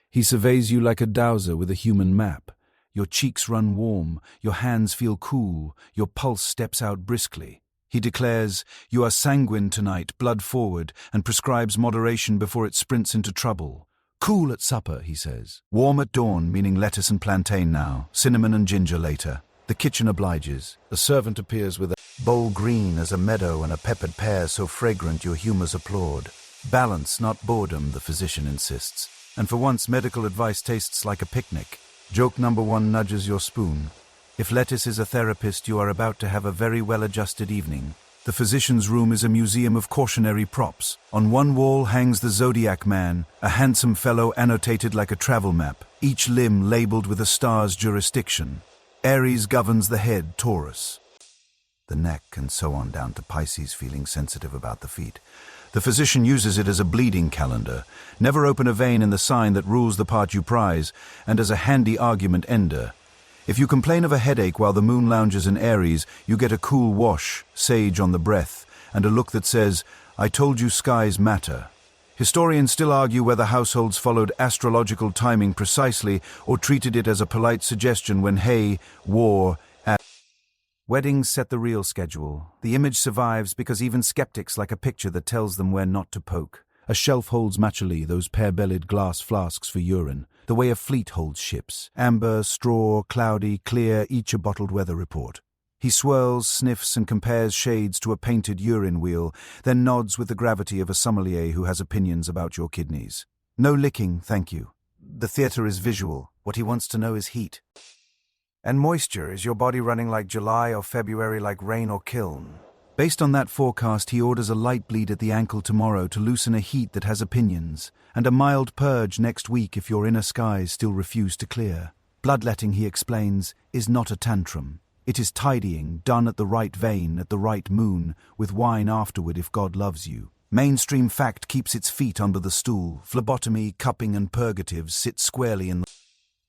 He surveys you like a dowser with a human map. Your cheeks run warm, your hands feel cool, your pulse steps out briskly. He declares, "You are sanguine tonight, blood forward," and prescribes moderation before it sprints into trouble. "Cool at supper," he says. "Warm at dawn," meaning lettuce and plantain now, cinnamon and ginger later. The kitchen obliges. A servant appears with a bowl green as a meadow and a peppered pear so fragrant your humours applaud. "Balance, not boredom," the physician insists. And for once medical advice tastes like a picnic. Joke number 1 nudges your spoon. If lettuce is a therapist, you are about to have a very well-adjusted evening. The physician's room is a museum of cautionary props. On one wall hangs the Zodiac Man, a handsome fellow annotated like a travel map, each limb labelled with a star's jurisdiction. Aries governs the head, Taurus, the neck, and so on down to Pisces, feeling sensitive about the feet. The physician uses it as a bleeding calendar. Never open a vein in the sign that rules the part you prize, and as a handy argument ender. If you complain of a headache while the moon lounges in Aries, you get a cool wash, sage on the breath, and a look that says, "I told you skies matter." Historians still argue whether households followed astrological timing precisely or treated it as a polite suggestion when hay, war, Weddings set the real schedule. The image survives because even skeptics like a picture that tells them where not to poke. A shelf holds matchily those pear-bellied glass flasks for urine, the way a fleet holds ships. Amber, straw, cloudy, clear, each a bottled weather report. He swirls, sniffs, and compares shades to a painted urine wheel, then nods with the gravity of a sommelier who has opinions about your kidneys. "No licking, thank you. The theatre is visual. What he wants to know is heat. And moisture, is your body running like July or February, like rain or kiln?" Based on that forecast, he orders a light bleed at the ankle tomorrow to loosen a heat that has opinions, and a mild purge next week if your inner skies still refuse to clear. Bloodletting, he explains, is not a tantrum. It is tidying, done at the right vein, at the right moon, with wine afterward if God loves you. Mainstream fact keeps its feet under the stool. Phlebotomy, cupping, and purgatives sit squarely in the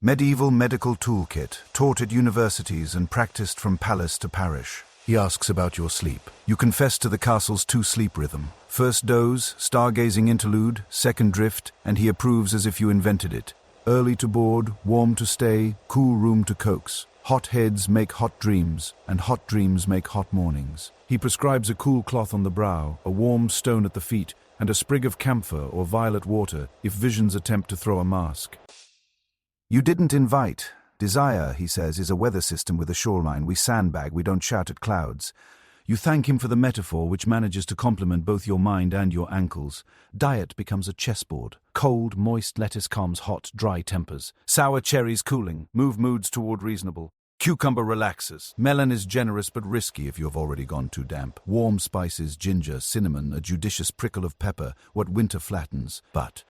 medieval medical toolkit, taught at universities and practiced from palace to parish. He asks about your sleep. You confess to the castle's 2-sleep rhythm. First doze, stargazing interlude, second drift, and he approves as if you invented it. Early to board, warm to stay, cool room to coax. Hot heads make hot dreams, and hot dreams make hot mornings. He prescribes a cool cloth on the brow, a warm stone at the feet, and a sprig of camphor or violet water if visions attempt to throw a mask. You didn't invite. Desire, he says, is a weather system with a shoreline. We sandbag, we don't shout at clouds. You thank him for the metaphor, which manages to complement both your mind and your ankles. Diet becomes a chessboard. Cold, moist lettuce calms hot, dry tempers. Sour cherries cooling, move moods toward reasonable. Cucumber relaxes. Melon is generous but risky if you have already gone too damp. Warm spices, ginger, cinnamon, a judicious prickle of pepper, what winter flattens. But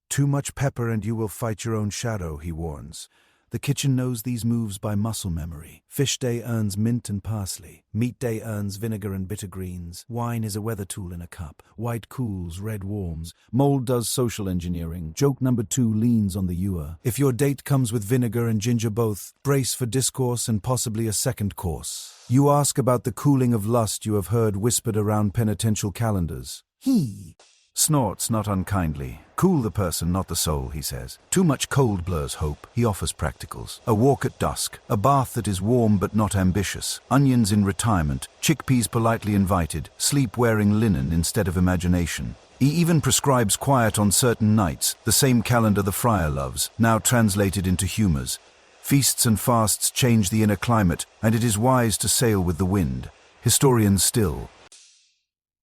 too much pepper and you will fight your own shadow, he warns. The kitchen knows these moves by muscle memory. Fish day earns mint and parsley. Meat day earns vinegar and bitter greens. Wine is a weather tool in a cup. White cools, red warms. Mold does social engineering. Joke number 2 leans on the ewer. If your date comes with vinegar and ginger both, brace for discourse and possibly a second course. You ask about the cooling of lust you have heard whispered around penitential calendars. He snorts not unkindly. Cool the person, not the soul, he says. Too much cold blurs hope. He offers practicals. A walk at dusk. A bath that is warm but not ambitious. Onions in retirement. Chickpeas politely invited. Sleep wearing linen instead of imagination. He even prescribes quiet on certain nights, the same calendar the friar loves, now translated into humours. Feasts and fasts change the inner climate, and it is wise to sail with the wind. Historians still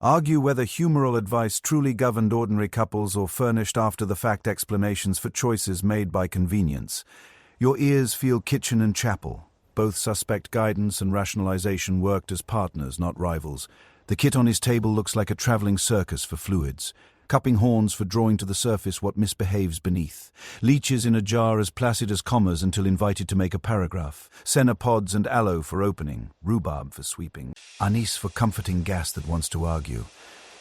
argue whether humoral advice truly governed ordinary couples or furnished after-the-fact explanations for choices made by convenience. Your ears feel kitchen and chapel. Both suspect guidance and rationalization worked as partners, not rivals. The kit on his table looks like a traveling circus for fluids. Cupping horns for drawing to the surface what misbehaves beneath. Leeches in a jar as placid as commas until invited to make a paragraph. Senna pods and aloe for opening. Rhubarb for sweeping. Anise for comforting gas that wants to argue.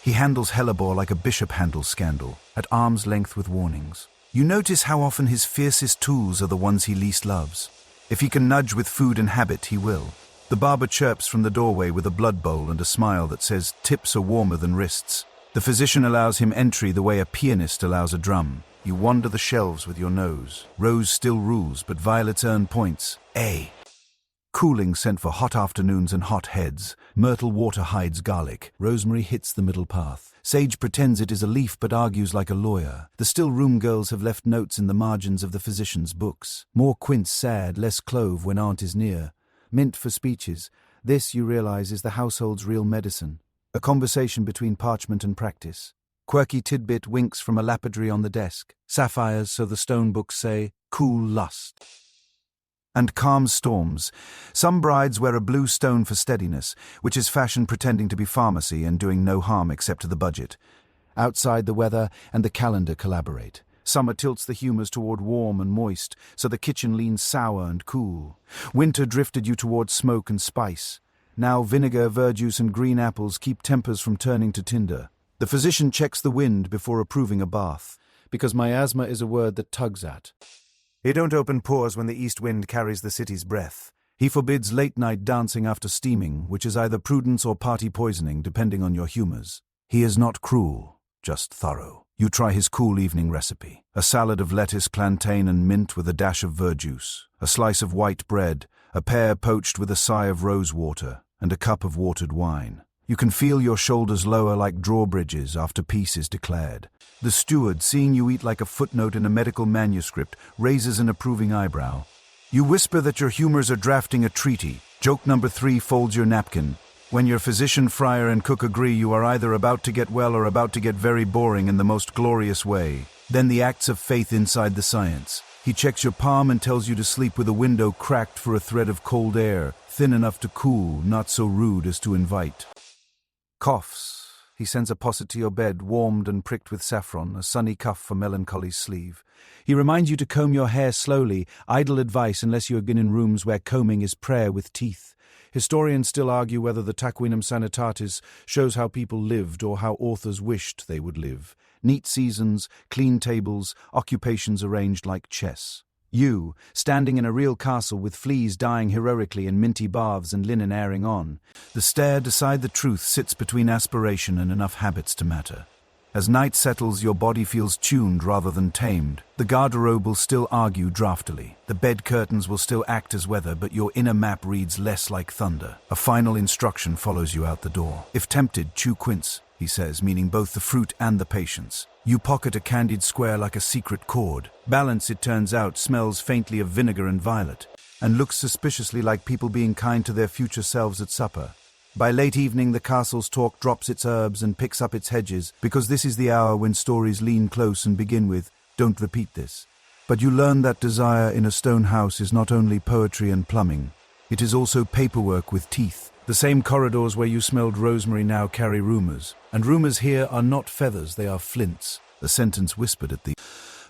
He handles hellebore like a bishop handles scandal, at arm's length with warnings. You notice how often his fiercest tools are the ones he least loves. If he can nudge with food and habit, he will. The barber chirps from the doorway with a blood bowl and a smile that says tips are warmer than wrists. The physician allows him entry the way a pianist allows a drum. You wander the shelves with your nose. Rose still rules, but violets earn points. A. Cooling scent for hot afternoons and hot heads. Myrtle water hides garlic. Rosemary hits the middle path. Sage pretends it is a leaf but argues like a lawyer. The still room girls have left notes in the margins of the physician's books. More quince sad, less clove when aunt is near. Mint for speeches. This, you realize, is the household's real medicine. A conversation between parchment and practice. Quirky tidbit winks from a lapidary on the desk. Sapphires, so the stone books say, cool lust. And calm storms. Some brides wear a blue stone for steadiness, which is fashion pretending to be pharmacy and doing no harm except to the budget. Outside, the weather and the calendar collaborate. Summer tilts the humours toward warm and moist, so the kitchen leans sour and cool. Winter drifted you toward smoke and spice. Now vinegar, verjuice and green apples keep tempers from turning to tinder. The physician checks the wind before approving a bath, because miasma is a word that tugs at. He don't open pores when the east wind carries the city's breath. He forbids late-night dancing after steaming, which is either prudence or party poisoning, depending on your humours. He is not cruel, just thorough. You try his cool evening recipe. A salad of lettuce, plantain and mint with a dash of verjuice. A slice of white bread, a pear poached with a sigh of rose water, and a cup of watered wine. You can feel your shoulders lower like drawbridges after peace is declared. The steward, seeing you eat like a footnote in a medical manuscript, raises an approving eyebrow. You whisper that your humours are drafting a treaty. Joke number 3 folds your napkin. When your physician, friar and cook agree, you are either about to get well or about to get very boring in the most glorious way. Then the acts of faith inside the science. He checks your palm and tells you to sleep with a window cracked for a thread of cold air, thin enough to cool, not so rude as to invite. Coughs. He sends a posset to your bed, warmed and pricked with saffron, a sunny cuff for melancholy's sleeve. He reminds you to comb your hair slowly, idle advice unless you have been in rooms where combing is prayer with teeth. Historians still argue whether the Taquinum Sanitatis shows how people lived or how authors wished they would live. Neat seasons, clean tables, occupations arranged like chess. You, standing in a real castle with fleas dying heroically in minty baths and linen airing on. The stare decide the truth sits between aspiration and enough habits to matter. As night settles, your body feels tuned rather than tamed. The garderobe will still argue draftily. The bed curtains will still act as weather, but your inner map reads less like thunder. A final instruction follows you out the door. If tempted, chew quince, he says, meaning both the fruit and the patience. You pocket a candied square like a secret chord. Balance, it turns out, smells faintly of vinegar and violet, and looks suspiciously like people being kind to their future selves at supper. By late evening, the castle's talk drops its herbs and picks up its hedges, because this is the hour when stories lean close and begin with, "Don't repeat this." But you learn that desire in a stone house is not only poetry and plumbing. It is also paperwork with teeth. The same corridors where you smelled rosemary now carry rumors. And rumors here are not feathers, they are flints. The sentence whispered at the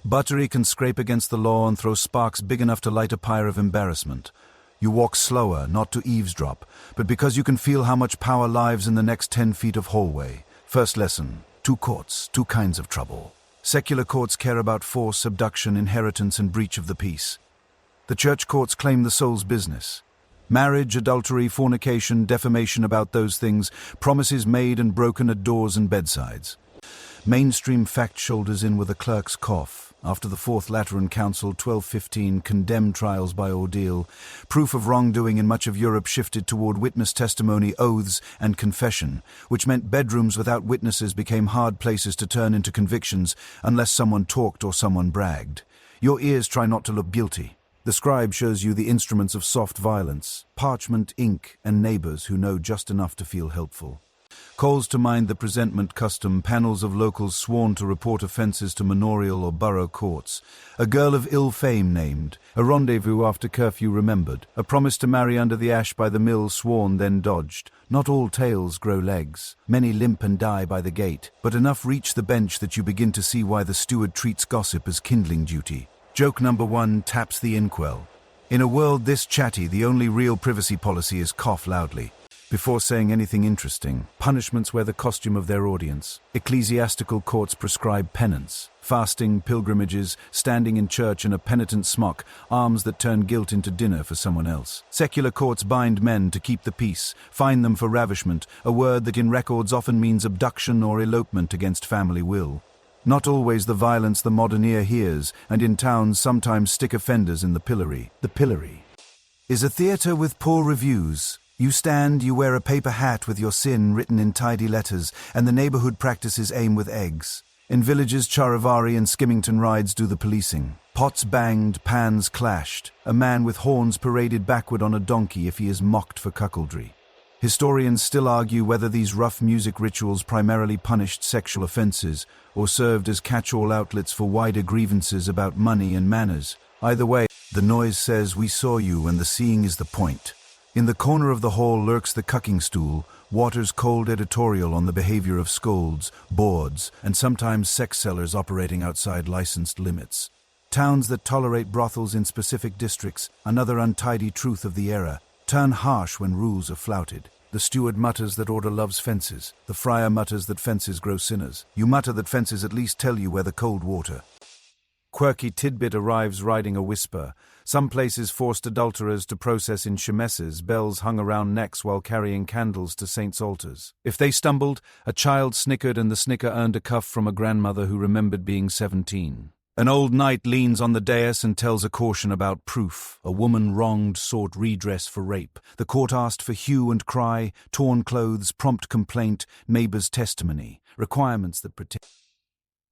buttery can scrape against the law and throw sparks big enough to light a pyre of embarrassment. You walk slower, not to eavesdrop, but because you can feel how much power lies in the next 10 feet of hallway. First lesson, 2 courts, 2 kinds of trouble. Secular courts care about force, subduction, inheritance, and breach of the peace. The church courts claim the soul's business. Marriage, adultery, fornication, defamation about those things, promises made and broken at doors and bedsides. Mainstream fact shoulders in with a clerk's cough. After the Fourth Lateran Council 1215 condemned trials by ordeal, proof of wrongdoing in much of Europe shifted toward witness testimony, oaths, and confession, which meant bedrooms without witnesses became hard places to turn into convictions unless someone talked or someone bragged. Your ears try not to look guilty. The scribe shows you the instruments of soft violence, parchment, ink, and neighbors who know just enough to feel helpful. Calls to mind the presentment custom, panels of locals sworn to report offences to manorial or borough courts. A girl of ill fame named, a rendezvous after curfew remembered, a promise to marry under the ash by the mill sworn then dodged. Not all tales grow legs. Many limp and die by the gate, but enough reach the bench that you begin to see why the steward treats gossip as kindling duty. Joke number 1 taps the inkwell. In a world this chatty, the only real privacy policy is cough loudly. Before saying anything interesting, punishments wear the costume of their audience. Ecclesiastical courts prescribe penance, fasting, pilgrimages, standing in church in a penitent smock, alms that turn guilt into dinner for someone else. Secular courts bind men to keep the peace, fine them for ravishment, a word that in records often means abduction or elopement against family will. Not always the violence the modern ear hears, and in towns sometimes stick offenders in the pillory. The pillory is a theatre with poor reviews. You stand, you wear a paper hat with your sin written in tidy letters, and the neighborhood practices aim with eggs. In villages, Charivari and Skimmington rides do the policing. Pots banged, pans clashed. A man with horns paraded backward on a donkey if he is mocked for cuckoldry. Historians still argue whether these rough music rituals primarily punished sexual offenses or served as catch-all outlets for wider grievances about money and manners. Either way, the noise says we saw you and the seeing is the point. In the corner of the hall lurks the cucking stool, Waters' cold editorial on the behavior of scolds, boards, and sometimes sex sellers operating outside licensed limits. Towns that tolerate brothels in specific districts, another untidy truth of the era, turn harsh when rules are flouted. The steward mutters that order loves fences. The friar mutters that fences grow sinners. You mutter that fences at least tell you where the cold water. Quirky tidbit arrives riding a whisper. Some places forced adulterers to process in chemesses, bells hung around necks while carrying candles to saints' altars. If they stumbled, a child snickered and the snicker earned a cuff from a grandmother who remembered being 17. An old knight leans on the dais and tells a caution about proof. A woman wronged sought redress for rape. The court asked for hue and cry, torn clothes, prompt complaint, neighbor's testimony, requirements that protect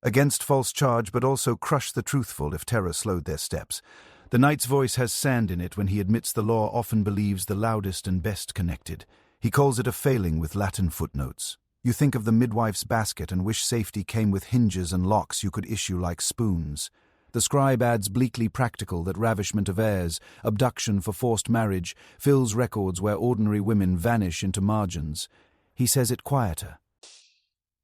against false charge but also crush the truthful if terror slowed their steps. The knight's voice has sand in it when he admits the law often believes the loudest and best connected. He calls it a failing with Latin footnotes. You think of the midwife's basket and wish safety came with hinges and locks you could issue like spoons. The scribe adds bleakly practical that ravishment of heirs, abduction for forced marriage, fills records where ordinary women vanish into margins. He says it quieter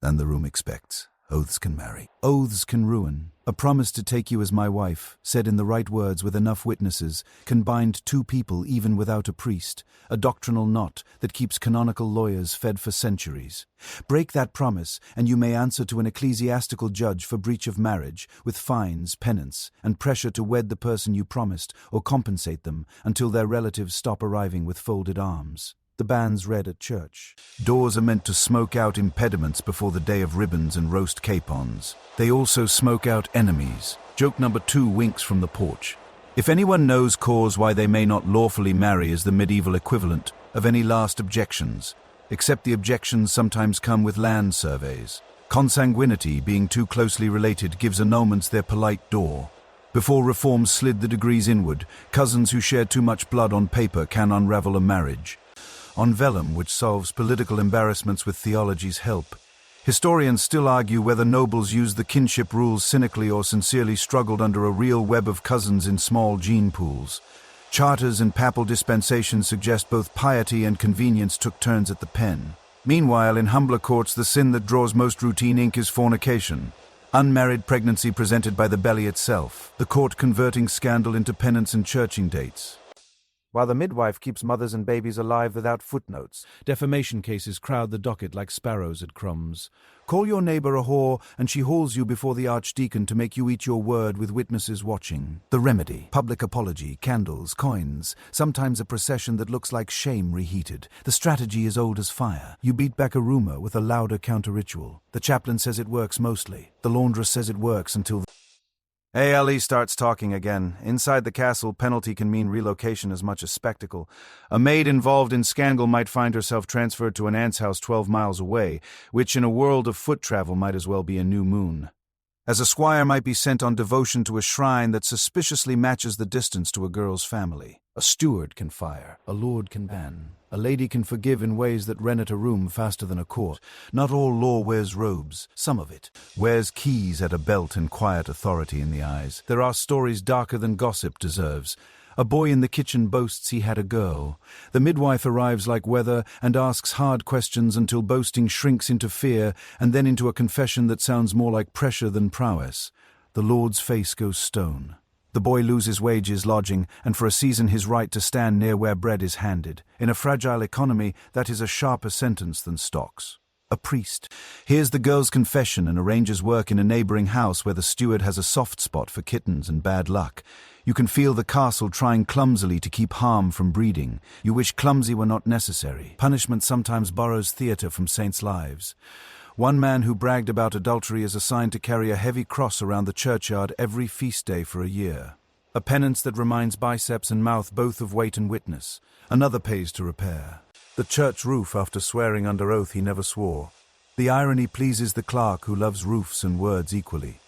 than the room expects. Oaths can marry. Oaths can ruin. A promise to take you as my wife, said in the right words with enough witnesses, can bind two people even without a priest, a doctrinal knot that keeps canonical lawyers fed for centuries. Break that promise, and you may answer to an ecclesiastical judge for breach of marriage, with fines, penance, and pressure to wed the person you promised or compensate them until their relatives stop arriving with folded arms. The bands read at church. Doors are meant to smoke out impediments before the day of ribbons and roast capons. They also smoke out enemies. Joke number 2 winks from the porch. If anyone knows cause why they may not lawfully marry is the medieval equivalent of any last objections, except the objections sometimes come with land surveys. Consanguinity, being too closely related, gives annulments their polite door. Before reform slid the degrees inward, cousins who share too much blood on paper can unravel a marriage. On vellum, which solves political embarrassments with theology's help. Historians still argue whether nobles used the kinship rules cynically or sincerely struggled under a real web of cousins in small gene pools. Charters and papal dispensations suggest both piety and convenience took turns at the pen. Meanwhile, in humbler courts, the sin that draws most routine ink is fornication. Unmarried pregnancy presented by the belly itself, the court converting scandal into penance and churching dates. While the midwife keeps mothers and babies alive without footnotes, defamation cases crowd the docket like sparrows at crumbs. Call your neighbor a whore, and she hauls you before the archdeacon to make you eat your word with witnesses watching. The remedy: public apology, candles, coins, sometimes a procession that looks like shame reheated. The strategy is old as fire. You beat back a rumor with a louder counter-ritual. The chaplain says it works mostly. The laundress says it works until ALE starts talking again. Inside the castle, penalty can mean relocation as much as spectacle. A maid involved in scandal might find herself transferred to an aunt's house 12 miles away, which in a world of foot travel might as well be a new moon. As a squire might be sent on devotion to a shrine that suspiciously matches the distance to a girl's family. A steward can fire, a lord can ban. A lady can forgive in ways that rent a room faster than a court. Not all law wears robes. Some of it wears keys at a belt and quiet authority in the eyes. There are stories darker than gossip deserves. A boy in the kitchen boasts he had a girl. The midwife arrives like weather and asks hard questions until boasting shrinks into fear and then into a confession that sounds more like pressure than prowess. The lord's face goes stone. The boy loses wages, lodging, and for a season his right to stand near where bread is handed. In a fragile economy, that is a sharper sentence than stocks. A priest hears the girl's confession and arranges work in a neighboring house where the steward has a soft spot for kittens and bad luck. You can feel the castle trying clumsily to keep harm from breeding. You wish clumsy were not necessary. Punishment sometimes borrows theatre from saints' lives. One man who bragged about adultery is assigned to carry a heavy cross around the churchyard every feast day for a year. A penance that reminds biceps and mouth both of weight and witness. Another pays to repair the church roof after swearing under oath he never swore. The irony pleases the clerk who loves roofs and words equally.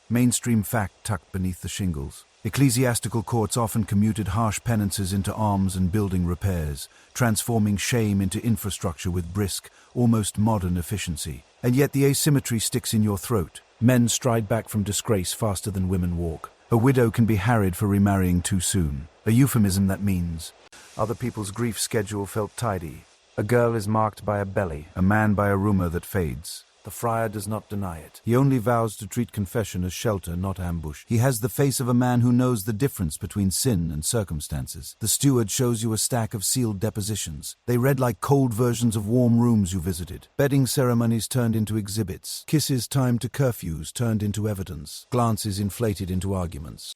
Mainstream fact tucked beneath the shingles. Ecclesiastical courts often commuted harsh penances into alms and building repairs, transforming shame into infrastructure with brisk, almost modern efficiency. And yet the asymmetry sticks in your throat. Men stride back from disgrace faster than women walk. A widow can be harried for remarrying too soon. A euphemism that means other people's grief schedule felt tidy. A girl is marked by a belly, a man by a rumor that fades. The friar does not deny it. He only vows to treat confession as shelter, not ambush. He has the face of a man who knows the difference between sin and circumstances. The steward shows you a stack of sealed depositions. They read like cold versions of warm rooms you visited. Bedding ceremonies turned into exhibits. Kisses timed to curfews turned into evidence. Glances inflated into arguments.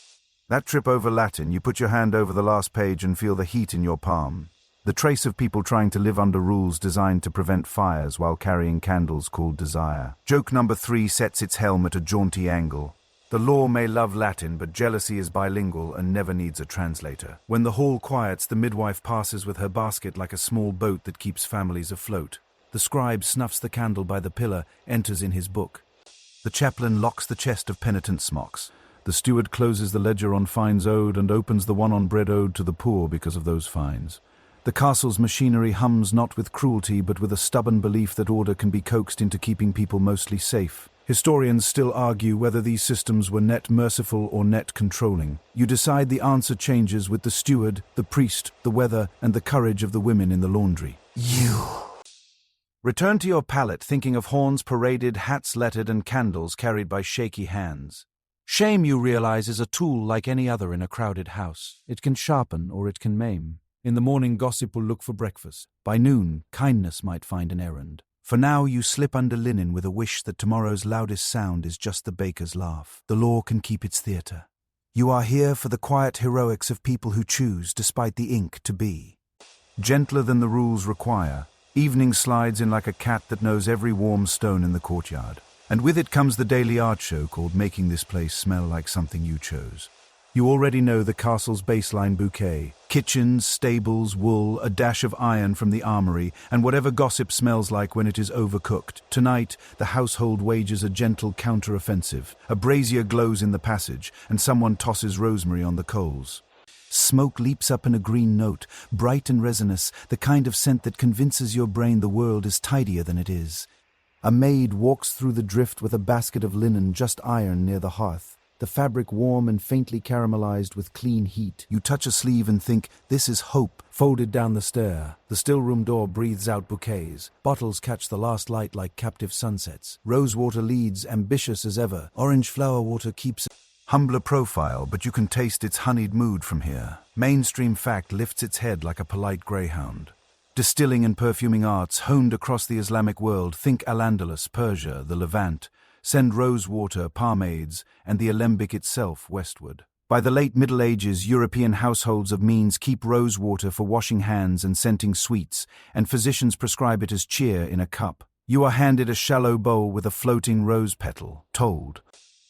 That trip over Latin, you put your hand over the last page and feel the heat in your palm. The trace of people trying to live under rules designed to prevent fires while carrying candles called desire. Joke number 3 sets its helm at a jaunty angle. The law may love Latin, but jealousy is bilingual and never needs a translator. When the hall quiets, the midwife passes with her basket like a small boat that keeps families afloat. The scribe snuffs the candle by the pillar, enters in his book. The chaplain locks the chest of penitent smocks. The steward closes the ledger on fines owed and opens the one on bread owed to the poor because of those fines. The castle's machinery hums not with cruelty but with a stubborn belief that order can be coaxed into keeping people mostly safe. Historians still argue whether these systems were net merciful or net controlling. You decide the answer changes with the steward, the priest, the weather, and the courage of the women in the laundry. You return to your pallet thinking of horns paraded, hats lettered, and candles carried by shaky hands. Shame, you realize, is a tool like any other in a crowded house. It can sharpen or it can maim. In the morning, gossip will look for breakfast. By noon, kindness might find an errand. For now, you slip under linen with a wish that tomorrow's loudest sound is just the baker's laugh. The law can keep its theater. You are here for the quiet heroics of people who choose, despite the ink, to be. Gentler than the rules require, evening slides in like a cat that knows every warm stone in the courtyard. And with it comes the daily art show called Making This Place Smell Like Something You Chose. You already know the castle's baseline bouquet. Kitchens, stables, wool, a dash of iron from the armory, and whatever gossip smells like when it is overcooked. Tonight, the household wages a gentle counter-offensive. A brazier glows in the passage, and someone tosses rosemary on the coals. Smoke leaps up in a green note, bright and resinous, the kind of scent that convinces your brain the world is tidier than it is. A maid walks through the drift with a basket of linen just ironed near the hearth. The fabric warm and faintly caramelized with clean heat. You touch a sleeve and think, this is hope, folded down the stair. The still-room door breathes out bouquets. Bottles catch the last light like captive sunsets. Rosewater leads, ambitious as ever. Orange flower water keeps humbler profile, but you can taste its honeyed mood from here. Mainstream fact lifts its head like a polite greyhound. Distilling and perfuming arts honed across the Islamic world. Think Al-Andalus, Persia, the Levant. Send rosewater, pomades, and the alembic itself westward. By the late Middle Ages, European households of means keep rosewater for washing hands and scenting sweets, and physicians prescribe it as cheer in a cup. You are handed a shallow bowl with a floating rose petal, told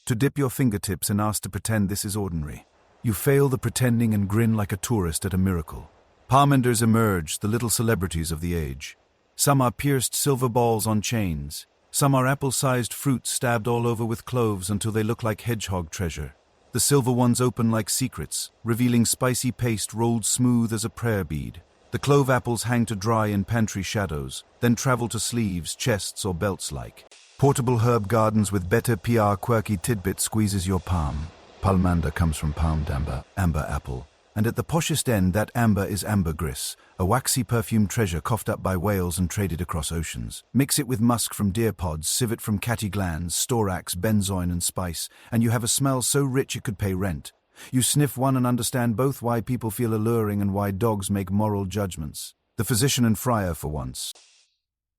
to dip your fingertips and asked to pretend this is ordinary. You fail the pretending and grin like a tourist at a miracle. Palmenders emerge, the little celebrities of the age. Some are pierced silver balls on chains. Some are apple-sized fruits stabbed all over with cloves until they look like hedgehog treasure. The silver ones open like secrets, revealing spicy paste rolled smooth as a prayer bead. The clove apples hang to dry in pantry shadows, then travel to sleeves, chests, or belts like. Portable herb gardens with better PR quirky tidbit squeezes your palm. Palmander comes from palmed amber apple. And at the poshest end, that amber is ambergris, a waxy perfumed treasure coughed up by whales and traded across oceans. Mix it with musk from deer pods, civet from catty glands, storax, benzoin and spice, and you have a smell so rich it could pay rent. You sniff one and understand both why people feel alluring and why dogs make moral judgments. The physician and friar for once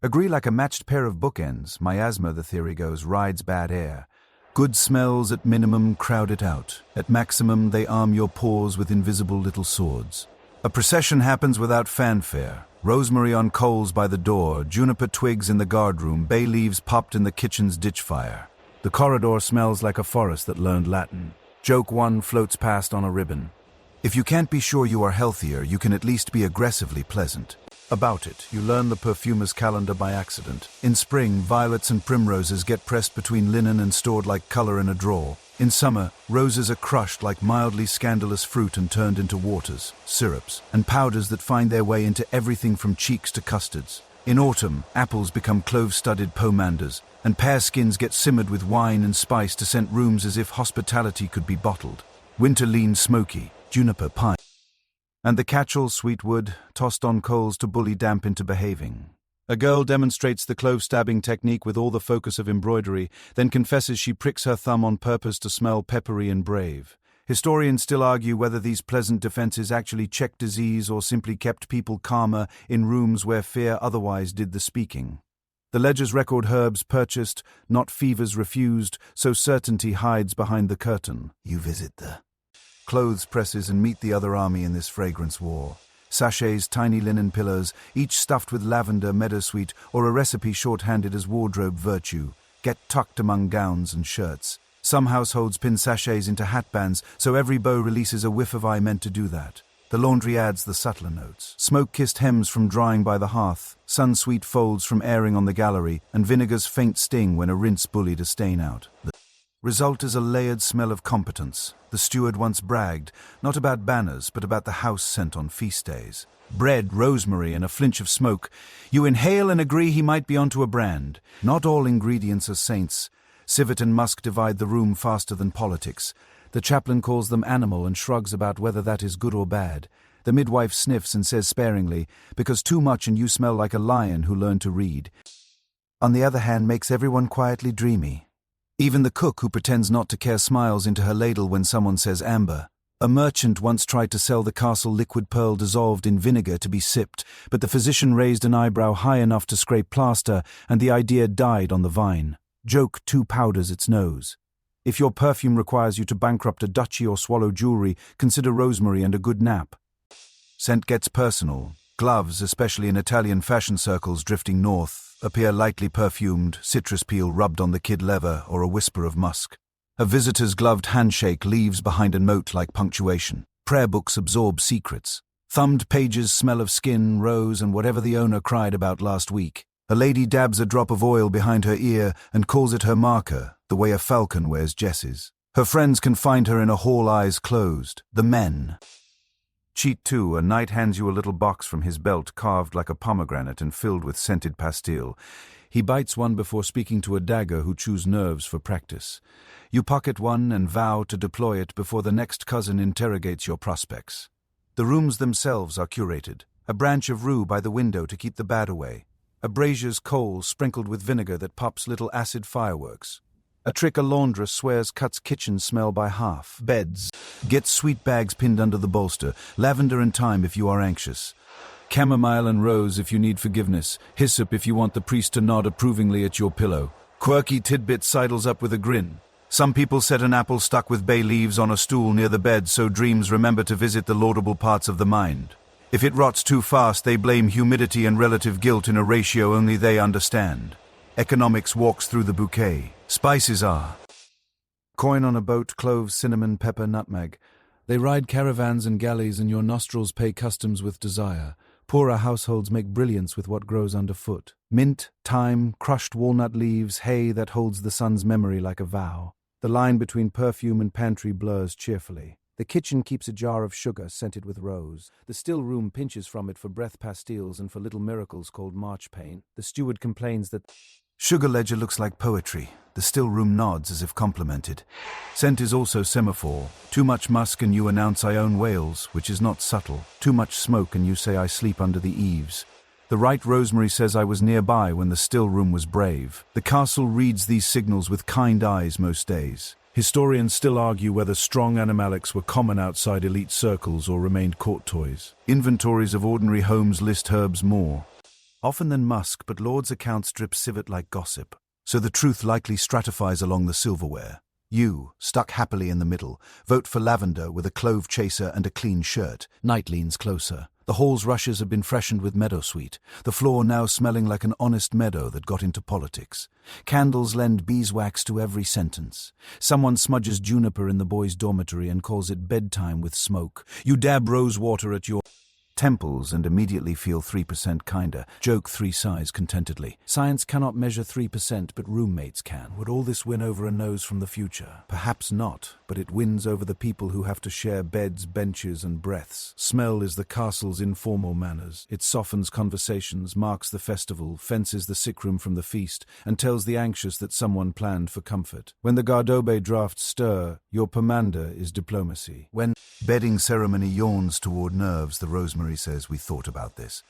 agree like a matched pair of bookends. Miasma, the theory goes, rides bad air. Good smells at minimum crowd it out. At maximum, they arm your pores with invisible little swords. A procession happens without fanfare. Rosemary on coals by the door, juniper twigs in the guardroom, bay leaves popped in the kitchen's ditch fire. The corridor smells like a forest that learned Latin. Joke 1 floats past on a ribbon. If you can't be sure you are healthier, you can at least be aggressively pleasant. About it, you learn the perfumer's calendar by accident. In spring, violets and primroses get pressed between linen and stored like color in a drawer. In summer, roses are crushed like mildly scandalous fruit and turned into waters, syrups, and powders that find their way into everything from cheeks to custards. In autumn, apples become clove-studded pomanders, and pear skins get simmered with wine and spice to scent rooms as if hospitality could be bottled. Winter leans smoky, juniper pine, and the catch-all sweet wood, tossed on coals to bully damp into behaving. A girl demonstrates the clove-stabbing technique with all the focus of embroidery, then confesses she pricks her thumb on purpose to smell peppery and brave. Historians still argue whether these pleasant defenses actually checked disease or simply kept people calmer in rooms where fear otherwise did the speaking. The ledgers record herbs purchased, not fevers refused, so certainty hides behind the curtain. You visit the clothes presses and meet the other army in this fragrance war. Sachets, tiny linen pillows, each stuffed with lavender, meadowsweet, or a recipe shorthanded as wardrobe virtue, get tucked among gowns and shirts. Some households pin sachets into hatbands, so every bow releases a whiff of I meant to do that. The laundry adds the subtler notes. Smoke-kissed hems from drying by the hearth, sun-sweet folds from airing on the gallery, and vinegar's faint sting when a rinse bullied a stain out. The result is a layered smell of competence. The steward once bragged, not about banners, but about the house scent on feast days. Bread, rosemary, and a flinch of smoke. You inhale and agree he might be onto a brand. Not all ingredients are saints. Civet and musk divide the room faster than politics. The chaplain calls them animal and shrugs about whether that is good or bad. The midwife sniffs and says sparingly, because too much and you smell like a lion who learned to read. On the other hand, makes everyone quietly dreamy. Even the cook who pretends not to care smiles into her ladle when someone says amber. A merchant once tried to sell the castle liquid pearl dissolved in vinegar to be sipped, but the physician raised an eyebrow high enough to scrape plaster, and the idea died on the vine. Joke 2 powders its nose. If your perfume requires you to bankrupt a duchy or swallow jewelry, consider rosemary and a good nap. Scent gets personal. Gloves, especially in Italian fashion circles drifting north, appear lightly perfumed, citrus peel rubbed on the kid leather or a whisper of musk. A visitor's gloved handshake leaves behind a note like punctuation. Prayer books absorb secrets. Thumbed pages smell of skin, rose, and whatever the owner cried about last week. A lady dabs a drop of oil behind her ear and calls it her marker, the way a falcon wears jesses. Her friends can find her in a hall eyes closed. The men. Cheat 2, a knight hands you a little box from his belt carved like a pomegranate and filled with scented pastille. He bites one before speaking to a dagger who chews nerves for practice. You pocket one and vow to deploy it before the next cousin interrogates your prospects. The rooms themselves are curated. A branch of rue by the window to keep the bad away. A brazier's coal sprinkled with vinegar that pops little acid fireworks. A trick a laundress swears cuts kitchen smell by half. Beds. Get sweet bags pinned under the bolster. Lavender and thyme if you are anxious. Chamomile and rose if you need forgiveness. Hyssop if you want the priest to nod approvingly at your pillow. Quirky tidbit sidles up with a grin. Some people set an apple stuck with bay leaves on a stool near the bed so dreams remember to visit the laudable parts of the mind. If it rots too fast, they blame humidity and relative guilt in a ratio only they understand. Economics walks through the bouquet. Spices are coin on a boat, cloves, cinnamon, pepper, nutmeg. They ride caravans and galleys, and your nostrils pay customs with desire. Poorer households make brilliance with what grows underfoot. Mint, thyme, crushed walnut leaves, hay that holds the sun's memory like a vow. The line between perfume and pantry blurs cheerfully. The kitchen keeps a jar of sugar scented with rose. The still room pinches from it for breath pastilles and for little miracles called marchpane. The steward complains that sugar ledger looks like poetry. The still room nods as if complimented. Scent is also semaphore. Too much musk and you announce I own Wales, which is not subtle. Too much smoke and you say I sleep under the eaves. The right rosemary says I was nearby when the still room was brave. The castle reads these signals with kind eyes most days. Historians still argue whether strong animalics were common outside elite circles or remained court toys. Inventories of ordinary homes list herbs more often than musk, but Lord's accounts drip civet like gossip, so the truth likely stratifies along the silverware. You, stuck happily in the middle, vote for lavender with a clove chaser and a clean shirt. Night leans closer. The hall's rushes have been freshened with meadowsweet, the floor now smelling like an honest meadow that got into politics. Candles lend beeswax to every sentence. Someone smudges juniper in the boys' dormitory and calls it bedtime with smoke. You dab rose water at your temples and immediately feel 3% kinder. Joke 3 sighs contentedly. Science cannot measure 3%, but roommates can. Would all this win over a nose from the future? Perhaps not, but it wins over the people who have to share beds, benches, and breaths. Smell is the castle's informal manners. It softens conversations, marks the festival, fences the sick room from the feast, and tells the anxious that someone planned for comfort. When the Gardobe drafts stir, your pomander is diplomacy. When bedding ceremony yawns toward nerves, the rosemary says, we thought about this.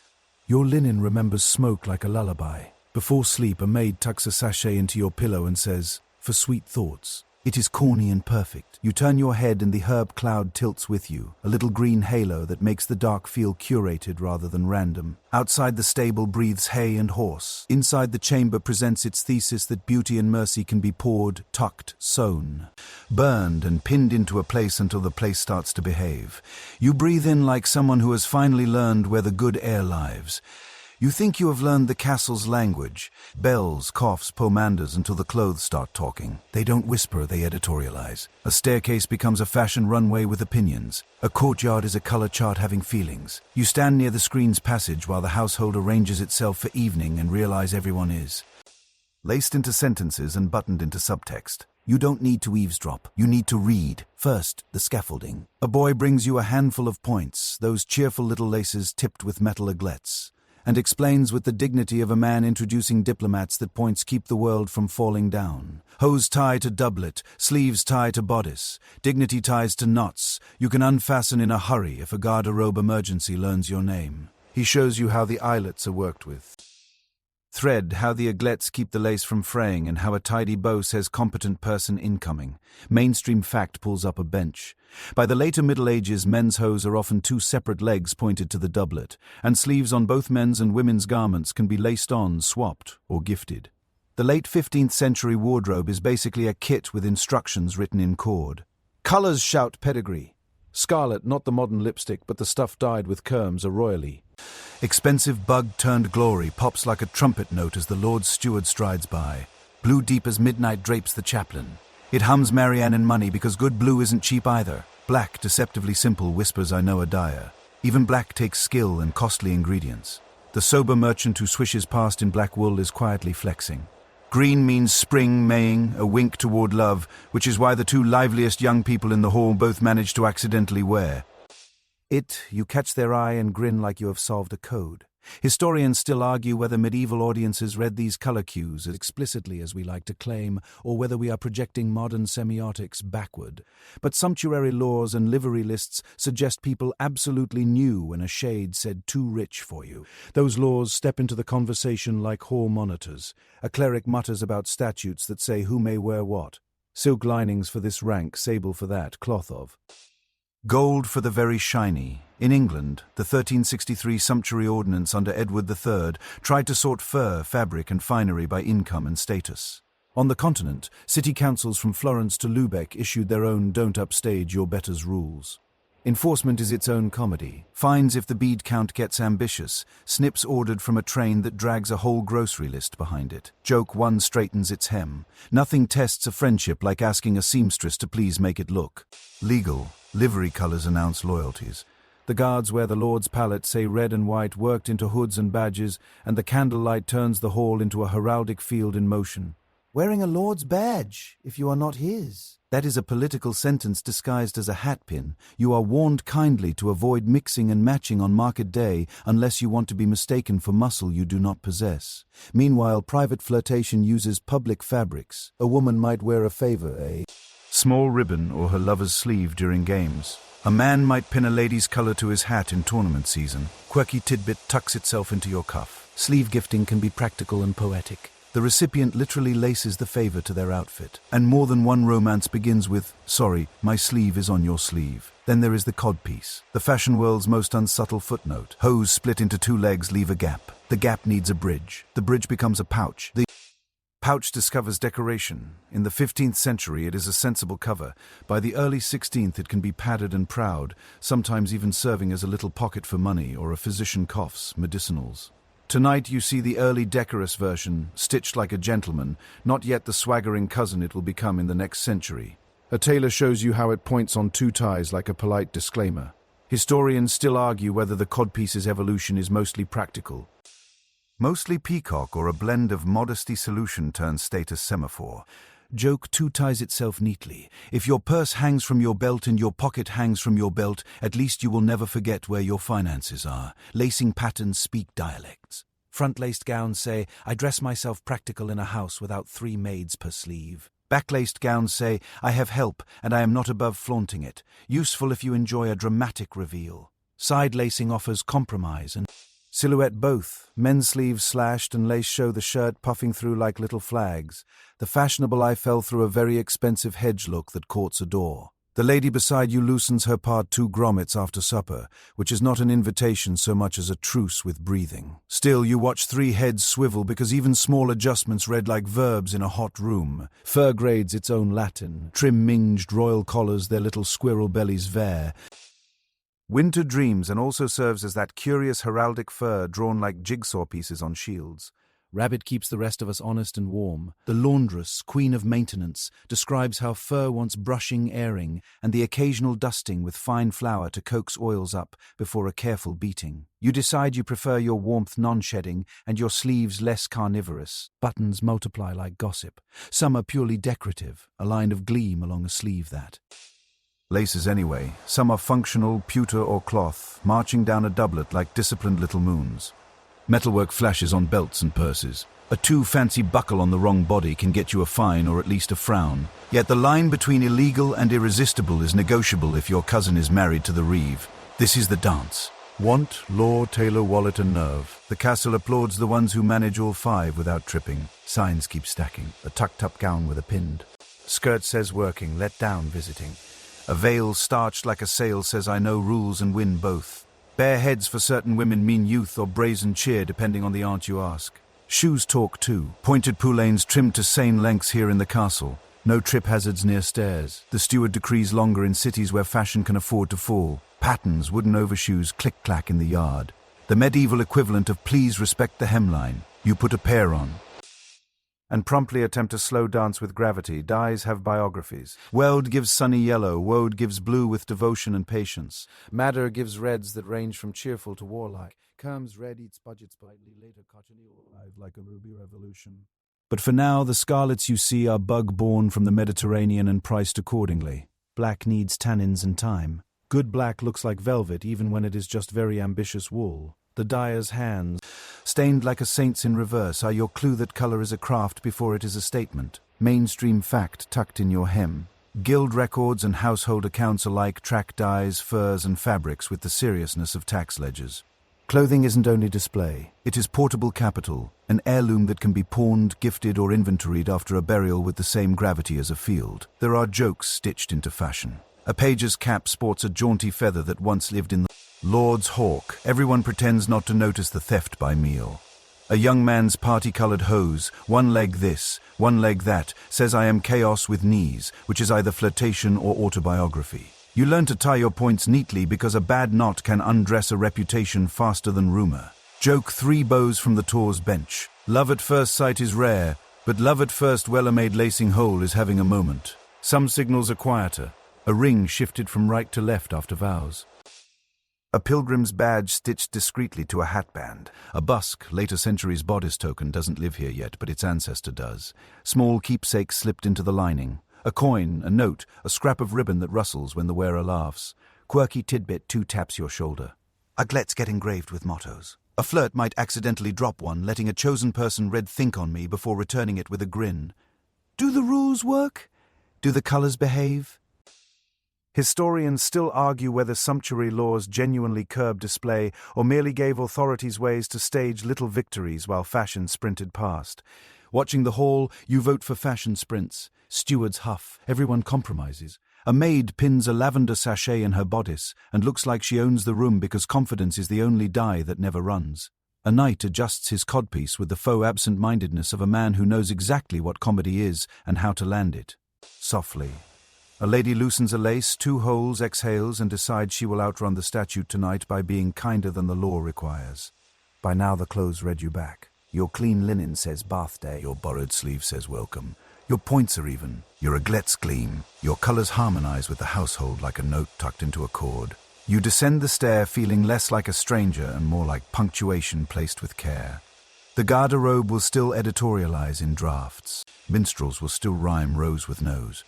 Your linen remembers smoke like a lullaby. Before sleep, a maid tucks a sachet into your pillow and says, for sweet thoughts. It is corny and perfect. You turn your head and the herb cloud tilts with you, a little green halo that makes the dark feel curated rather than random. Outside the stable breathes hay and horse. Inside the chamber presents its thesis that beauty and mercy can be poured, tucked, sewn, burned and pinned into a place until the place starts to behave. You breathe in like someone who has finally learned where the good air lives. You think you have learned the castle's language, bells, coughs, pomanders, until the clothes start talking. They don't whisper, they editorialize. A staircase becomes a fashion runway with opinions. A courtyard is a color chart having feelings. You stand near the screen's passage while the household arranges itself for evening and realize everyone is laced into sentences and buttoned into subtext. You don't need to eavesdrop. You need to read. First, the scaffolding. A boy brings you a handful of points, those cheerful little laces tipped with metal aiglettes, and explains with the dignity of a man introducing diplomats that points keep the world from falling down. Hose tie to doublet, sleeves tie to bodice, dignity ties to knots. You can unfasten in a hurry if a garderobe emergency learns your name. He shows you how the eyelets are worked with. Thread, how the aiglettes keep the lace from fraying, and how a tidy bow says competent person incoming. Mainstream fact pulls up a bench. By the later Middle Ages, men's hose are often 2 separate legs pointed to the doublet, and sleeves on both men's and women's garments can be laced on, swapped, or gifted. The late 15th century wardrobe is basically a kit with instructions written in cord. Colors shout pedigree. Scarlet, not the modern lipstick, but the stuff dyed with kerms, a royally. Expensive bug-turned-glory pops like a trumpet note as the Lord's steward strides by. Blue deep as midnight drapes the chaplain. It hums Marianne and money because good blue isn't cheap either. Black, deceptively simple, whispers I know a dyer. Even black takes skill and costly ingredients. The sober merchant who swishes past in black wool is quietly flexing. Green means spring, Maying, a wink toward love, which is why the 2 liveliest young people in the hall both manage to accidentally wear it. You catch their eye and grin like you have solved a code. Historians still argue whether medieval audiences read these color cues as explicitly as we like to claim, or whether we are projecting modern semiotics backward. But sumptuary laws and livery lists suggest people absolutely knew when a shade said too rich for you. Those laws step into the conversation like hall monitors. A cleric mutters about statutes that say who may wear what. Silk linings for this rank, sable for that, cloth of gold for the very shiny. In England, the 1363 Sumptuary Ordinance under Edward III tried to sort fur, fabric and finery by income and status. On the continent, city councils from Florence to Lubeck issued their own don't upstage your betters rules. Enforcement is its own comedy. Fines if the bead count gets ambitious. Snips ordered from a train that drags a whole grocery list behind it. Joke 1 straightens its hem. Nothing tests a friendship like asking a seamstress to please make it look legal. Livery colors announce loyalties. The guards wear the Lord's palette, say red and white, worked into hoods and badges, and the candlelight turns the hall into a heraldic field in motion. Wearing a Lord's badge, if you are not his. That is a political sentence disguised as a hatpin. You are warned kindly to avoid mixing and matching on market day unless you want to be mistaken for muscle you do not possess. Meanwhile, private flirtation uses public fabrics. A woman might wear a favor, a small ribbon or her lover's sleeve during games. A man might pin a lady's color to his hat in tournament season. Quirky tidbit tucks itself into your cuff. Sleeve gifting can be practical and poetic. The recipient literally laces the favor to their outfit. And more than one romance begins with, sorry, my sleeve is on your sleeve. Then there is the codpiece, the fashion world's most unsubtle footnote. Hose split into 2 legs leave a gap. The gap needs a bridge. The bridge becomes a pouch. The Pouch discovers decoration. In the 15th century, it is a sensible cover. By the early 16th, it can be padded and proud, sometimes even serving as a little pocket for money or a physician coughs, medicinals. Tonight you see the early decorous version, stitched like a gentleman, not yet the swaggering cousin it will become in the next century. A tailor shows you how it points on two ties like a polite disclaimer. Historians still argue whether the codpiece's evolution is mostly practical. Mostly peacock or a blend of modesty solution turns status semaphore. Joke two ties itself neatly. If your purse hangs from your belt and your pocket hangs from your belt, at least you will never forget where your finances are. Lacing patterns speak dialects. Front-laced gowns say, I dress myself practical in a house without 3 maids per sleeve. Back-laced gowns say, I have help and I am not above flaunting it. Useful if you enjoy a dramatic reveal. Side-lacing offers compromise and silhouette both. Men's sleeves slashed and lace show the shirt puffing through like little flags. The fashionable eye fell through a very expensive hedge look that courts adore. The lady beside you loosens her part 2 grommets after supper, which is not an invitation so much as a truce with breathing. Still, you watch 3 heads swivel because even small adjustments read like verbs in a hot room. Fur grades its own Latin. Trim minged royal collars their little squirrel bellies veer. Winter dreams and also serves as that curious heraldic fur drawn like jigsaw pieces on shields. Rabbit keeps the rest of us honest and warm. The laundress, queen of maintenance, describes how fur wants brushing, airing, and the occasional dusting with fine flour to coax oils up before a careful beating. You decide you prefer your warmth non-shedding and your sleeves less carnivorous. Buttons multiply like gossip. Some are purely decorative, a line of gleam along a sleeve that. Laces anyway. Some are functional, pewter or cloth, marching down a doublet like disciplined little moons. Metalwork flashes on belts and purses. A too fancy buckle on the wrong body can get you a fine or at least a frown. Yet the line between illegal and irresistible is negotiable if your cousin is married to the reeve. This is the dance. Want, law, tailor, wallet and nerve. The castle applauds the ones who manage all 5 without tripping. Signs keep stacking. A tucked-up gown with a pinned. Skirt says working, let down visiting. A veil starched like a sail says I know rules and win both. Bare heads for certain women mean youth or brazen cheer depending on the aunt you ask. Shoes talk too. Pointed poulaines trimmed to sane lengths here in the castle. No trip hazards near stairs. The steward decrees longer in cities where fashion can afford to fall. Patterns, wooden overshoes, click-clack in the yard. The medieval equivalent of please respect the hemline. You put a pair on. And promptly attempt a slow dance with gravity. Dyes have biographies. Weld gives sunny yellow, woad gives blue with devotion and patience. Madder gives reds that range from cheerful to warlike. Kerm's red eats budgets politely, later cochineal arrive like a ruby revolution. But for now, the scarlets you see are bug-born from the Mediterranean and priced accordingly. Black needs tannins and time. Good black looks like velvet even when it is just very ambitious wool. The dyer's hands, stained like a saint's in reverse, are your clue that color is a craft before it is a statement. Mainstream fact tucked in your hem. Guild records and household accounts alike track dyes, furs and fabrics with the seriousness of tax ledgers. Clothing isn't only display, it is portable capital, an heirloom that can be pawned, gifted or inventoried after a burial with the same gravity as a field. There are jokes stitched into fashion. A page's cap sports a jaunty feather that once lived in the Lord's hawk. Everyone pretends not to notice the theft by meal. A young man's party-colored hose, one leg this, one leg that, says I am chaos with knees, which is either flirtation or autobiography. You learn to tie your points neatly because a bad knot can undress a reputation faster than rumor. Joke 3 bows from the Tor's bench. Love at first sight is rare, but love at first well-made lacing hole is having a moment. Some signals are quieter. A ring shifted from right to left after vows. A pilgrim's badge stitched discreetly to a hatband. A busk, later centuries bodice token, doesn't live here yet, but its ancestor does. Small keepsakes slipped into the lining. A coin, a note, a scrap of ribbon that rustles when the wearer laughs. Quirky tidbit 2 taps your shoulder. Aglets get engraved with mottos. A flirt might accidentally drop one, letting a chosen person read think on me before returning it with a grin. Do the rules work? Do the colors behave? Historians still argue whether sumptuary laws genuinely curbed display or merely gave authorities ways to stage little victories while fashion sprinted past. Watching the hall, you vote for fashion sprints. Stewards huff. Everyone compromises. A maid pins a lavender sachet in her bodice and looks like she owns the room because confidence is the only dye that never runs. A knight adjusts his codpiece with the faux absent-mindedness of a man who knows exactly what comedy is and how to land it. Softly. A lady loosens a lace, 2 holes, exhales, and decides she will outrun the statute tonight by being kinder than the law requires. By now the clothes read you back. Your clean linen says bath day. Your borrowed sleeve says welcome. Your points are even. Your aiglettes gleam. Your colors harmonize with the household like a note tucked into a chord. You descend the stair feeling less like a stranger and more like punctuation placed with care. The garderobe will still editorialize in drafts. Minstrels will still rhyme rose with nose.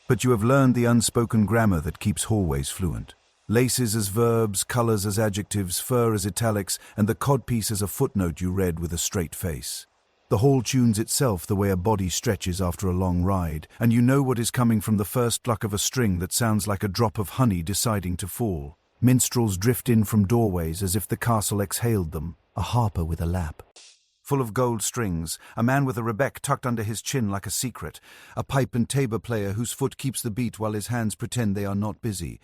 But you have learned the unspoken grammar that keeps hallways fluent. Laces as verbs, colors as adjectives, fur as italics, and the codpiece as a footnote you read with a straight face. The hall tunes itself the way a body stretches after a long ride, and you know what is coming from the first pluck of a string that sounds like a drop of honey deciding to fall. Minstrels drift in from doorways as if the castle exhaled them, a harper with a lap. Full of gold strings, a man with a rebec tucked under his chin like a secret, a pipe and tabor player whose foot keeps the beat while his hands pretend they are not busy.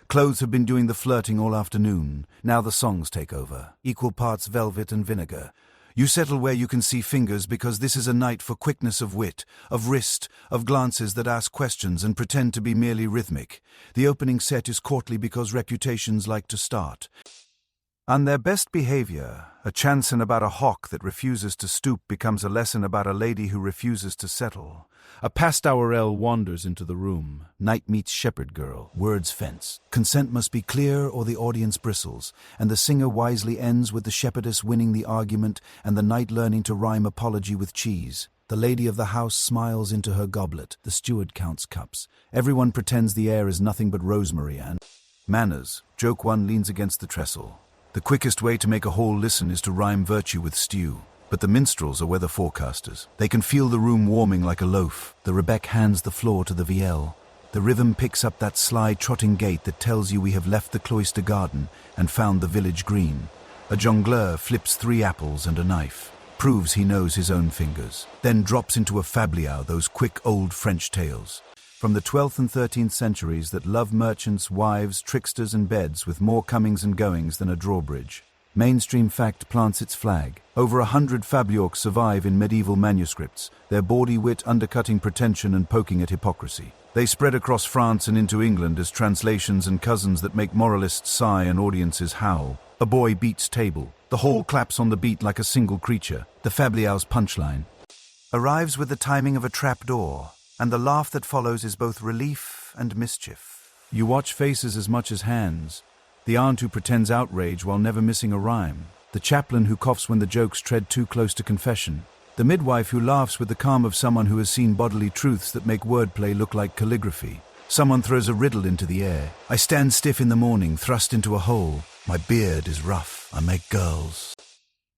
Clothes have been doing the flirting all afternoon. Now the songs take over, equal parts velvet and vinegar. You settle where you can see fingers because this is a night for quickness of wit, of wrist, of glances that ask questions and pretend to be merely rhythmic. The opening set is courtly because reputations like to start. On their best behavior, a chanson about a hawk that refuses to stoop becomes a lesson about a lady who refuses to settle. A pastorelle wanders into the room. Knight meets shepherd girl. Words fence. Consent must be clear or the audience bristles, and the singer wisely ends with the shepherdess winning the argument and the knight learning to rhyme apology with cheese. The lady of the house smiles into her goblet. The steward counts cups. Everyone pretends the air is nothing but rosemary and manners. Joke 1 leans against the trestle. The quickest way to make a hall listen is to rhyme virtue with stew. But the minstrels are weather forecasters. They can feel the room warming like a loaf. The rebec hands the floor to the vielle. The rhythm picks up that sly trotting gait that tells you we have left the cloister garden and found the village green. A jongleur flips 3 apples and a knife, proves he knows his own fingers, then drops into a fabliau, those quick old French tales. From the 12th and 13th centuries that love merchants, wives, tricksters and beds with more comings and goings than a drawbridge. Mainstream fact plants its flag. Over 100 fabliaux survive in medieval manuscripts, their bawdy wit undercutting pretension and poking at hypocrisy. They spread across France and into England as translations and cousins that make moralists sigh and audiences howl. A boy beats table. The hall claps on the beat like a single creature. The fabliau's punchline arrives with the timing of a trapdoor, and the laugh that follows is both relief and mischief. You watch faces as much as hands. The aunt who pretends outrage while never missing a rhyme. The chaplain who coughs when the jokes tread too close to confession. The midwife who laughs with the calm of someone who has seen bodily truths that make wordplay look like calligraphy. Someone throws a riddle into the air. I stand stiff in the morning, thrust into a hole. My beard is rough. I make girls.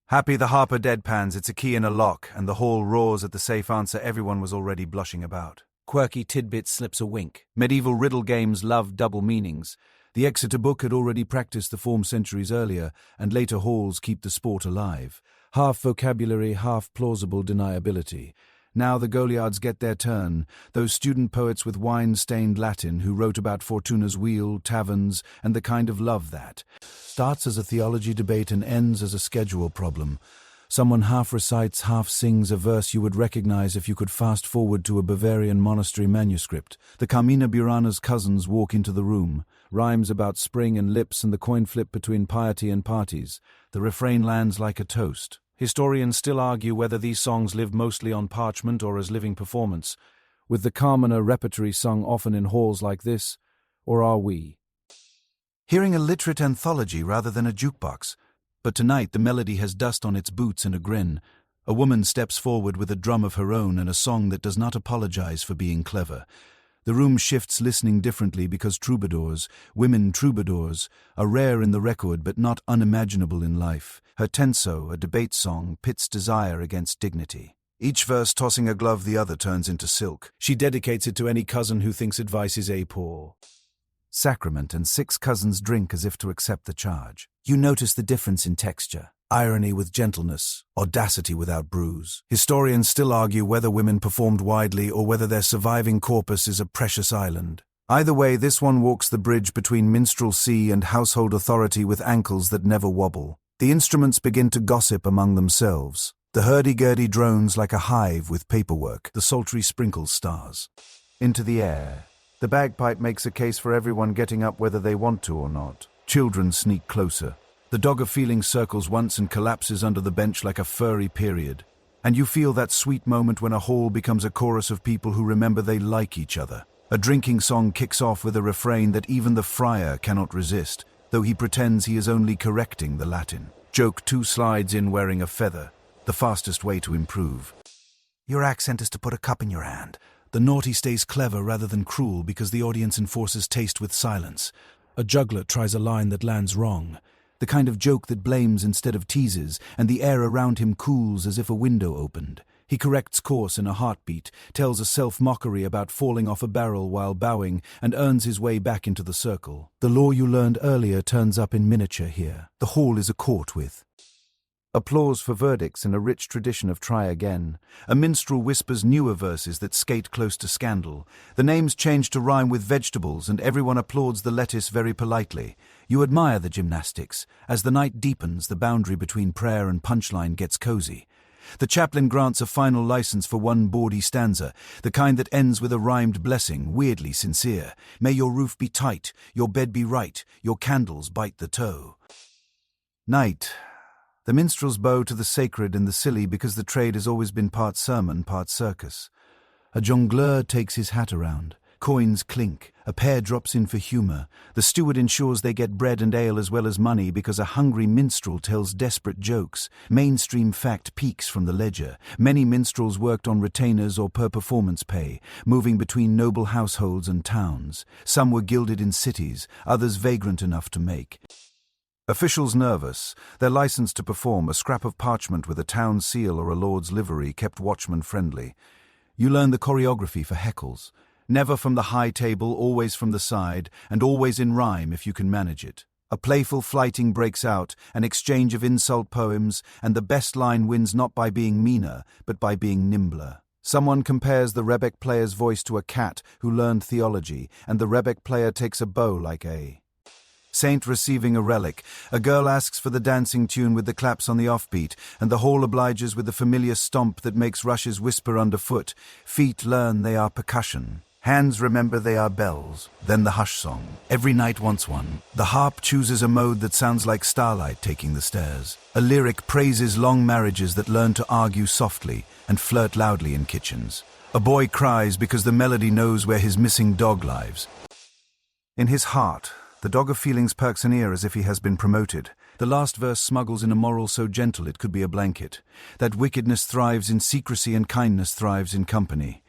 Happy the harper deadpans, it's a key in a lock, and the hall roars at the safe answer everyone was already blushing about. Quirky tidbit slips a wink. Medieval riddle games love double meanings. The Exeter book had already practiced the form centuries earlier, and later halls keep the sport alive. Half vocabulary, half plausible deniability. Now the Goliards get their turn, those student poets with wine-stained Latin who wrote about Fortuna's wheel, taverns, and the kind of love that starts as a theology debate and ends as a schedule problem. Someone half recites, half sings a verse you would recognize if you could fast forward to a Bavarian monastery manuscript. The Carmina Burana's cousins walk into the room. Rhymes about spring and lips and the coin flip between piety and parties. The refrain lands like a toast. Historians still argue whether these songs live mostly on parchment or as living performance, with the Carmina repertory sung often in halls like this, or are we hearing a literate anthology rather than a jukebox? But tonight the melody has dust on its boots and a grin. A woman steps forward with a drum of her own and a song that does not apologize for being clever. The room shifts listening differently because troubadours, women troubadours, are rare in the record but not unimaginable in life. Her tenso, a debate song, pits desire against dignity. Each verse tossing a glove the other turns into silk. She dedicates it to any cousin who thinks advice is a poor sacrament, and 6 cousins drink as if to accept the charge. You notice the difference in texture. Irony with gentleness, audacity without bruise. Historians still argue whether women performed widely or whether their surviving corpus is a precious island. Either way, this one walks the bridge between minstrelsy and household authority with ankles that never wobble. The instruments begin to gossip among themselves. The hurdy-gurdy drones like a hive with paperwork. The sultry sprinkles stars into the air. The bagpipe makes a case for everyone getting up whether they want to or not. Children sneak closer. The dog of feeling circles once and collapses under the bench like a furry period. And you feel that sweet moment when a hall becomes a chorus of people who remember they like each other. A drinking song kicks off with a refrain that even the friar cannot resist, though he pretends he is only correcting the Latin. Joke 2 slides in wearing a feather, the fastest way to improve. Your accent is to put a cup in your hand. The naughty stays clever rather than cruel because the audience enforces taste with silence. A juggler tries a line that lands wrong. The kind of joke that blames instead of teases, and the air around him cools as if a window opened. He corrects course in a heartbeat, tells a self-mockery about falling off a barrel while bowing, and earns his way back into the circle. The law you learned earlier turns up in miniature here. The hall is a court with applause for verdicts in a rich tradition of try again. A minstrel whispers newer verses that skate close to scandal. The names change to rhyme with vegetables, and everyone applauds the lettuce very politely. You admire the gymnastics. As the night deepens, the boundary between prayer and punchline gets cozy. The chaplain grants a final license for one bawdy stanza, the kind that ends with a rhymed blessing, weirdly sincere. May your roof be tight, your bed be right, your candles bite the toe. Night. The minstrels bow to the sacred and the silly because the trade has always been part sermon, part circus. A jongleur takes his hat around. Coins clink. A pair drops in for humor. The steward ensures they get bread and ale as well as money because a hungry minstrel tells desperate jokes. Mainstream fact peaks from the ledger. Many minstrels worked on retainers or per performance pay, moving between noble households and towns. Some were gilded in cities, others vagrant enough to make. Officials nervous, their license to perform, a scrap of parchment with a town seal or a lord's livery kept watchmen friendly. You learn the choreography for heckles. Never from the high table, always from the side, and always in rhyme if you can manage it. A playful flighting breaks out, an exchange of insult poems, and the best line wins not by being meaner, but by being nimbler. Someone compares the rebec player's voice to a cat who learned theology, and the rebec player takes a bow like a saint receiving a relic. A girl asks for the dancing tune with the claps on the offbeat, and the hall obliges with the familiar stomp that makes rushes whisper underfoot. Feet learn they are percussion. Hands remember they are bells. Then the hush song. Every night wants one. The harp chooses a mode that sounds like starlight taking the stairs. A lyric praises long marriages that learn to argue softly and flirt loudly in kitchens. A boy cries because the melody knows where his missing dog lives. In his heart, the dog of feelings perks an ear as if he has been promoted. The last verse smuggles in a moral so gentle it could be a blanket. That wickedness thrives in secrecy and kindness thrives in company.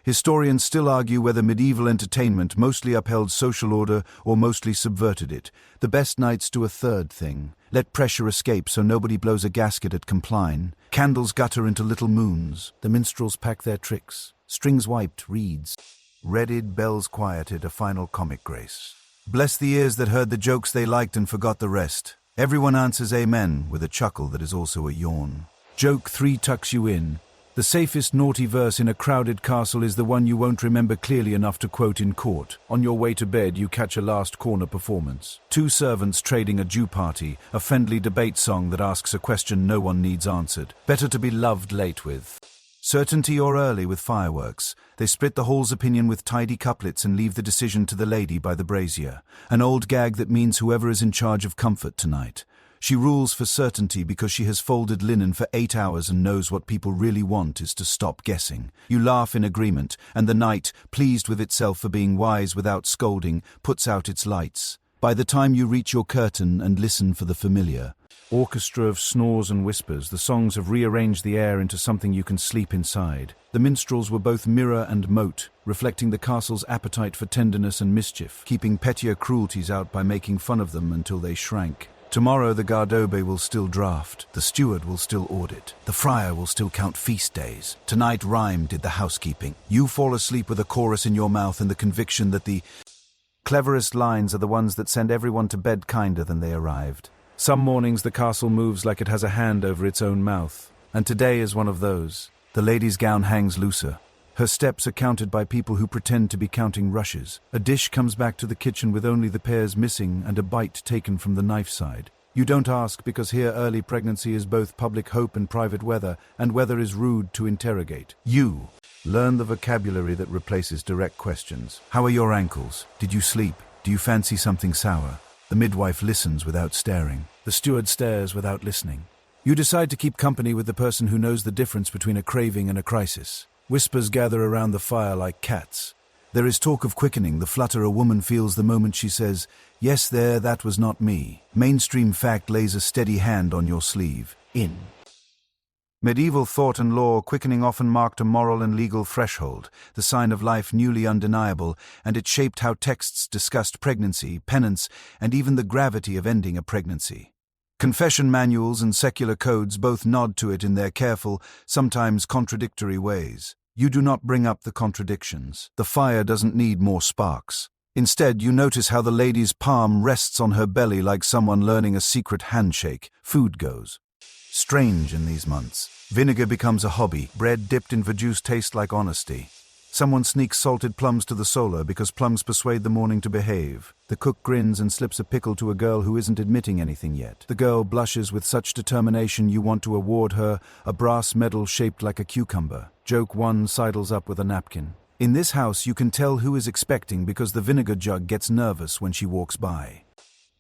Historians still argue whether medieval entertainment mostly upheld social order or mostly subverted it. The best nights do a third thing. Let pressure escape so nobody blows a gasket at Compline. Candles gutter into little moons. The minstrels pack their tricks. Strings wiped, reeds. Redded, bells quieted, a final comic grace. Bless the ears that heard the jokes they liked and forgot the rest. Everyone answers amen with a chuckle that is also a yawn. Joke 3 tucks you in. The safest naughty verse in a crowded castle is the one you won't remember clearly enough to quote in court. On your way to bed, you catch a last corner performance. Two servants trading a Jew party, a friendly debate song that asks a question no one needs answered. Better to be loved late with certainty or early with fireworks. They split the hall's opinion with tidy couplets and leave the decision to the lady by the brazier. An old gag that means whoever is in charge of comfort tonight. She rules for certainty because she has folded linen for 8 hours and knows what people really want is to stop guessing. You laugh in agreement, and the night, pleased with itself for being wise without scolding, puts out its lights. By the time you reach your curtain and listen for the familiar orchestra of snores and whispers, the songs have rearranged the air into something you can sleep inside. The minstrels were both mirror and moat, reflecting the castle's appetite for tenderness and mischief, keeping pettier cruelties out by making fun of them until they shrank. Tomorrow the gardobe will still draft, the steward will still audit, the friar will still count feast days. Tonight rhyme did the housekeeping. You fall asleep with a chorus in your mouth and the conviction that the cleverest lines are the ones that send everyone to bed kinder than they arrived. Some mornings the castle moves like it has a hand over its own mouth, and today is one of those. The lady's gown hangs looser. Her steps are counted by people who pretend to be counting rushes. A dish comes back to the kitchen with only the pears missing and a bite taken from the knife side. You don't ask because here early pregnancy is both public hope and private weather, and weather is rude to interrogate. You learn the vocabulary that replaces direct questions. How are your ankles? Did you sleep? Do you fancy something sour? The midwife listens without staring. The steward stares without listening. You decide to keep company with the person who knows the difference between a craving and a crisis. Whispers gather around the fire like cats. There is talk of quickening, the flutter a woman feels the moment she says, "Yes, there, that was not me." Mainstream fact lays a steady hand on your sleeve. In medieval thought and law, quickening often marked a moral and legal threshold, the sign of life newly undeniable, and it shaped how texts discussed pregnancy, penance, and even the gravity of ending a pregnancy. Confession manuals and secular codes both nod to it in their careful, sometimes contradictory ways. You do not bring up the contradictions. The fire doesn't need more sparks. Instead, you notice how the lady's palm rests on her belly like someone learning a secret handshake. Food goes strange in these months. Vinegar becomes a hobby. Bread dipped in verjuice tastes like honesty. Someone sneaks salted plums to the solar because plums persuade the morning to behave. The cook grins and slips a pickle to a girl who isn't admitting anything yet. The girl blushes with such determination you want to award her a brass medal shaped like a cucumber. Joke one sidles up with a napkin. In this house you can tell who is expecting because the vinegar jug gets nervous when she walks by.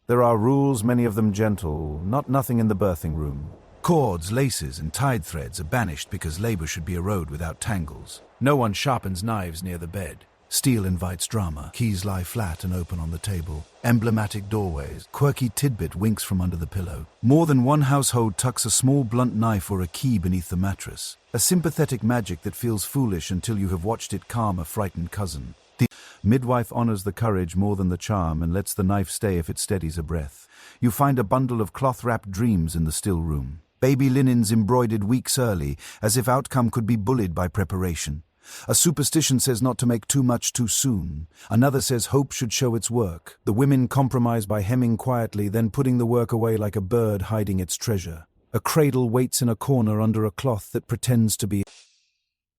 There are rules, many of them gentle, nothing in the birthing room. Cords, laces, and tied threads are banished because labor should be a road without tangles. No one sharpens knives near the bed. Steel invites drama. Keys lie flat and open on the table. Emblematic doorways. Quirky tidbit winks from under the pillow. More than one household tucks a small blunt knife or a key beneath the mattress. A sympathetic magic that feels foolish until you have watched it calm a frightened cousin. The midwife honors the courage more than the charm and lets the knife stay if it steadies a breath. You find a bundle of cloth-wrapped dreams in the still room. Baby linens embroidered weeks early, as if outcome could be bullied by preparation. A superstition says not to make too much too soon. Another says hope should show its work. The women compromise by hemming quietly, then putting the work away like a bird hiding its treasure. A cradle waits in a corner under a cloth that pretends to be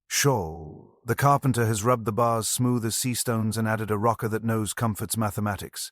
shawl. The carpenter has rubbed the bars smooth as sea stones and added a rocker that knows comfort's mathematics.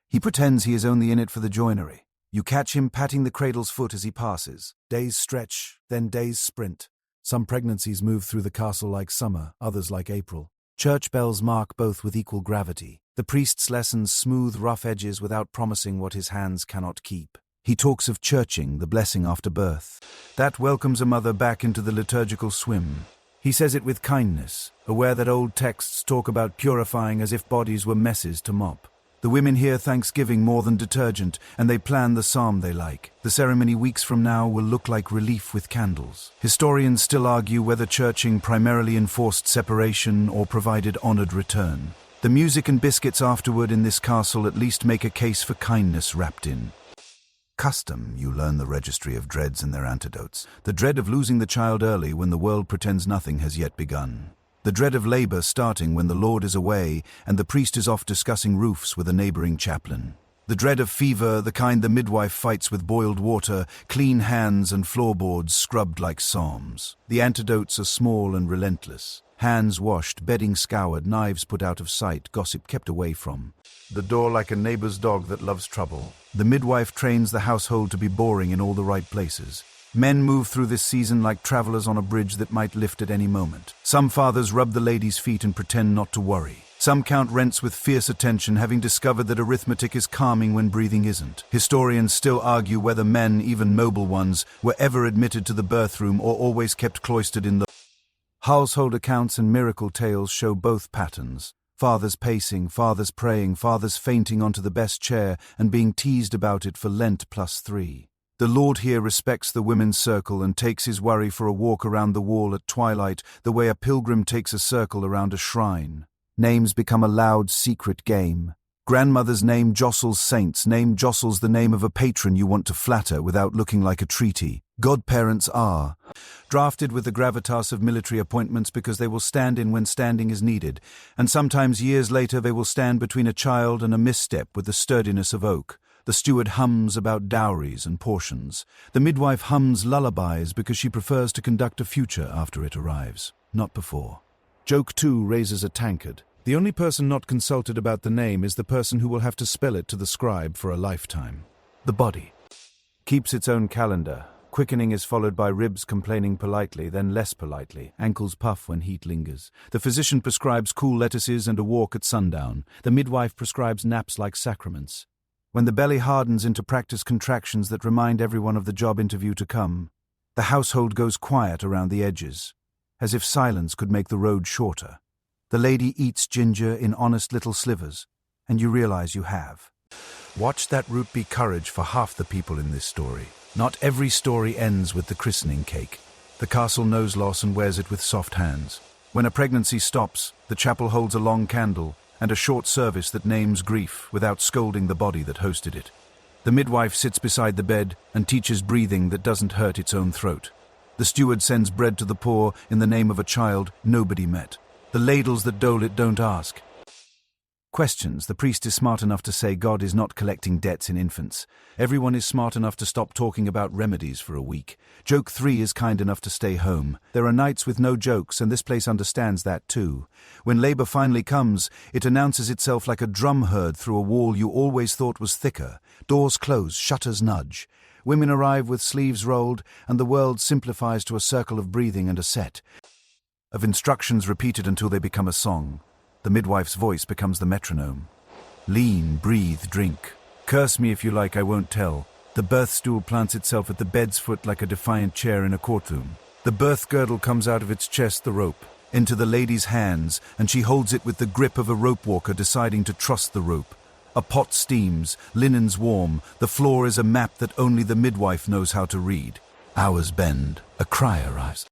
He pretends he is only in it for the joinery. You catch him patting the cradle's foot as he passes. Days stretch, then days sprint. Some pregnancies move through the castle like summer, others like April. Church bells mark both with equal gravity. The priest's lessons smooth rough edges without promising what his hands cannot keep. He talks of churching, the blessing after birth. That welcomes a mother back into the liturgical swim. He says it with kindness, aware that old texts talk about purifying as if bodies were messes to mop. The women hear Thanksgiving more than detergent, and they plan the psalm they like. The ceremony weeks from now will look like relief with candles. Historians still argue whether churching primarily enforced separation or provided honored return. The music and biscuits afterward in this castle at least make a case for kindness wrapped in custom. You learn the registry of dreads and their antidotes. The dread of losing the child early when the world pretends nothing has yet begun. The dread of labor starting when the Lord is away and the priest is off discussing roofs with a neighboring chaplain. The dread of fever, the kind the midwife fights with boiled water, clean hands and floorboards scrubbed like psalms. The antidotes are small and relentless. Hands washed, bedding scoured, knives put out of sight, gossip kept away from. The door like a neighbor's dog that loves trouble. The midwife trains the household to be boring in all the right places. Men move through this season like travelers on a bridge that might lift at any moment. Some fathers rub the lady's feet and pretend not to worry. Some count rents with fierce attention, having discovered that arithmetic is calming when breathing isn't. Historians still argue whether men, even mobile ones, were ever admitted to the birthroom or always kept cloistered in the household. Accounts and miracle tales show both patterns. Fathers pacing, fathers praying, fathers fainting onto the best chair and being teased about it for Lent +3. The Lord here respects the women's circle and takes his worry for a walk around the wall at twilight, the way a pilgrim takes a circle around a shrine. Names become a loud, secret game. Grandmother's name jostles saints, name jostles the name of a patron you want to flatter without looking like a treaty. Godparents are drafted with the gravitas of military appointments because they will stand in when standing is needed, and sometimes years later they will stand between a child and a misstep with the sturdiness of oak. The steward hums about dowries and portions. The midwife hums lullabies because she prefers to conduct a future after it arrives, not before. Joke 2 raises a tankard. The only person not consulted about the name is the person who will have to spell it to the scribe for a lifetime. The body. keeps its own calendar. Quickening is followed by ribs complaining politely, then less politely. Ankles puff when heat lingers. The physician prescribes cool lettuces and a walk at sundown. The midwife prescribes naps like sacraments. When the belly hardens into practice contractions that remind everyone of the job interview to come, the household goes quiet around the edges, as if silence could make the road shorter. The lady eats ginger in honest little slivers, and you realize you have. Watch that root be courage for half the people in this story. Not every story ends with the christening cake. The castle knows loss and wears it with soft hands. When a pregnancy stops, the chapel holds a long candle and a short service that names grief without scolding the body that hosted it. The midwife sits beside the bed and teaches breathing that doesn't hurt its own throat. The steward sends bread to the poor in the name of a child nobody met. The ladles that dole it don't ask questions. The priest is smart enough to say God is not collecting debts in infants. Everyone is smart enough to stop talking about remedies for a week. Joke 3 is kind enough to stay home. There are nights with no jokes, and this place understands that too. When labor finally comes, it announces itself like a drum heard through a wall you always thought was thicker. Doors close, shutters nudge. Women arrive with sleeves rolled, and the world simplifies to a circle of breathing and a set of instructions repeated until they become a song. The midwife's voice becomes the metronome. Lean, breathe, drink. Curse me if you like, I won't tell. The birth stool plants itself at the bed's foot like a defiant chair in a courtroom. The birth girdle comes out of its chest, the rope, into the lady's hands, and she holds it with the grip of a rope walker deciding to trust the rope. A pot steams, linen's warm, the floor is a map that only the midwife knows how to read. Hours bend, a cry arrives.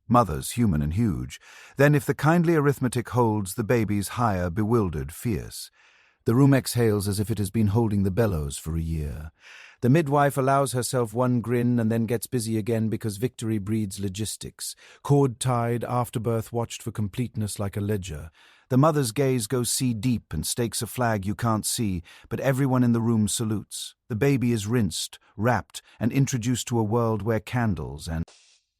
Mothers, human and huge. Then, if the kindly arithmetic holds, the baby's higher, bewildered, fierce. The room exhales as if it has been holding the bellows for a year. The midwife allows herself one grin and then gets busy again because victory breeds logistics. Cord tied, afterbirth watched for completeness like a ledger. The mother's gaze goes sea-deep and stakes a flag you can't see, but everyone in the room salutes. The baby is rinsed, wrapped, and introduced to a world where candles and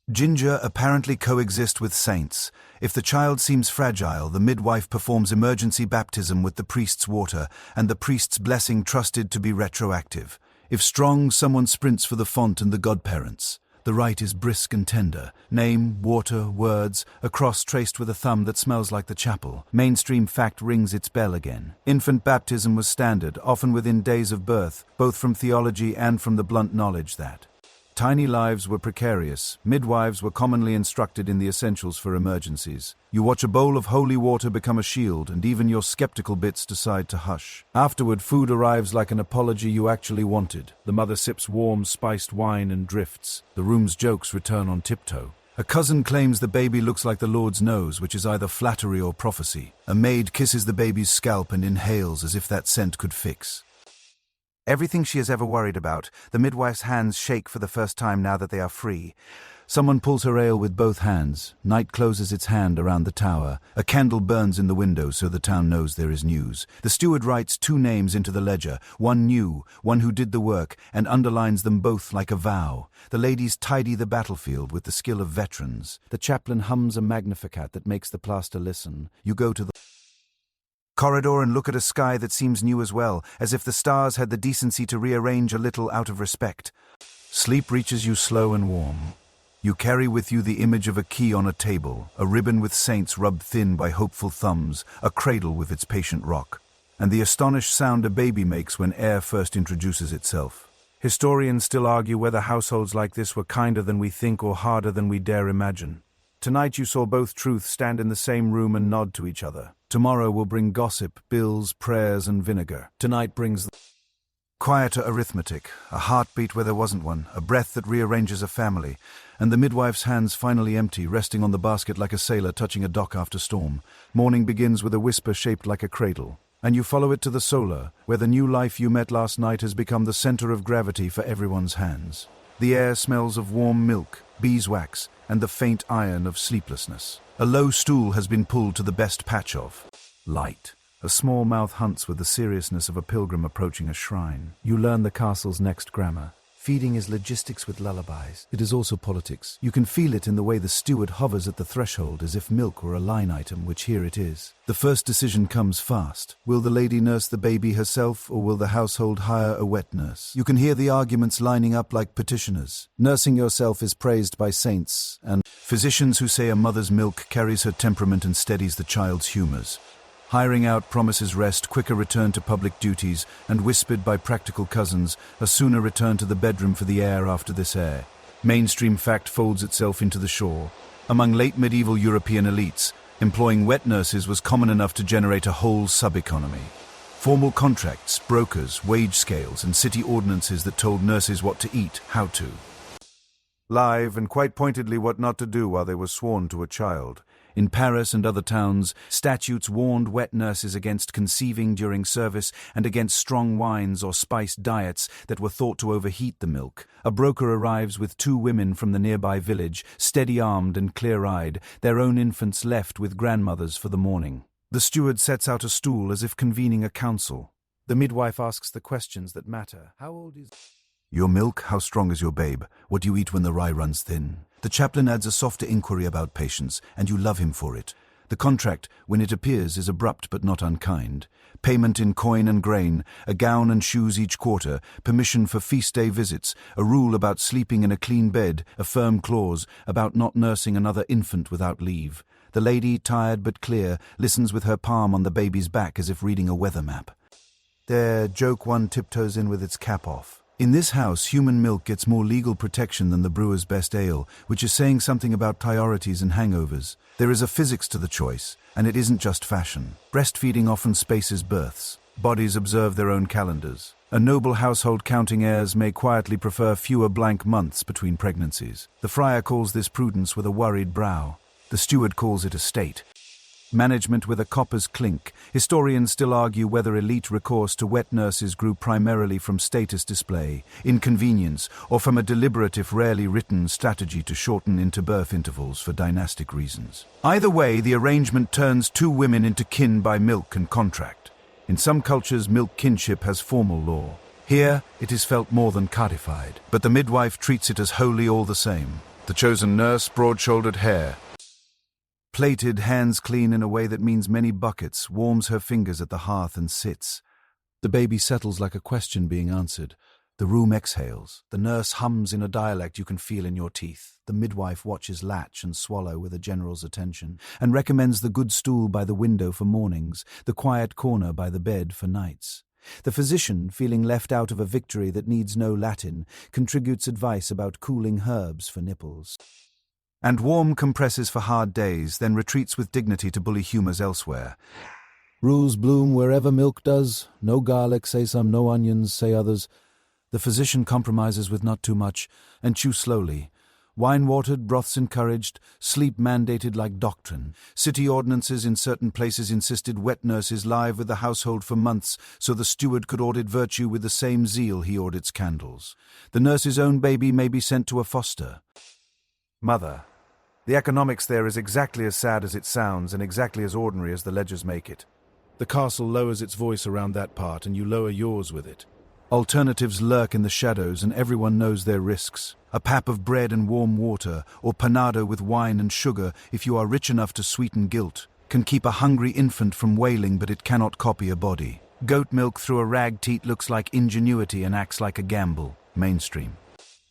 ginger apparently coexist with saints. If the child seems fragile, the midwife performs emergency baptism with the priest's water and the priest's blessing trusted to be retroactive. If strong, someone sprints for the font and the godparents. The rite is brisk and tender. Name, water, words, a cross traced with a thumb that smells like the chapel. Mainstream fact rings its bell again. Infant baptism was standard, often within days of birth, both from theology and from the blunt knowledge that tiny lives were precarious. Midwives were commonly instructed in the essentials for emergencies. You watch a bowl of holy water become a shield, and even your skeptical bits decide to hush. Afterward, food arrives like an apology you actually wanted. The mother sips warm, spiced wine and drifts. The room's jokes return on tiptoe. A cousin claims the baby looks like the Lord's nose, which is either flattery or prophecy. A maid kisses the baby's scalp and inhales as if that scent could fix everything she has ever worried about. The midwife's hands shake for the first time now that they are free. Someone pulls her ale with both hands. Night closes its hand around the tower. A candle burns in the window so the town knows there is news. The steward writes 2 names into the ledger, one new, one who did the work, and underlines them both like a vow. The ladies tidy the battlefield with the skill of veterans. The chaplain hums a Magnificat that makes the plaster listen. You go to the corridor and look at a sky that seems new as well, as if the stars had the decency to rearrange a little out of respect. Sleep reaches you slow and warm. You carry with you the image of a key on a table, a ribbon with saints rubbed thin by hopeful thumbs, a cradle with its patient rock, and the astonished sound a baby makes when air first introduces itself. Historians still argue whether households like this were kinder than we think or harder than we dare imagine. Tonight you saw both truths stand in the same room and nod to each other. Tomorrow will bring gossip, bills, prayers, and vinegar. Tonight brings quieter arithmetic, a heartbeat where there wasn't one, a breath that rearranges a family, and the midwife's hands finally empty, resting on the basket like a sailor touching a dock after storm. Morning begins with a whisper shaped like a cradle, and you follow it to the solar, where the new life you met last night has become the center of gravity for everyone's hands. The air smells of warm milk, beeswax, and the faint iron of sleeplessness. A low stool has been pulled to the best patch of light. A small mouth hunts with the seriousness of a pilgrim approaching a shrine. You learn the castle's next grammar. Feeding is logistics with lullabies. It is also politics. You can feel it in the way the steward hovers at the threshold as if milk were a line item, which here it is. The first decision comes fast. Will the lady nurse the baby herself, or will the household hire a wet nurse? You can hear the arguments lining up like petitioners. Nursing yourself is praised by saints and physicians who say a mother's milk carries her temperament and steadies the child's humors. Hiring out promises rest, quicker return to public duties, and whispered by practical cousins, a sooner return to the bedroom for the air after this air. Mainstream fact folds itself into the shore. Among late medieval European elites, employing wet nurses was common enough to generate a whole sub-economy. Formal contracts, brokers, wage scales, and city ordinances that told nurses what to eat, how to. Live, and quite pointedly what not to do while they were sworn to a child. In Paris and other towns, statutes warned wet nurses against conceiving during service and against strong wines or spiced diets that were thought to overheat the milk. A broker arrives with 2 women from the nearby village, steady-armed and clear-eyed, their own infants left with grandmothers for the morning. The steward sets out a stool as if convening a council. The midwife asks the questions that matter. How old is... Your milk? How strong is your babe? What do you eat when the rye runs thin? The chaplain adds a softer inquiry about patience, and you love him for it. The contract, when it appears, is abrupt but not unkind. Payment in coin and grain, a gown and shoes each quarter, permission for feast day visits, a rule about sleeping in a clean bed, a firm clause about not nursing another infant without leave. The lady, tired but clear, listens with her palm on the baby's back as if reading a weather map. There, joke one tiptoes in with its cap off. In this house, human milk gets more legal protection than the brewer's best ale, which is saying something about priorities and hangovers. There is a physics to the choice, and it isn't just fashion. Breastfeeding often spaces births. Bodies observe their own calendars. A noble household counting heirs may quietly prefer fewer blank months between pregnancies. The friar calls this prudence with a worried brow. The steward calls it a state. Management with a copper's clink. Historians still argue whether elite recourse to wet nurses grew primarily from status display, inconvenience, or from a deliberate if rarely written strategy to shorten interbirth intervals for dynastic reasons. Either way, the arrangement turns 2 women into kin by milk and contract. In some cultures, milk kinship has formal law. Here, it is felt more than codified, but the midwife treats it as holy all the same. The chosen nurse, broad-shouldered hair, plated, hands clean in a way that means many buckets, warms her fingers at the hearth and sits. The baby settles like a question being answered. The room exhales. The nurse hums in a dialect you can feel in your teeth. The midwife watches latch and swallow with a general's attention, and recommends the good stool by the window for mornings, the quiet corner by the bed for nights. The physician, feeling left out of a victory that needs no Latin, contributes advice about cooling herbs for nipples. And warm compresses for hard days, then retreats with dignity to bully humours elsewhere. Rules bloom wherever milk does. No garlic, say some, no onions, say others. The physician compromises with not too much, and chews slowly. Wine watered, broths encouraged, sleep mandated like doctrine. City ordinances in certain places insisted wet nurses live with the household for months, so the steward could audit virtue with the same zeal he audits candles. The nurse's own baby may be sent to a foster. Mother. The economics there is exactly as sad as it sounds and exactly as ordinary as the ledgers make it. The castle lowers its voice around that part, and you lower yours with it. Alternatives lurk in the shadows, and everyone knows their risks. A pap of bread and warm water, or panado with wine and sugar, if you are rich enough to sweeten guilt, can keep a hungry infant from wailing, but it cannot copy a body. Goat milk through a rag teat looks like ingenuity and acts like a gamble. Mainstream.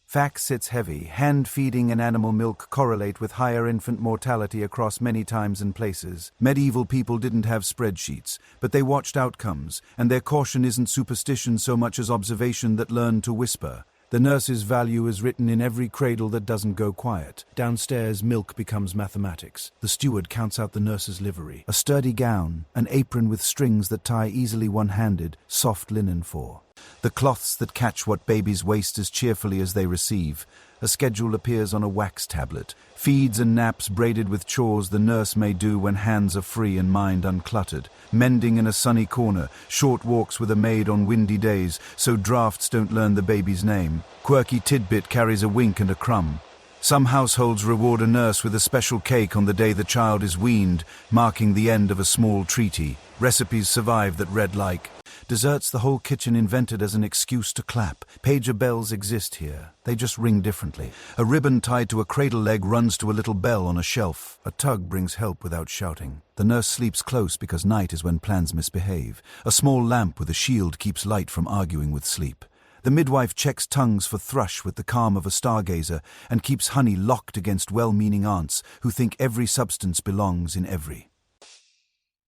Fact sits heavy. Hand-feeding and animal milk correlate with higher infant mortality across many times and places. Medieval people didn't have spreadsheets, but they watched outcomes, and their caution isn't superstition so much as observation that learned to whisper. The nurse's value is written in every cradle that doesn't go quiet. Downstairs, milk becomes mathematics. The steward counts out the nurse's livery. A sturdy gown, an apron with strings that tie easily one-handed, soft linen for. The cloths that catch what babies waste as cheerfully as they receive. A schedule appears on a wax tablet. Feeds and naps braided with chores the nurse may do when hands are free and mind uncluttered. Mending in a sunny corner. Short walks with a maid on windy days, so drafts don't learn the baby's name. Quirky tidbit carries a wink and a crumb. Some households reward a nurse with a special cake on the day the child is weaned, marking the end of a small treaty. Recipes survive that read like, Desserts the whole kitchen invented as an excuse to clap. Pager bells exist here. They just ring differently. A ribbon tied to a cradle leg runs to a little bell on a shelf. A tug brings help without shouting. The nurse sleeps close because night is when plans misbehave. A small lamp with a shield keeps light from arguing with sleep. The midwife checks tongues for thrush with the calm of a stargazer and keeps honey locked against well-meaning aunts who think every substance belongs in every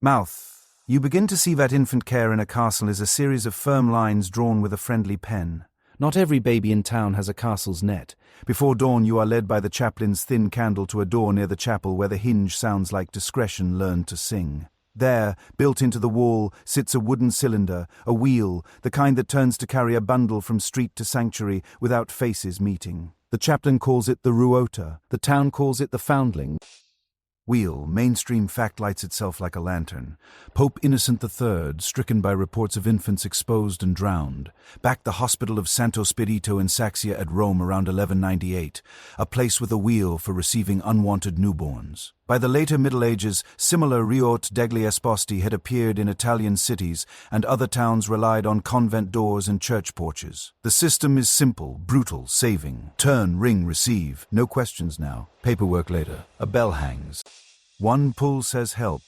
mouth. You begin to see that infant care in a castle is a series of firm lines drawn with a friendly pen. Not every baby in town has a castle's net. Before dawn you are led by the chaplain's thin candle to a door near the chapel where the hinge sounds like discretion learned to sing. There, built into the wall, sits a wooden cylinder, a wheel, the kind that turns to carry a bundle from street to sanctuary without faces meeting. The chaplain calls it the ruota. The town calls it the foundling. Wheel, mainstream fact lights itself like a lantern. Pope Innocent III, stricken by reports of infants exposed and drowned, backed the hospital of Santo Spirito in Saxia at Rome around 1198, a place with a wheel for receiving unwanted newborns. By the later Middle Ages, similar riot degli esposti had appeared in Italian cities, and other towns relied on convent doors and church porches. The system is simple, brutal, saving. Turn, ring, receive. No questions now. Paperwork later. A bell hangs. One pull says help.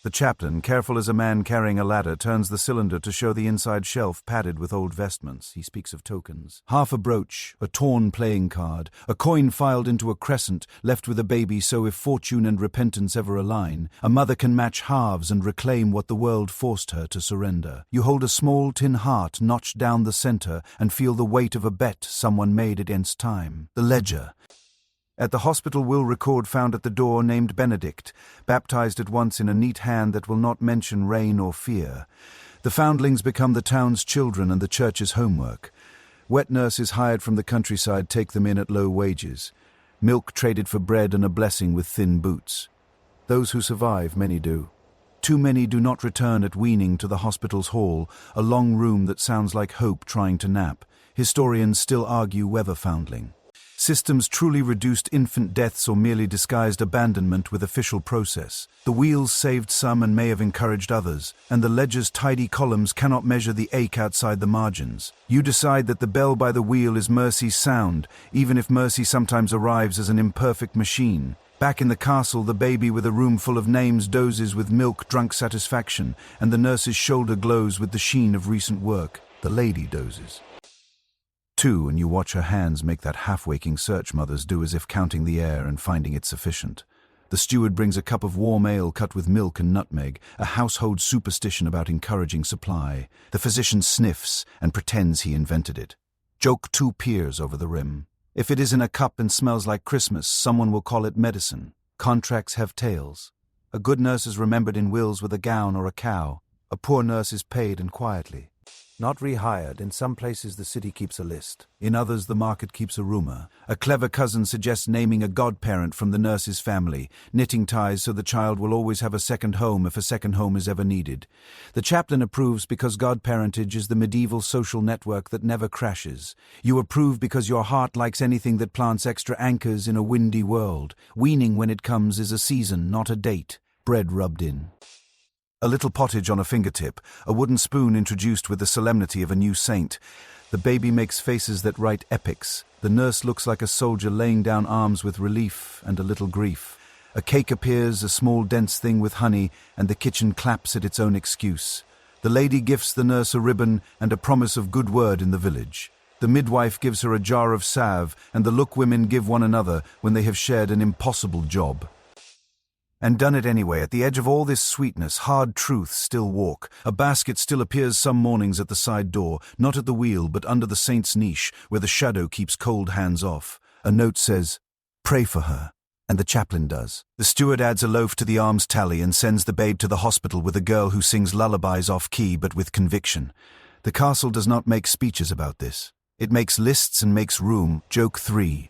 The chaplain, careful as a man carrying a ladder, turns the cylinder to show the inside shelf padded with old vestments. He speaks of tokens. Half a brooch, a torn playing card, a coin filed into a crescent, left with a baby so if fortune and repentance ever align, a mother can match halves and reclaim what the world forced her to surrender. You hold a small tin heart notched down the center and feel the weight of a bet someone made against time. The ledger. At the hospital will record found at the door named Benedict, baptized at once in a neat hand that will not mention rain or fear. The foundlings become the town's children and the church's homework. Wet nurses hired from the countryside take them in at low wages. Milk traded for bread and a blessing with thin boots. Those who survive, many do. Too many do not return at weaning to the hospital's hall, a long room that sounds like hope trying to nap. Historians still argue whether foundling. Systems truly reduced infant deaths or merely disguised abandonment with official process. The wheels saved some and may have encouraged others, and the ledger's tidy columns cannot measure the ache outside the margins. You decide that the bell by the wheel is mercy's sound, even if mercy sometimes arrives as an imperfect machine. Back in the castle, the baby with a room full of names dozes with milk-drunk satisfaction, and the nurse's shoulder glows with the sheen of recent work. The lady dozes too, and you watch her hands make that half-waking search mothers do as if counting the air and finding it sufficient. The steward brings a cup of warm ale cut with milk and nutmeg, a household superstition about encouraging supply. The physician sniffs and pretends he invented it. Joke two peers over the rim. If it is in a cup and smells like Christmas, someone will call it medicine. Contracts have tails. A good nurse is remembered in wills with a gown or a cow. A poor nurse is paid and quietly. Not rehired. In some places the city keeps a list. In others the market keeps a rumor. A clever cousin suggests naming a godparent from the nurse's family, knitting ties so the child will always have a second home if a second home is ever needed. The chaplain approves because godparentage is the medieval social network that never crashes. You approve because your heart likes anything that plants extra anchors in a windy world. Weaning when it comes is a season, not a date. Bread rubbed in. A little pottage on a fingertip, a wooden spoon introduced with the solemnity of a new saint. The baby makes faces that write epics. The nurse looks like a soldier laying down arms with relief and a little grief. A cake appears, a small dense thing with honey, and the kitchen claps at its own excuse. The lady gifts the nurse a ribbon and a promise of good word in the village. The midwife gives her a jar of salve, and the look women give one another when they have shared an impossible job. And done it anyway. At the edge of all this sweetness, hard truths still walk. A basket still appears some mornings at the side door, not at the wheel, but under the saint's niche, where the shadow keeps cold hands off. A note says, "Pray for her," and the chaplain does. The steward adds a loaf to the alms tally and sends the babe to the hospital with a girl who sings lullabies off-key but with conviction. The castle does not make speeches about this. It makes lists and makes room. Joke 3.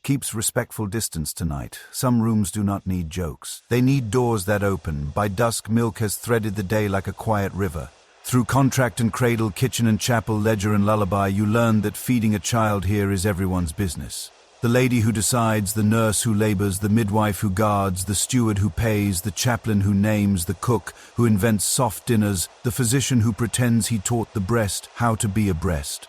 Keeps respectful distance tonight. Some rooms do not need jokes. They need doors that open. By dusk, milk has threaded the day like a quiet river. Through contract and cradle, kitchen and chapel, ledger and lullaby, you learn that feeding a child here is everyone's business. The lady who decides, the nurse who labors, the midwife who guards, the steward who pays, the chaplain who names, the cook who invents soft dinners, the physician who pretends he taught the breast how to be a breast.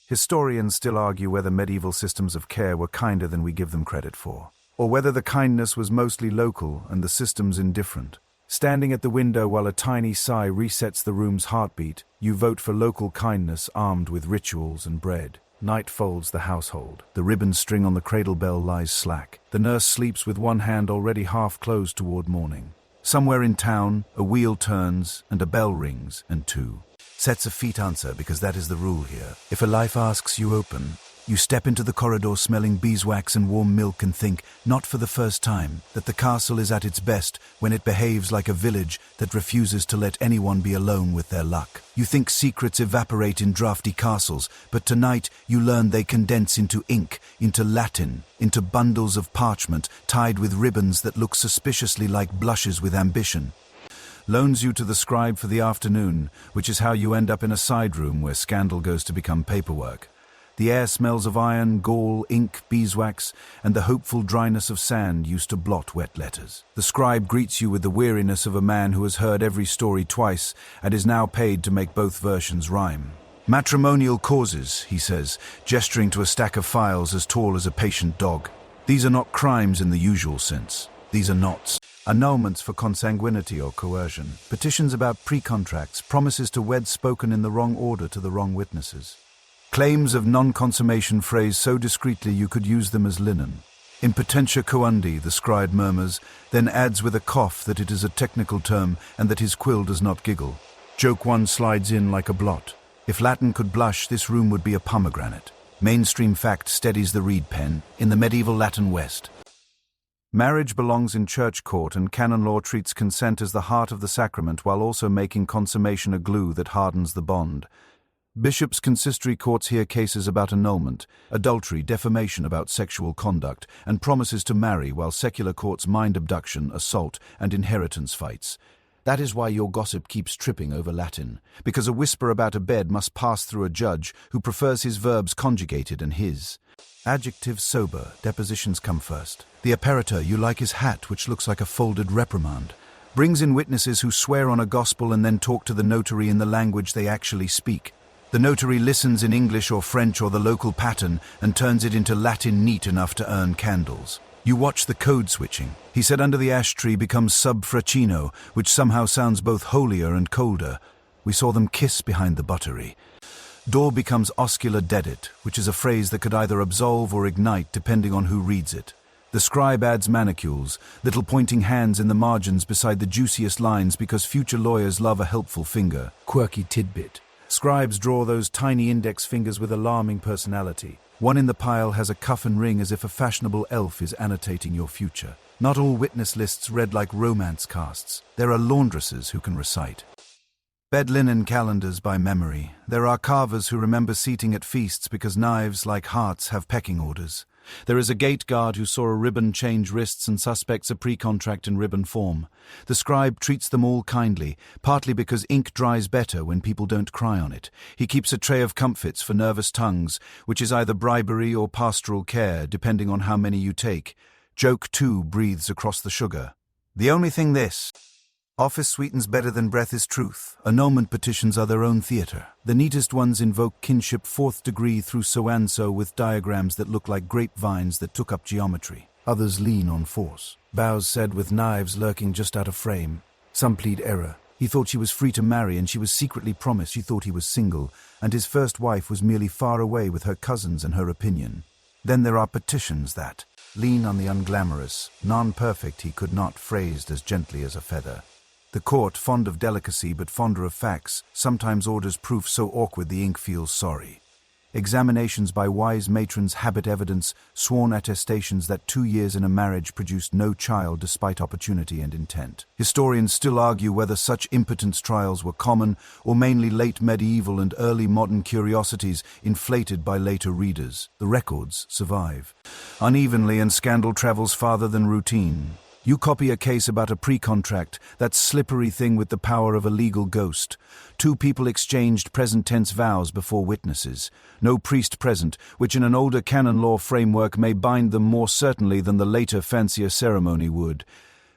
Historians still argue whether medieval systems of care were kinder than we give them credit for, or whether the kindness was mostly local and the systems indifferent. Standing at the window while a tiny sigh resets the room's heartbeat, you vote for local kindness armed with rituals and bread. Night folds the household. The ribbon string on the cradle bell lies slack. The nurse sleeps with one hand already half closed toward morning. Somewhere in town, a wheel turns and a bell rings, and two. Sets of feet answer because that is the rule here. If a life asks, you open. You step into the corridor smelling beeswax and warm milk and think, not for the first time, that the castle is at its best when it behaves like a village that refuses to let anyone be alone with their luck. You think secrets evaporate in drafty castles, but tonight you learn they condense into ink, into Latin, into bundles of parchment tied with ribbons that look suspiciously like blushes with ambition. Loans you to the scribe for the afternoon, which is how you end up in a side room where scandal goes to become paperwork. The air smells of iron, gall, ink, beeswax, and the hopeful dryness of sand used to blot wet letters. The scribe greets you with the weariness of a man who has heard every story twice and is now paid to make both versions rhyme. Matrimonial causes, he says, gesturing to a stack of files as tall as a patient dog. These are not crimes in the usual sense. These are knots. Annulments for consanguinity or coercion. Petitions about pre-contracts, promises to wed spoken in the wrong order to the wrong witnesses. Claims of non-consummation phrased so discreetly you could use them as linen. Impotentia coundi, the scribe murmurs, then adds with a cough that it is a technical term and that his quill does not giggle. Joke one slides in like a blot. If Latin could blush, this room would be a pomegranate. Mainstream fact steadies the reed pen in the medieval Latin West. Marriage belongs in church court, and canon law treats consent as the heart of the sacrament while also making consummation a glue that hardens the bond. Bishops' consistory courts hear cases about annulment, adultery, defamation about sexual conduct, and promises to marry, while secular courts mind abduction, assault, and inheritance fights. That is why your gossip keeps tripping over Latin, because a whisper about a bed must pass through a judge who prefers his verbs conjugated and his. Adjectives sober, depositions come first. The apparitor, you like his hat, which looks like a folded reprimand, brings in witnesses who swear on a gospel and then talk to the notary in the language they actually speak. The notary listens in English or French or the local pattern and turns it into Latin neat enough to earn candles. You watch the code switching. He said under the ash tree becomes sub fracino, which somehow sounds both holier and colder. We saw them kiss behind the buttery. Door becomes oscula dedit, which is a phrase that could either absolve or ignite depending on who reads it. The scribe adds manicules, little pointing hands in the margins beside the juiciest lines because future lawyers love a helpful finger. Quirky tidbit. Scribes draw those tiny index fingers with alarming personality. One in the pile has a cuff and ring as if a fashionable elf is annotating your future. Not all witness lists read like romance casts. There are laundresses who can recite. Bed linen calendars by memory. There are carvers who remember seating at feasts because knives, like hearts, have pecking orders. There is a gate guard who saw a ribbon change wrists and suspects a pre-contract in ribbon form. The scribe treats them all kindly, partly because ink dries better when people don't cry on it. He keeps a tray of comfits for nervous tongues, which is either bribery or pastoral care, depending on how many you take. Joke, too, breathes across the sugar. The only thing this. Office sweetens better than breath is truth. Annulment petitions are their own theatre. The neatest ones invoke kinship fourth degree through so-and-so with diagrams that look like grapevines that took up geometry. Others lean on force. Bows said with knives lurking just out of frame. Some plead error. He thought she was free to marry and she was secretly promised she thought he was single, and his first wife was merely far away with her cousins and her opinion. Then there are petitions that lean on the unglamorous, non-perfect he could not phrased as gently as a feather. The court, fond of delicacy but fonder of facts, sometimes orders proof so awkward the ink feels sorry. Examinations by wise matrons habit evidence, sworn attestations that 2 years in a marriage produced no child despite opportunity and intent. Historians still argue whether such impotence trials were common or mainly late medieval and early modern curiosities inflated by later readers. The records survive. Unevenly, and scandal travels farther than routine. You copy a case about a pre-contract, that slippery thing with the power of a legal ghost. Two people exchanged present-tense vows before witnesses. No priest present, which in an older canon law framework may bind them more certainly than the later fancier ceremony would.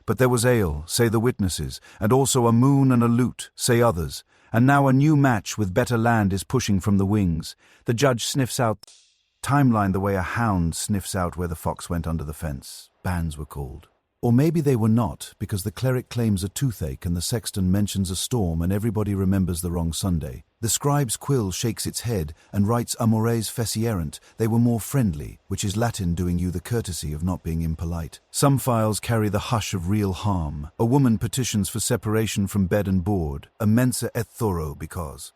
But there was ale, say the witnesses, and also a moon and a lute, say others. And now a new match with better land is pushing from the wings. The judge sniffs out timeline the way a hound sniffs out where the fox went under the fence. Banns were called. Or maybe they were not, because the cleric claims a toothache and the sexton mentions a storm and everybody remembers the wrong Sunday. The scribe's quill shakes its head and writes amores facierant. They were more friendly, which is Latin doing you the courtesy of not being impolite. Some files carry the hush of real harm. A woman petitions for separation from bed and board. A mensa et thoro because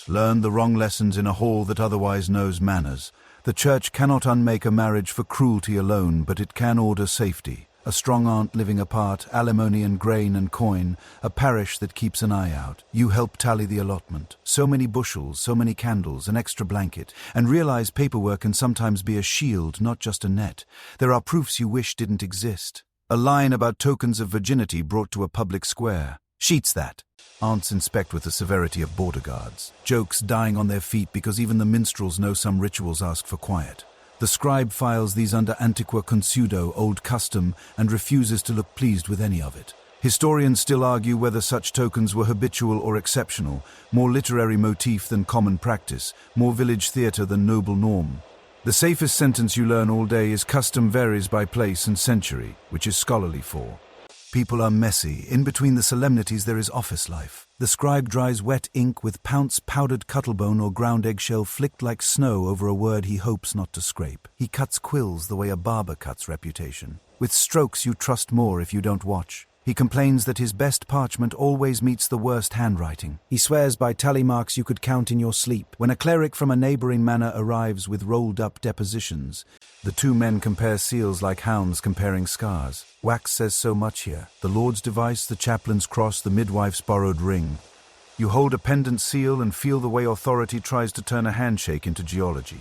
learned the wrong lessons in a hall that otherwise knows manners. The church cannot unmake a marriage for cruelty alone, but it can order safety. A strong aunt living apart, alimony and grain and coin, a parish that keeps an eye out. You help tally the allotment. So many bushels, so many candles, an extra blanket. And realize paperwork can sometimes be a shield, not just a net. There are proofs you wish didn't exist. A line about tokens of virginity brought to a public square. Sheets that. Aunts inspect with the severity of border guards. Jokes dying on their feet because even the minstrels know some rituals ask for quiet. The scribe files these under antiqua consudo, old custom, and refuses to look pleased with any of it. Historians still argue whether such tokens were habitual or exceptional, more literary motif than common practice, more village theatre than noble norm. The safest sentence you learn all day is custom varies by place and century, which is scholarly for. People are messy. In between the solemnities there is office life. The scribe dries wet ink with pounce powdered cuttlebone or ground eggshell flicked like snow over a word he hopes not to scrape. He cuts quills the way a barber cuts reputation. With strokes you trust more if you don't watch. He complains that his best parchment always meets the worst handwriting. He swears by tally marks you could count in your sleep. When a cleric from a neighboring manor arrives with rolled-up depositions, the two men compare seals like hounds comparing scars. Wax says so much here. The Lord's device, the chaplain's cross, the midwife's borrowed ring. You hold a pendant seal and feel the way authority tries to turn a handshake into geology.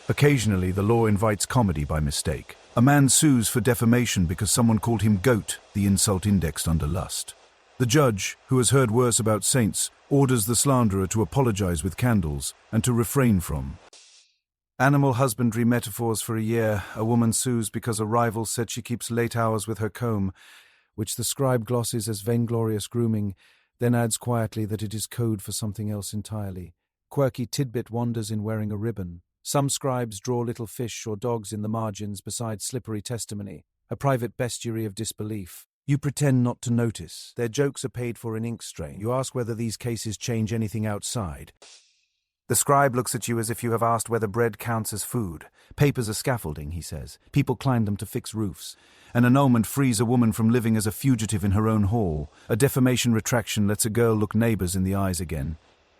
Occasionally, the law invites comedy by mistake. A man sues for defamation because someone called him goat, the insult indexed under lust. The judge, who has heard worse about saints, orders the slanderer to apologize with candles and to refrain from. Animal husbandry metaphors for a year. A woman sues because a rival said she keeps late hours with her comb, which the scribe glosses as vainglorious grooming, then adds quietly that it is code for something else entirely. Quirky tidbit wonders in wearing a ribbon. Some scribes draw little fish or dogs in the margins beside slippery testimony, a private bestiary of disbelief. You pretend not to notice. Their jokes are paid for in ink strain. You ask whether these cases change anything outside. The scribe looks at you as if you have asked whether bread counts as food. Papers are scaffolding, he says. People climb them to fix roofs. An annulment frees a woman from living as a fugitive in her own hall. A defamation retraction lets a girl look neighbors in the eyes again.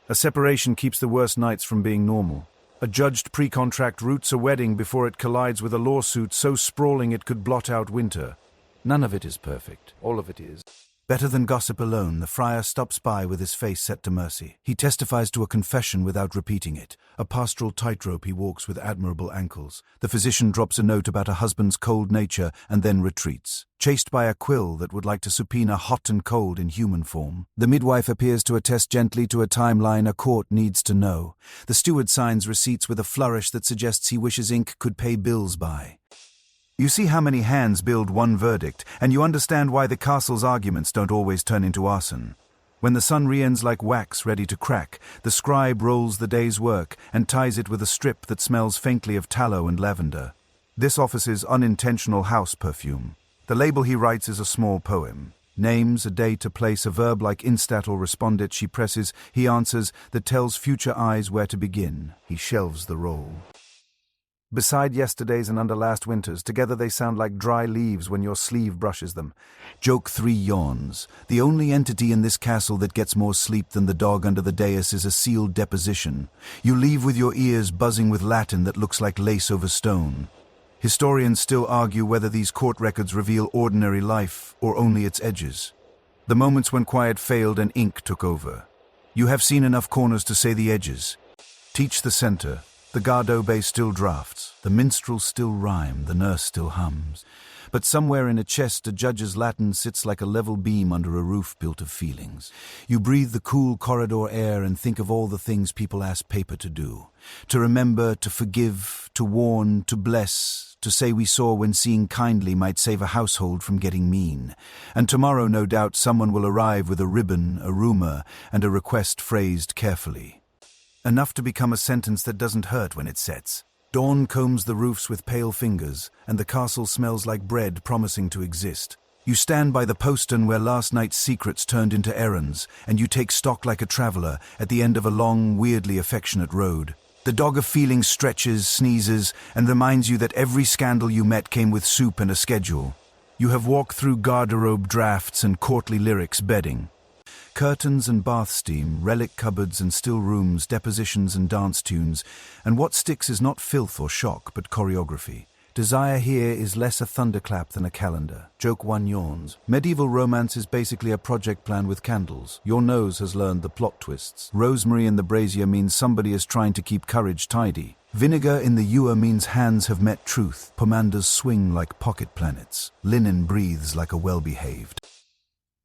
A separation keeps the worst nights from being normal. A judged pre-contract roots a wedding before it collides with a lawsuit so sprawling it could blot out winter. None of it is perfect. All of it is. Better than gossip alone, the friar stops by with his face set to mercy. He testifies to a confession without repeating it. A pastoral tightrope he walks with admirable ankles. The physician drops a note about a husband's cold nature and then retreats, chased by a quill that would like to subpoena hot and cold in human form. The midwife appears to attest gently to a timeline a court needs to know. The steward signs receipts with a flourish that suggests he wishes ink could pay bills by. You see how many hands build one verdict, and you understand why the castle's arguments don't always turn into arson. When the sun re-ends like wax ready to crack, the scribe rolls the day's work and ties it with a strip that smells faintly of tallow and lavender. This office's unintentional house perfume. The label he writes is a small poem. Names, a date, a place, a verb like instat or respondit she presses, he answers, that tells future eyes where to begin. He shelves the roll. Beside yesterday's and under last winter's, together they sound like dry leaves when your sleeve brushes them. Joke 3 yawns. The only entity in this castle that gets more sleep than the dog under the dais is a sealed deposition. You leave with your ears buzzing with Latin that looks like lace over stone. Historians still argue whether these court records reveal ordinary life or only its edges. The moments when quiet failed and ink took over. You have seen enough corners to say the edges. Teach the center. The garde obey still drafts, the minstrels still rhyme, the nurse still hums. but somewhere in a chest a judge's Latin sits like a level beam under a roof built of feelings. You breathe the cool corridor air and think of all the things people ask paper to do. To remember, to forgive, to warn, to bless, to say we saw when seeing kindly might save a household from getting mean. And tomorrow, no doubt, someone will arrive with a ribbon, a rumor, and a request phrased carefully. Enough to become a sentence that doesn't hurt when it sets. Dawn combs the roofs with pale fingers, and the castle smells like bread promising to exist. You stand by the postern where last night's secrets turned into errands, and you take stock like a traveler at the end of a long, weirdly affectionate road. The dog of feeling stretches, sneezes, and reminds you that every scandal you met came with soup and a schedule. You have walked through garderobe drafts and courtly lyrics bedding. Curtains and bath steam, relic cupboards and still rooms, depositions and dance tunes, and what sticks is not filth or shock, but choreography. Desire here is less a thunderclap than a calendar. Joke one yawns. Medieval romance is basically a project plan with candles. Your nose has learned the plot twists. Rosemary in the brazier means somebody is trying to keep courage tidy. Vinegar in the ewer means hands have met truth. Pomanders swing like pocket planets. Linen breathes like a well-behaved.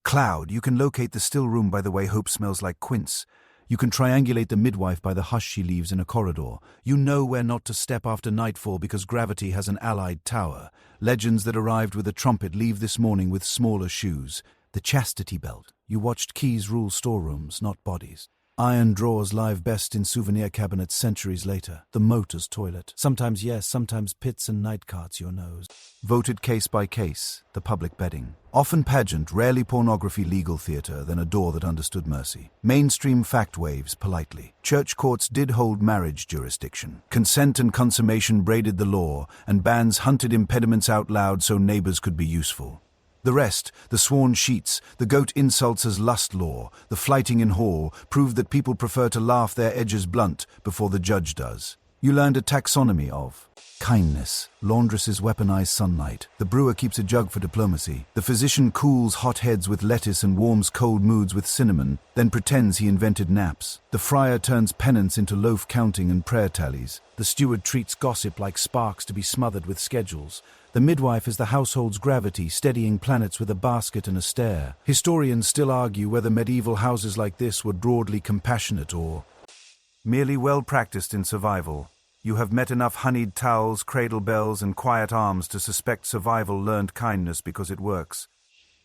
Cloud, you can locate the still room by the way hope smells like quince. You can triangulate the midwife by the hush she leaves in a corridor. You know where not to step after nightfall because gravity has an allied tower. Legends that arrived with a trumpet leave this morning with smaller shoes. The chastity belt. You watched keys rule storerooms, not bodies. Iron drawers live best in souvenir cabinets centuries later. The motor's toilet. Sometimes yes, sometimes pits and night carts your nose. Voted case by case. The public bedding. Often pageant, rarely pornography legal theatre, then a door that understood mercy. Mainstream fact waves, politely. Church courts did hold marriage jurisdiction. Consent and consummation braided the law, and bans hunted impediments out loud so neighbours could be useful. The rest, the sworn sheets, the goat insults as lust law, the flighting in hall, proved that people prefer to laugh their edges blunt before the judge does. You learned a taxonomy of kindness. Laundresses weaponize sunlight. The brewer keeps a jug for diplomacy. The physician cools hot heads with lettuce and warms cold moods with cinnamon, then pretends he invented naps. The friar turns penance into loaf counting and prayer tallies. The steward treats gossip like sparks to be smothered with schedules. The midwife is the household's gravity, steadying planets with a basket and a stare. Historians still argue whether medieval houses like this were broadly compassionate or merely well-practiced in survival. You have met enough honeyed towels, cradle bells, and quiet arms to suspect survival learned kindness because it works.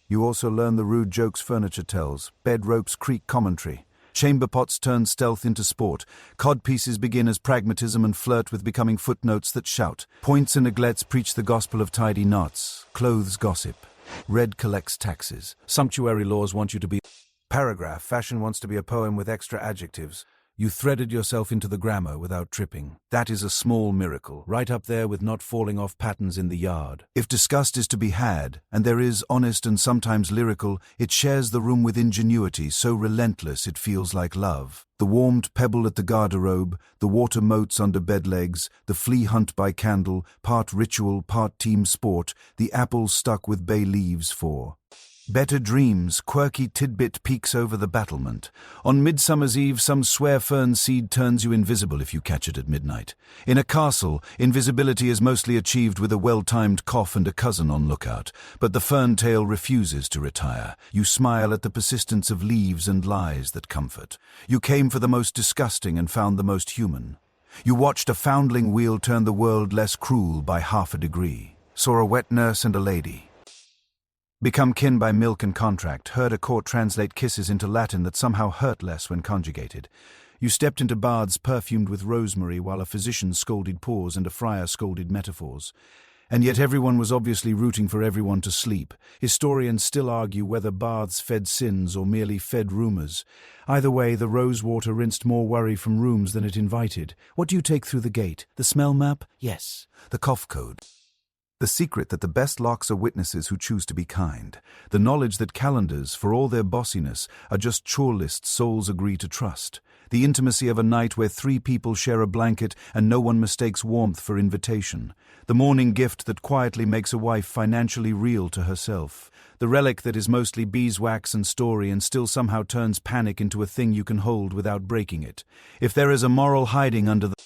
You also learn the rude jokes furniture tells, bed ropes creak commentary. Chamber pots turn stealth into sport. Codpieces begin as pragmatism and flirt with becoming footnotes that shout. Points and neglects preach the gospel of tidy knots. Clothes gossip. Red collects taxes. Sumptuary laws want you to be paragraph. Fashion wants to be a poem with extra adjectives. You threaded yourself into the grammar without tripping. That is a small miracle, right up there with not falling off patterns in the yard. If disgust is to be had, and there is honest and sometimes lyrical, it shares the room with ingenuity so relentless it feels like love. The warmed pebble at the garderobe, the water moats under bed legs, the flea hunt by candle, part ritual, part team sport, the apples stuck with bay leaves for better dreams. Quirky tidbit peeks over the battlement. On Midsummer's Eve, some swear fern seed turns you invisible if you catch it at midnight. In a castle, invisibility is mostly achieved with a well-timed cough and a cousin on lookout, but the fern-tail refuses to retire. You smile at the persistence of leaves and lies that comfort. You came for the most disgusting and found the most human. You watched a foundling wheel turn the world less cruel by half a degree. Saw a wet nurse and a lady. Become kin by milk and contract, heard a court translate kisses into Latin that somehow hurt less when conjugated. You stepped into baths perfumed with rosemary while a physician scolded pores and a friar scolded metaphors. And yet everyone was obviously rooting for everyone to sleep. Historians still argue whether baths fed sins or merely fed rumors. Either way, the rosewater rinsed more worry from rooms than it invited. What do you take through the gate? The smell map? Yes. The cough code. The secret that the best locks are witnesses who choose to be kind. The knowledge that calendars, for all their bossiness, are just chore lists souls agree to trust. The intimacy of a night where 3 people share a blanket and no one mistakes warmth for invitation. The morning gift that quietly makes a wife financially real to herself. The relic that is mostly beeswax and story and still somehow turns panic into a thing you can hold without breaking it. If there is a moral hiding under the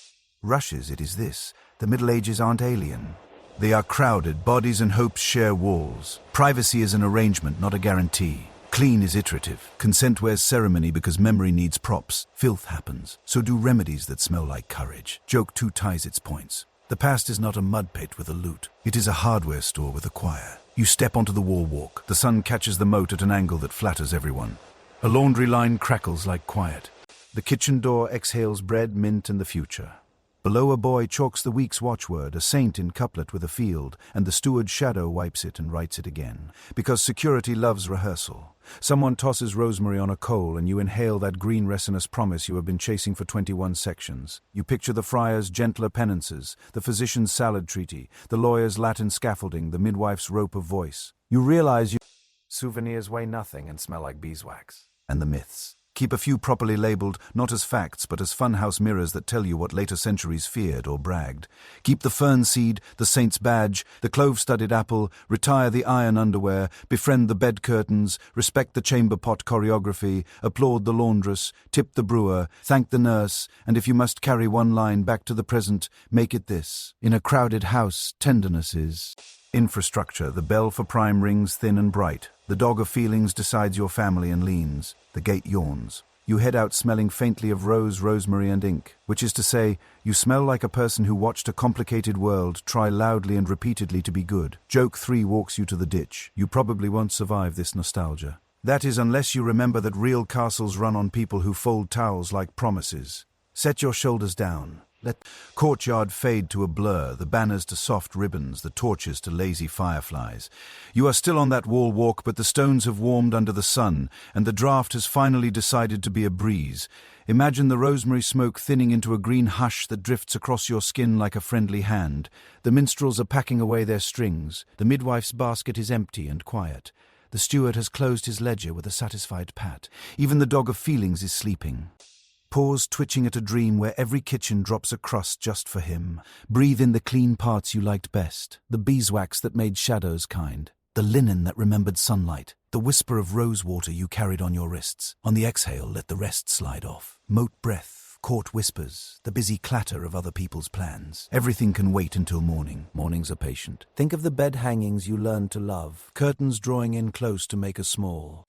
rushes, it is this. The Middle Ages aren't alien. They are crowded, bodies and hopes share walls. Privacy is an arrangement, not a guarantee. Clean is iterative. Consent wears ceremony because memory needs props. Filth happens. So do remedies that smell like courage. Joke 2 ties its points. The past is not a mud pit with a lute. It is a hardware store with a choir. You step onto the wall walk. The sun catches the moat at an angle that flatters everyone. A laundry line crackles like quiet. The kitchen door exhales bread, mint, and the future. Below a boy chalks the week's watchword, a saint in couplet with a field, and the steward's shadow wipes it and writes it again. Because security loves rehearsal. Someone tosses rosemary on a coal and you inhale that green resinous promise you have been chasing for 21 sections. You picture the friar's gentler penances, the physician's salad treaty, the lawyer's Latin scaffolding, the midwife's rope of voice. You realize souvenirs weigh nothing and smell like beeswax. And the myths. Keep a few properly labeled, not as facts, but as funhouse mirrors that tell you what later centuries feared or bragged. Keep the fern seed, the saint's badge, the clove-studded apple, retire the iron underwear, befriend the bed curtains, respect the chamber pot choreography, applaud the laundress, tip the brewer, thank the nurse, and if you must carry one line back to the present, make it this. In a crowded house, tenderness is infrastructure. The bell for prime rings thin and bright. The dog of feelings decides your family and leans. The gate yawns. You head out smelling faintly of rose, rosemary, and ink, which is to say, you smell like a person who watched a complicated world try loudly and repeatedly to be good. Joke 3 walks you to the ditch. You probably won't survive this nostalgia. That is, unless you remember that real castles run on people who fold towels like promises. Set your shoulders down. Let courtyard fade to a blur, the banners to soft ribbons, the torches to lazy fireflies. You are still on that wall walk, but the stones have warmed under the sun, and the draft has finally decided to be a breeze. Imagine the rosemary smoke thinning into a green hush that drifts across your skin like a friendly hand. The minstrels are packing away their strings. The midwife's basket is empty and quiet. The steward has closed his ledger with a satisfied pat. Even the dog of feelings is sleeping. Pause, twitching at a dream where every kitchen drops a crust just for him. Breathe in the clean parts you liked best, the beeswax that made shadows kind, the linen that remembered sunlight, the whisper of rose water you carried on your wrists. On the exhale, let the rest slide off. Moat breath, court whispers, the busy clatter of other people's plans. Everything can wait until morning. Mornings are patient. Think of the bed hangings you learned to love, curtains drawing in close to make a small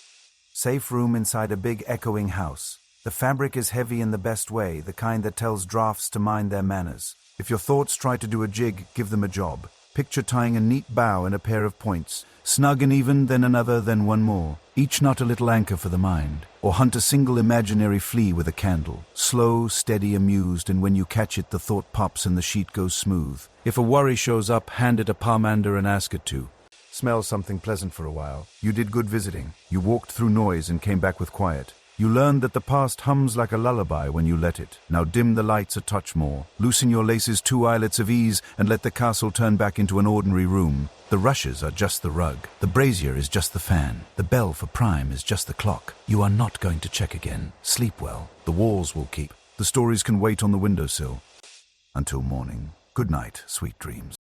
safe room inside a big echoing house. The fabric is heavy in the best way, the kind that tells drafts to mind their manners. If your thoughts try to do a jig, give them a job. Picture tying a neat bow in a pair of points. Snug and even, then another, then one more. Each knot a little anchor for the mind. Or hunt a single imaginary flea with a candle. Slow, steady, amused, and when you catch it, the thought pops and the sheet goes smooth. If a worry shows up, hand it a pomander and ask it to. Smell something pleasant for a while. You did good visiting. You walked through noise and came back with quiet. You learned that the past hums like a lullaby when you let it. Now dim the lights a touch more. Loosen your laces 2 eyelets of ease and let the castle turn back into an ordinary room. The rushes are just the rug. The brazier is just the fan. The bell for prime is just the clock. You are not going to check again. Sleep well. The walls will keep. The stories can wait on the windowsill. Until morning. Good night, sweet dreams.